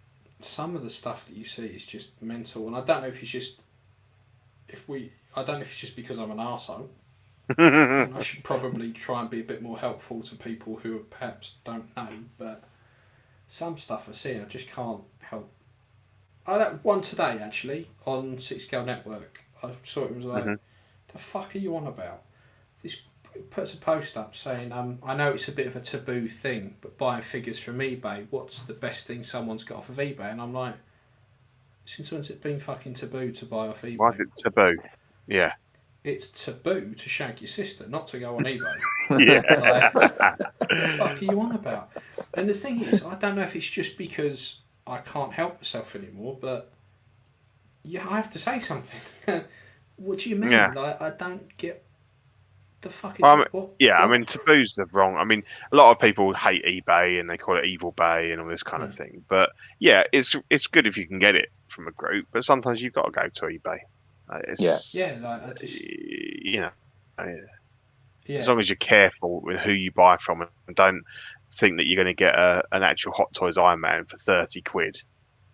A: some of the stuff that you see is just mental, and I don't know if it's just because I'm an arsehole. And I should probably try and be a bit more helpful to people who perhaps don't know, but some stuff I see, I just can't help. One today actually on 6 Scale Network, I saw it, was like, the fuck are you on about? This puts a post up saying, I know it's a bit of a taboo thing, but buying figures from eBay, what's the best thing someone's got off of eBay? And I'm like, since when's it been fucking taboo to buy off eBay?
B: Why is it taboo? Yeah.
A: It's taboo to shag your sister, not to go on eBay.
B: Yeah.
A: What the fuck are you on about? And the thing is, I don't know if it's just because I can't help myself anymore, but I have to say something. What do you mean?
B: Yeah.
A: Like, I don't get the fuck is what?
B: I mean, taboo's the wrong. I mean, a lot of people hate eBay and they call it Evil Bay and all this kind of thing. But yeah, it's good if you can get it from a group, but sometimes you've got to go to eBay. As long as you're careful with who you buy from and don't think that you're going to get an actual Hot Toys Iron Man for 30 quid.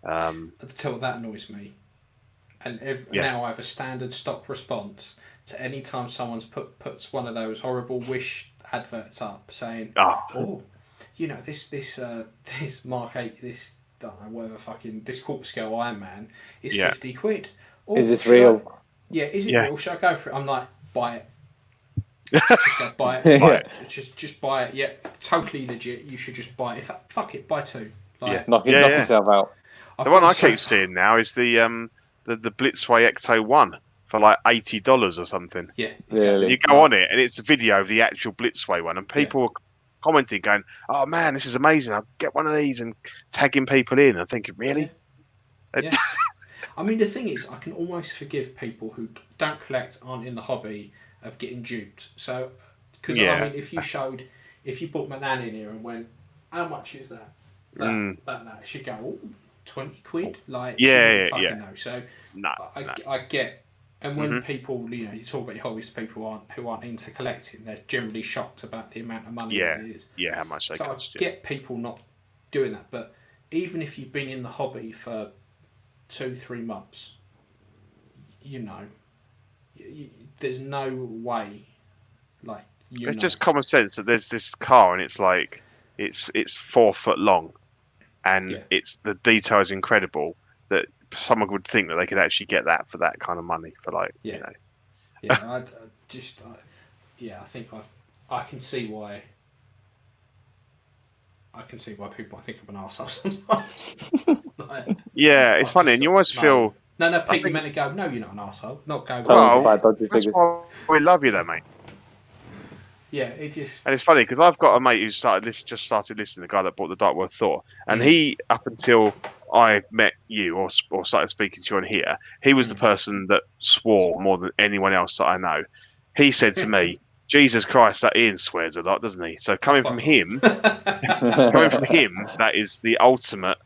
A: I tell you what, that annoys me. And now I have a standard stock response to any time someone's puts one of those horrible Wish adverts up saying, this Mark 8, this this quarter scale Iron Man is 50 quid. Or,
C: is this real?
A: Is it real? Should I go for it? I'm like, buy it. Just go buy it. Buy it. Just buy it. Yeah, totally legit. You should just buy it. Fuck it, buy 2.
C: Knock yourself out.
B: The one I keep seeing now is the Blitzway Ecto 1 for like $80 or something.
A: Yeah, exactly.
B: You go on it and it's a video of the actual Blitzway one, and people are commenting, going, "Oh man, this is amazing! I'll get one of these," and tagging people in. I'm thinking, really?
A: Yeah. I mean, the thing is, I can almost forgive people who don't collect, aren't in the hobby, of getting duped. So, because I mean, if you brought my nan in here and went, how much is that? That should go 20 quid. Like, know. So, I get, and when people, you talk about your hobbies to people who aren't into collecting, they're generally shocked about the amount of money it is.
B: Yeah, how much they cost.
A: So I get people not doing that, but even if you've been in the hobby for 2-3 months, there's no way,
B: it's just common sense that there's this car and it's like it's 4 foot long, and it's the detail is incredible, that someone would think that they could actually get that for that kind of money for I think I can see why. I can see why people think I'm an arsehole sometimes. It's funny, and you always feel...
A: No, Pete, you meant to go, no, you're not an arsehole. Not go...
B: that's why we love you though, mate.
A: Yeah, it just...
B: And it's funny, because I've got a mate who just started listening, the guy that bought the Dark World Thor, and he, up until I met you or started speaking to you on here, he was the person that swore more than anyone else that I know. He said to me, Jesus Christ, that Ian swears a lot, doesn't he? So coming from him, that is the ultimate.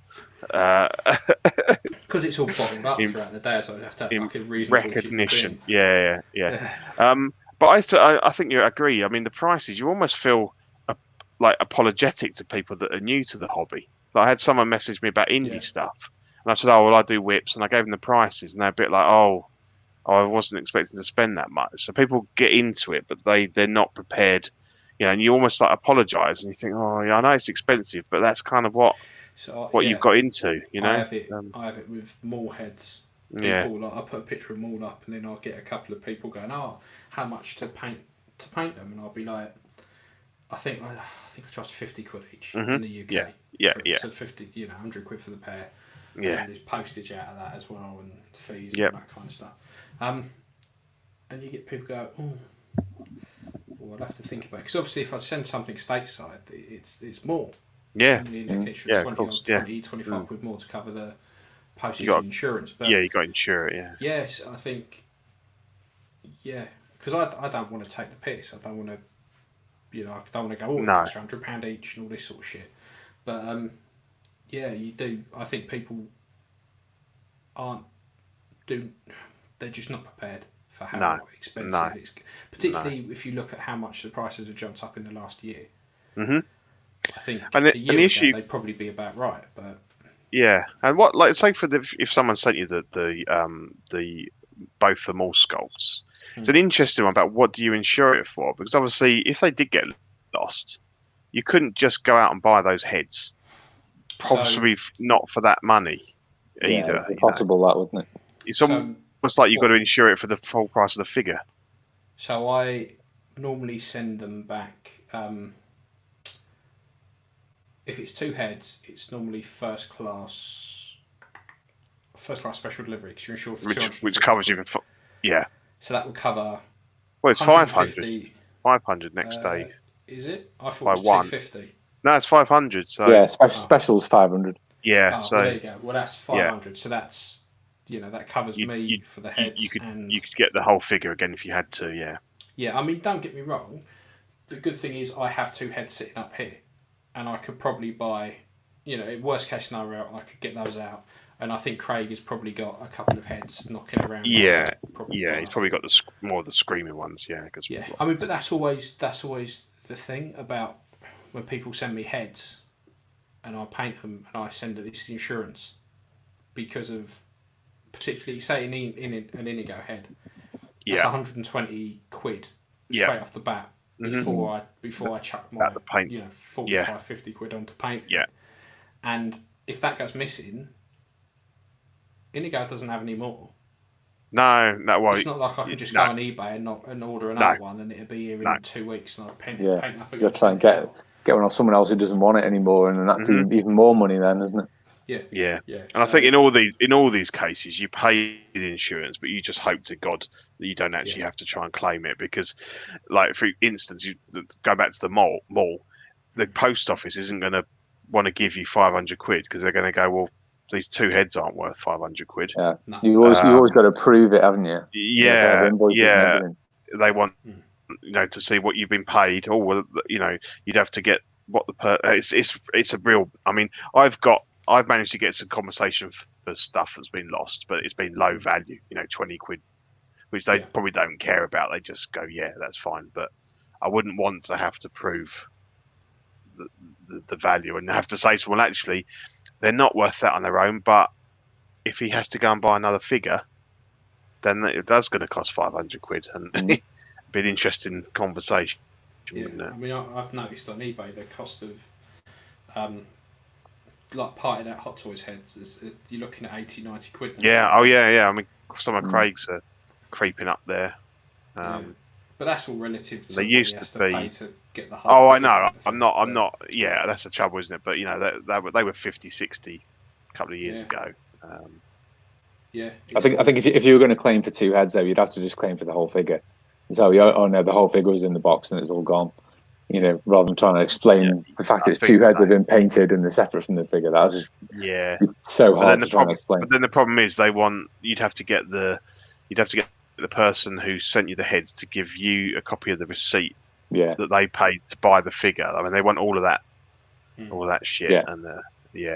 A: Because it's all bottled up throughout the day, so I have to have like a reasonable
B: recognition. Yeah. But I think you agree. I mean, the prices, you almost feel like apologetic to people that are new to the hobby. Like, I had someone message me about indie stuff, and I said, "Oh, well, I do whips," and I gave them the prices, and they're a bit like, "Oh, I wasn't expecting to spend that much." So people get into it, but they're not prepared, and you almost like apologise, and you think, "Oh, yeah, I know it's expensive, but that's kind of what you've got into." I
A: have it with maul heads. People, like, I put a picture of maul up, and then I'll get a couple of people going, "Oh, how much to paint them?" And I'll be like, I think I charge 50 quid each in the UK. So 50, 100 quid for the pair.
B: Yeah.
A: And there's postage out of that as well, and fees and that kind of stuff. And you get people go, well, I'll have to think about it. Because obviously if I send something stateside, it's more.
B: Yeah.
A: You need an extra 25 quid more to cover the postage and insurance. But
B: you got to insure it, yeah.
A: Yes, I think, because I don't want to take the piss. I don't want to, I don't want to go, it's £100 each and all this sort of shit. But, you do. I think people they're just not prepared for how expensive it's. Particularly if you look at how much the prices have jumped up in the last year. I think a year ago they'd probably be about right, but
B: and what, like, say if someone sent you the both the maul sculpts, it's an interesting one about what do you insure it for, because obviously if they did get lost, you couldn't just go out and buy those heads, possibly not for that money either.
C: It's possible that, wouldn't it?
B: It's almost like you've got to insure it for the full price of the figure.
A: So I normally send them back. If it's two heads, it's normally first class special delivery, because you're insured for 250,
B: which covers you.
A: So that would cover.
B: Well, it's 500. 500 next day.
A: Is it? I thought it was 250.
B: No, it's 500. So
C: special's 500.
B: Yeah.
A: So there you go. Well, that's 500. So that's that covers me for the heads.
B: You could get the whole figure again if you had to. Yeah.
A: Yeah, I mean, don't get me wrong. The good thing is I have two heads sitting up here, and I could probably buy. Worst case scenario, I could get those out. And I think Craig has probably got a couple of heads knocking around.
B: Yeah, he's probably got more of the screaming ones. Yeah,
A: I mean, but that's always the thing about when people send me heads, and I paint them and I send it. It's the insurance, because of particularly say an Inigo head. That's 120 quid straight off the bat before I chuck my 45, 50 quid onto paint.
B: Yeah,
A: and if that goes missing. Inigo doesn't have any more.
B: No. Well,
A: it's not like I can just go on eBay and order another one, and it'll be here in 2 weeks, and I'll paint up again.
C: You've got to try and get one off someone else who doesn't want it anymore, and that's even more money then, isn't it?
B: Yeah. And I think in all these cases, you pay the insurance, but you just hope to God that you don't actually have to try and claim it, because, like, for instance, you go back to the mall, the post office isn't going to want to give you 500 quid, because they're going to go, well, these two heads aren't worth 500 quid.
C: Yeah, no. you always got to prove it, haven't you?
B: Yeah. They want to see what you've been paid. Or well, you'd have to get what it's a real. I mean, I've managed to get some compensation for stuff that's been lost, but it's been low value. 20 quid, which they probably don't care about. They just go, yeah, that's fine. But I wouldn't want to have to prove the value and have to say to, well, actually, they're not worth that on their own, but if he has to go and buy another figure, then it does going to cost 500 quid, and it'd be an interesting conversation.
A: Yeah, I mean, I've noticed on eBay the cost of like parted out Hot Toys heads, you're looking at 80, 90 quid now.
B: Yeah, I mean, some of Craig's are creeping up there.
A: But that's all relative to
B: they used to
A: pay to get the whole
B: I know. I'm not. Yeah, that's the trouble, isn't it? But they were 50, 60 a couple of years ago.
C: I think if you were going to claim for two heads, though, you'd have to just claim for the whole figure. So the whole figure was in the box and it's all gone. You know, rather than trying to explain the fact it's two heads that have been painted and they're separate from the figure. That was just so hard to try and explain.
B: But then the problem is you'd have to get the person who sent you the heads to give you a copy of the receipt that they paid to buy the figure. I mean, they want all of that, all of that shit, and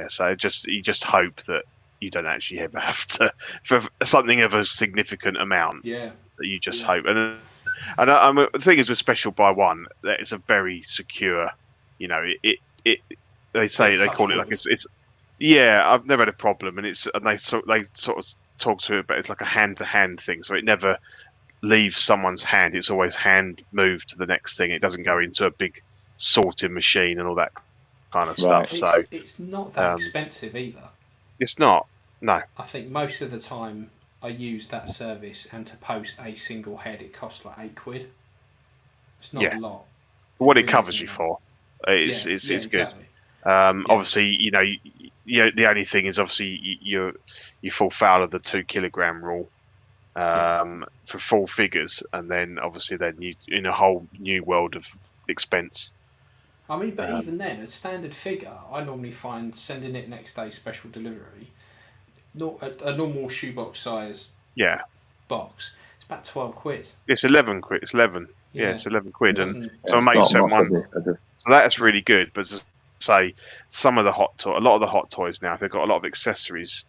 B: so you just hope that you don't actually ever have to for something of a significant amount.
A: Yeah,
B: that you just hope. And the thing is with Special by One, that it's a very secure. You know, they say they call it like it's. Yeah, I've never had a problem, and they sort of talk to it, but it's like a hand-to-hand thing, so it never leaves someone's hand. It's always hand moved to the next thing. It doesn't go into a big sorting machine and all that kind of stuff. So
A: it's not that expensive either.
B: It's not. No.
A: I think most of the time I use that service, and to post a single head, it costs like £8. It's not a lot.
B: What it covers you for, it's good.
A: Exactly.
B: Obviously, you know, the only thing is obviously you fall foul of the 2 kilogram rule for full figures, and then obviously you in a whole new world of expense.
A: I mean, but even then, a standard figure, I normally find sending it next day special delivery, a normal shoebox size box, it's about £12.
B: It's £11. It's 11. Yeah, it's £11, and I'll make one. So that's really good. But to say some of the a lot of the hot toys now, if they've got a lot of accessories,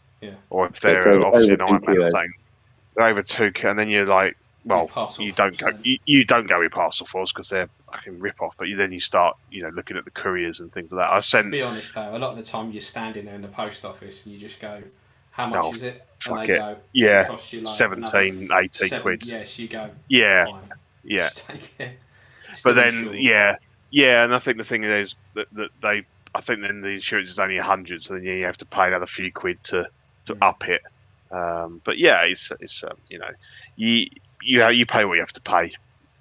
B: or if they're obviously an Iron Man thing, they're over 2 kilos, and then you're like, well, you don't go with parcel force because they're fucking rip off. But then you start, looking at the couriers and things like that.
A: To be honest though, a lot of the time you're standing there in the post office and you just go, "How much is it?" And they go, "It costs you like
B: 17, 18 quid."
A: Yes, you go.
B: Yeah,
A: fine.
B: yeah.
A: Just take it.
B: But then, and I think the thing is that I think then the insurance is only 100, so then you have to pay another few quid to up it. But yeah, it's you pay what you have to pay.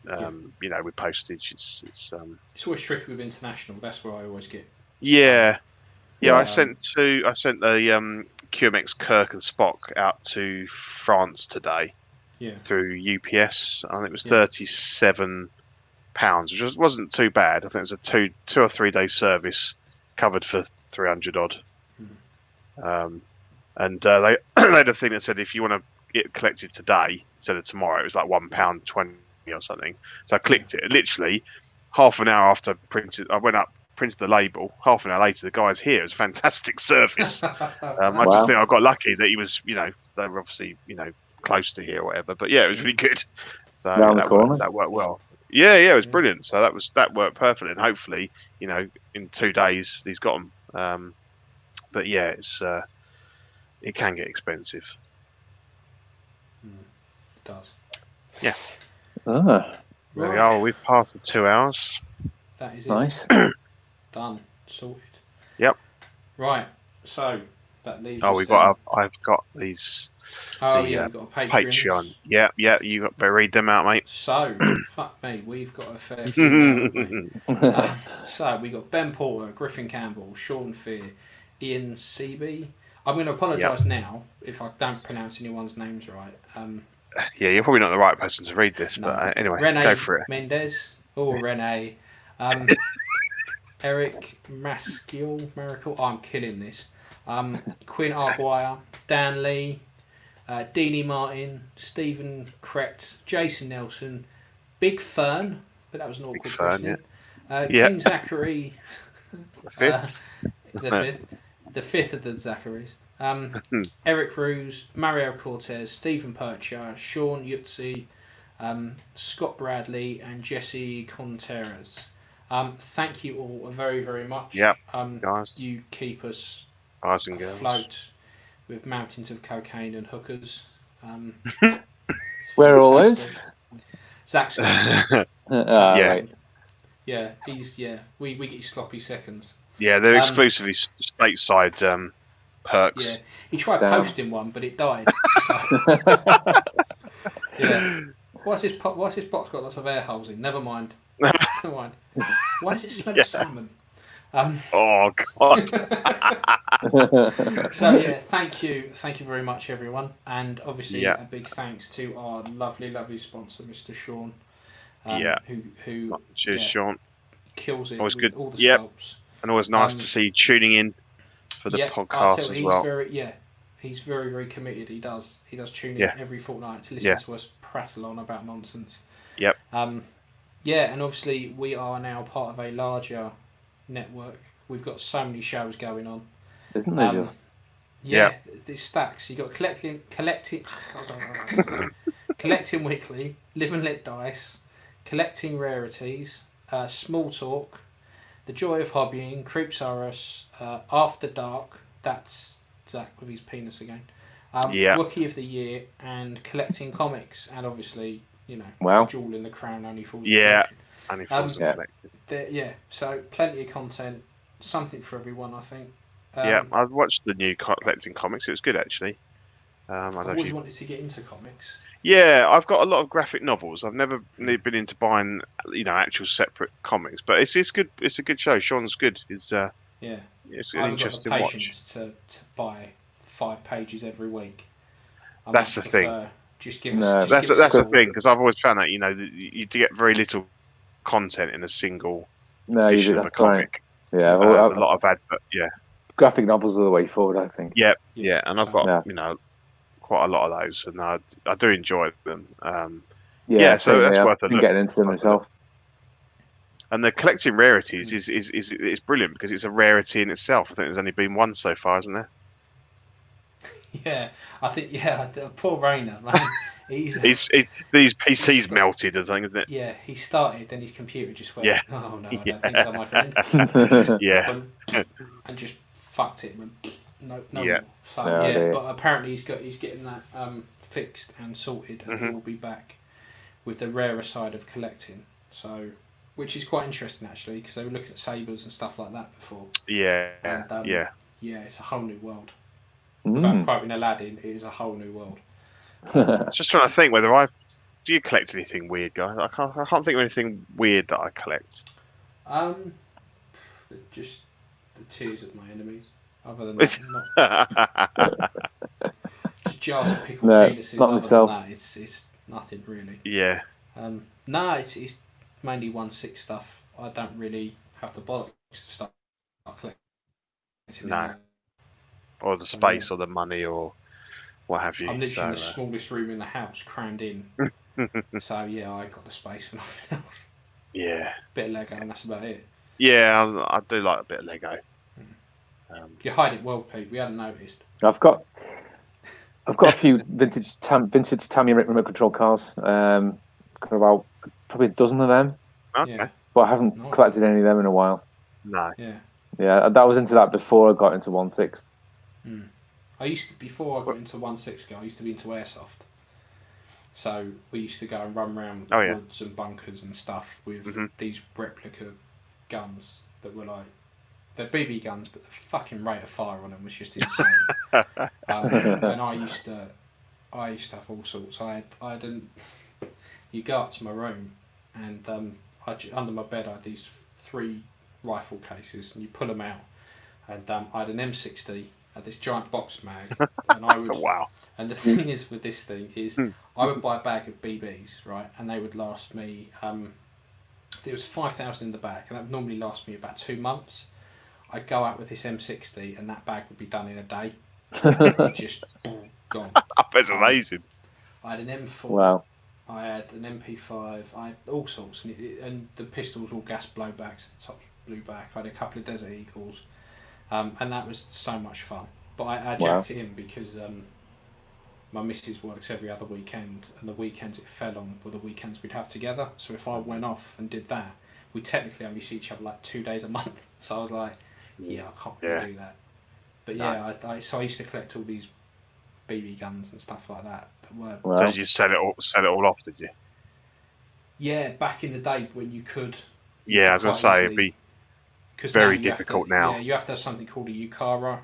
B: With postage, it's
A: always tricky with international. That's where I always get.
B: Yeah. I sent the QMX Kirk and Spock out to France today.
A: Yeah.
B: Through UPS, I think it was £37, which wasn't too bad. I think it was a 2 or 3 day service, covered for 300 odd. And they had a thing that said if you want to get it collected today instead of tomorrow, it was like £1.20 or something. So I clicked it. Literally, half an hour after I went up, printed the label. Half an hour later, the guy's here. It was a fantastic service. I just think I got lucky that he was, they were obviously, close to here or whatever. But yeah, it was really good. So that worked well. Yeah, it was brilliant. So that worked perfectly, and hopefully, in 2 days he's got them. But yeah, it can get expensive.
A: It does.
B: Yeah.
C: There
B: we are. We've passed the 2 hours.
A: That is
C: nice.
A: Done. Sorted.
B: Yep.
A: Right. So that leaves.
B: I've got these.
A: Oh yeah, we've got a
B: Patreon. Yeah. You got to read them out, mate.
A: So fuck me, we've got a fair few. So we got Ben Porter, Griffin Campbell, Sean Fear, Ian Seaby. I'm going to apologise now if I don't pronounce anyone's names right.
B: You're probably not the right person to read this, but anyway,
A: Renee
B: go for it.
A: Mendez or Renee, Eric Miracle. I'm killing this. Quinn Arguire, Dan Lee, Deanie Martin, Stephen Kretz, Jason Nelson, Big Fern, but that was an awkward question. King Zachary, the fifth of the Zacharys. Eric Ruse, Mario Cortez, Stephen Percher, Sean Yutzi, Scott Bradley, and Jesse Contreras. Thank you all very, very much.
B: Guys.
A: You keep us
B: afloat
A: with mountains of cocaine and hookers.
C: Where are all those?
A: Zach's
C: right.
A: Yeah, we get you sloppy seconds.
B: Yeah, they're exclusively stateside perks.
A: Yeah, he tried posting one, but it died. So. Yeah. Why's this box got lots of air holes in? Never mind. Why does it smell of salmon?
B: Oh God.
A: So yeah, thank you very much, everyone, and obviously a big thanks to our lovely sponsor, Mr. Sean. Who
B: cheers, Sean.
A: kills it
B: Always
A: with
B: good.
A: all the
B: Yep.
A: sculpts.
B: And always nice to see you tuning in for the podcast as well.
A: He's very, very committed. He does tune in
B: Yeah.
A: every fortnight to listen to us prattle on about nonsense.
B: Yep.
A: Yeah, and obviously we are now part of a larger network. We've got so many shows going on.
C: Isn't there just?
A: Yeah, there's stacks. You got collecting weekly, live and let dice, collecting rarities, small talk, the joy of hobbying, creeps are us, after dark. That's Zach with his penis again. Wookie of the year and collecting comics, and obviously Jewel in the Crown only falls.
B: Only falls
A: So plenty of content, something for everyone, I think.
B: I've watched the new collecting comics. It was good actually.
A: I've always wanted to get into comics.
B: Yeah, I've got a lot of graphic novels. I've never been into buying, actual separate comics. But it's good. It's a good show. Sean's good. It's an interesting watch.
A: I haven't got the patience to buy 5 pages every week.
B: That's the thing.
A: Just give us.
B: That's the thing, because I've always found that you get very little content in a single edition of a comic.
C: Right. Yeah,
B: a lot of advert. Yeah,
C: graphic novels are the way forward, I think.
B: Yeah, and I've got quite a lot of those, and I do enjoy them. So that's worth a look.
C: Getting into them myself.
B: And the collecting rarities is brilliant because it's a rarity in itself. I think there's only been one so far, isn't there?
A: Yeah, I think poor Rainer, man. He's
B: these PC's melted, I think, isn't it?
A: Yeah, he started, then his computer just went.
B: Yeah.
A: Oh no, I don't think so, my friend. And just fucked it. No more. So but apparently he's getting that fixed and sorted, and he will be back with the rarer side of collecting. So, which is quite interesting actually, because they were looking at sabers and stuff like that before. It's a whole new world. Without quoting Aladdin, it is a whole new world.
B: Just trying to think whether do you collect anything weird, guys? I can't think of anything weird that I collect.
A: Just the tears of my enemies. Other than that, just jars of pickled penises.
C: Not myself.
A: Than that, it's nothing really.
B: Yeah.
A: It's mainly 1/6 stuff. I don't really have the bollocks to start collecting.
B: No. Or the space, or the money, or what have you.
A: I'm literally in the smallest room in the house, crammed in. So I got the space for nothing else.
B: Yeah.
A: Bit of Lego, and that's about it.
B: Yeah, I do like a bit of Lego.
A: You hide it well, Pete. We hadn't noticed.
C: I've got a few vintage Tamiya remote control cars. Got about probably a dozen of them.
B: Okay.
A: Yeah.
C: But I haven't collected any of them in a while.
B: No.
A: Yeah.
C: Yeah, that was into that before I got into 1/6.
A: Before I got into 1/6, I used to be into airsoft. So we used to go and run around woods and bunkers and stuff with these replica guns that were like, they're BB guns, but the fucking rate of fire on them was just insane. And I used to have all sorts. You go up to my room, and under my bed I had these 3 rifle cases, and you pull them out, and I had an M60. Had this giant box mag, and I would.
B: Wow.
A: And the thing is with this thing is, I would buy a bag of BBs, right, and they would last me. There was 5,000 in the bag, and that would normally last me about 2 months. I'd go out with this M60, and that bag would be done in a day. Just gone.
B: That's amazing.
A: I had an M4.
C: Wow.
A: I had an MP5. I had all sorts, and the pistols all gas blowbacks. The tops blew back. I had a couple of Desert Eagles. And that was so much fun. But I jacked it in because my missus works every other weekend, and the weekends it fell on were the weekends we'd have together. So if I went off and did that, we technically only see each other like 2 days a month. So I was like, I can't really do that. But so I used to collect all these BB guns and stuff like that.
B: Did you sell it all off, did you?
A: Yeah, back in the day when you could.
B: Yeah, I was going to say, it'd be very difficult now.
A: Yeah, you have to have something called a UCARA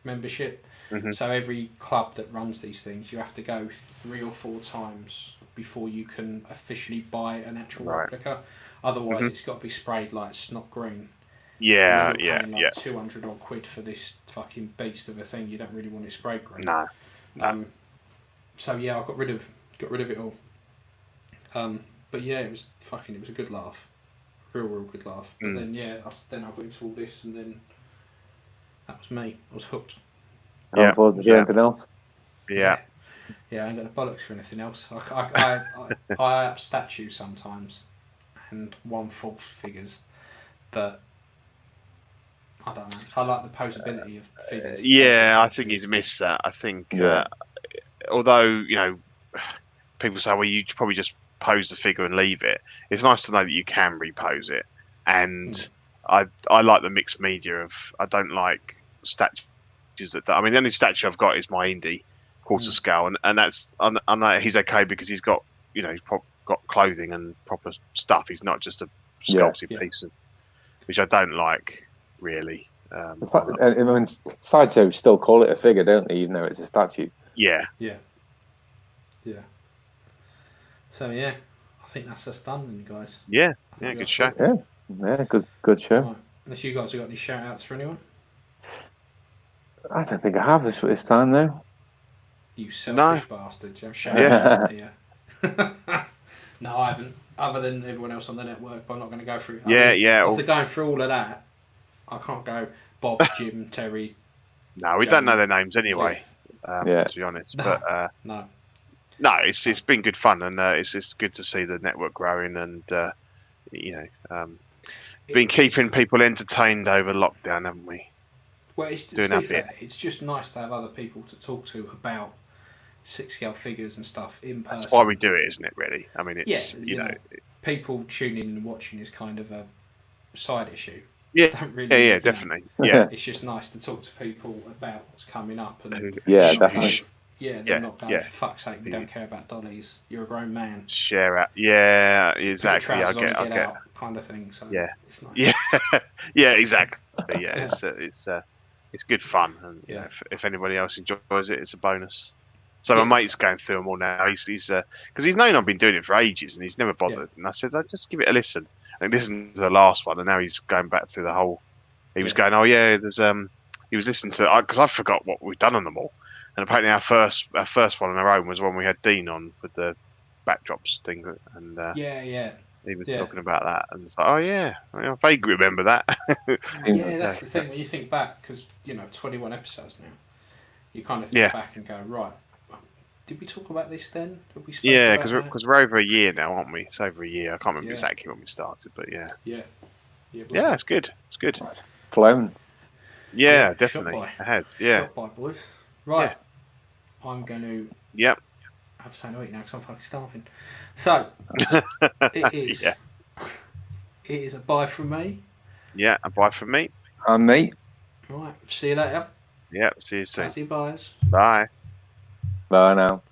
A: membership. So every club that runs these things, you have to go 3 or 4 times before you can officially buy an actual replica. Otherwise, it's got to be sprayed like snot green.
B: Yeah,
A: and you're paying like 200 odd quid for this fucking beast of a thing. You don't really want it sprayed green.
B: No.
A: So I got rid of it all. But yeah, it was a good laugh. real good laugh. But then then I got into all this, and then that was me. I was hooked.
C: Can't afford to do anything else.
B: Yeah.
A: Yeah, I ain't got the bollocks for anything else. I up statues sometimes, and 1/4 figures, but I don't know. I like the posability of figures.
B: Yeah, I think you'd miss that. I think, although people say, well, you probably just pose the figure and leave it. It's nice to know that you can repose it, and I like the mixed media of. I don't like statues that. I mean, the only statue I've got is my indie quarter scale, and that's I know he's okay because he's got he's got clothing and proper stuff. He's not just a sculpted piece, which I don't like really.
C: It's like, I mean, sideshows still call it a figure, don't they? Even though it's a statue.
B: Yeah.
A: So I think that's us done, guys.
B: Yeah, good show.
C: Yeah, good show.
A: Right. Unless you guys have got any shout outs for anyone?
C: I don't think I have this time though.
A: You selfish bastard. You have shout out here. No, I haven't. Other than everyone else on the network, but I'm not going to go through it. After going through all of that, I can't go Bob, Jim, Terry.
B: No, we don't know their names anyway. To be honest, but no, it's been good fun, and it's just good to see the network growing, and been keeping people entertained over lockdown, haven't we?
A: Well, it's just nice to have other people to talk to about 6-scale figures and stuff in person.
B: That's why we do it, isn't it? Really, I mean, it's you know,
A: people tuning in and watching is kind of a side issue.
B: Yeah,
A: don't really,
B: definitely.
A: It's just nice to talk to people about what's coming up, and
C: definitely.
A: They're not going for fuck's sake. We don't care about dollies. You're a grown man.
B: Share out. Yeah, exactly. I get
A: out kind of thing. So it's nice.
B: Exactly. Yeah, it's good fun, and if anybody else enjoys it, it's a bonus. So my mate's going through them all now. He's because he's known I've been doing it for ages, and he's never bothered. And I said, I'll just give it a listen. And listen to the last one, and now he's going back through the whole. He was going, there's he was listening to because I forgot what we've done on them all, and apparently our first one on our own was when we had Dean on with the backdrops thing, and he was talking about that, and it's like, I vaguely remember that.
A: That's the thing when you think back, because 21 episodes now, you kind of think back and go, right, did we talk about this then? Did we
B: because we're over a year now, aren't we? It's over a year. I can't remember exactly when we started, but it's good. It's good.
C: Flown.
B: Yeah, definitely. Ahead. Yeah.
A: Shot by, boys. Right. I'm going to.
B: Yep.
A: Have something to eat now because I'm fucking starving. So it is. It is a bye from me.
B: Yeah, a bye from me.
C: And me.
A: Right. See you later.
B: Yeah. See you soon.
A: See you, bye.
B: Bye.
C: Bye now.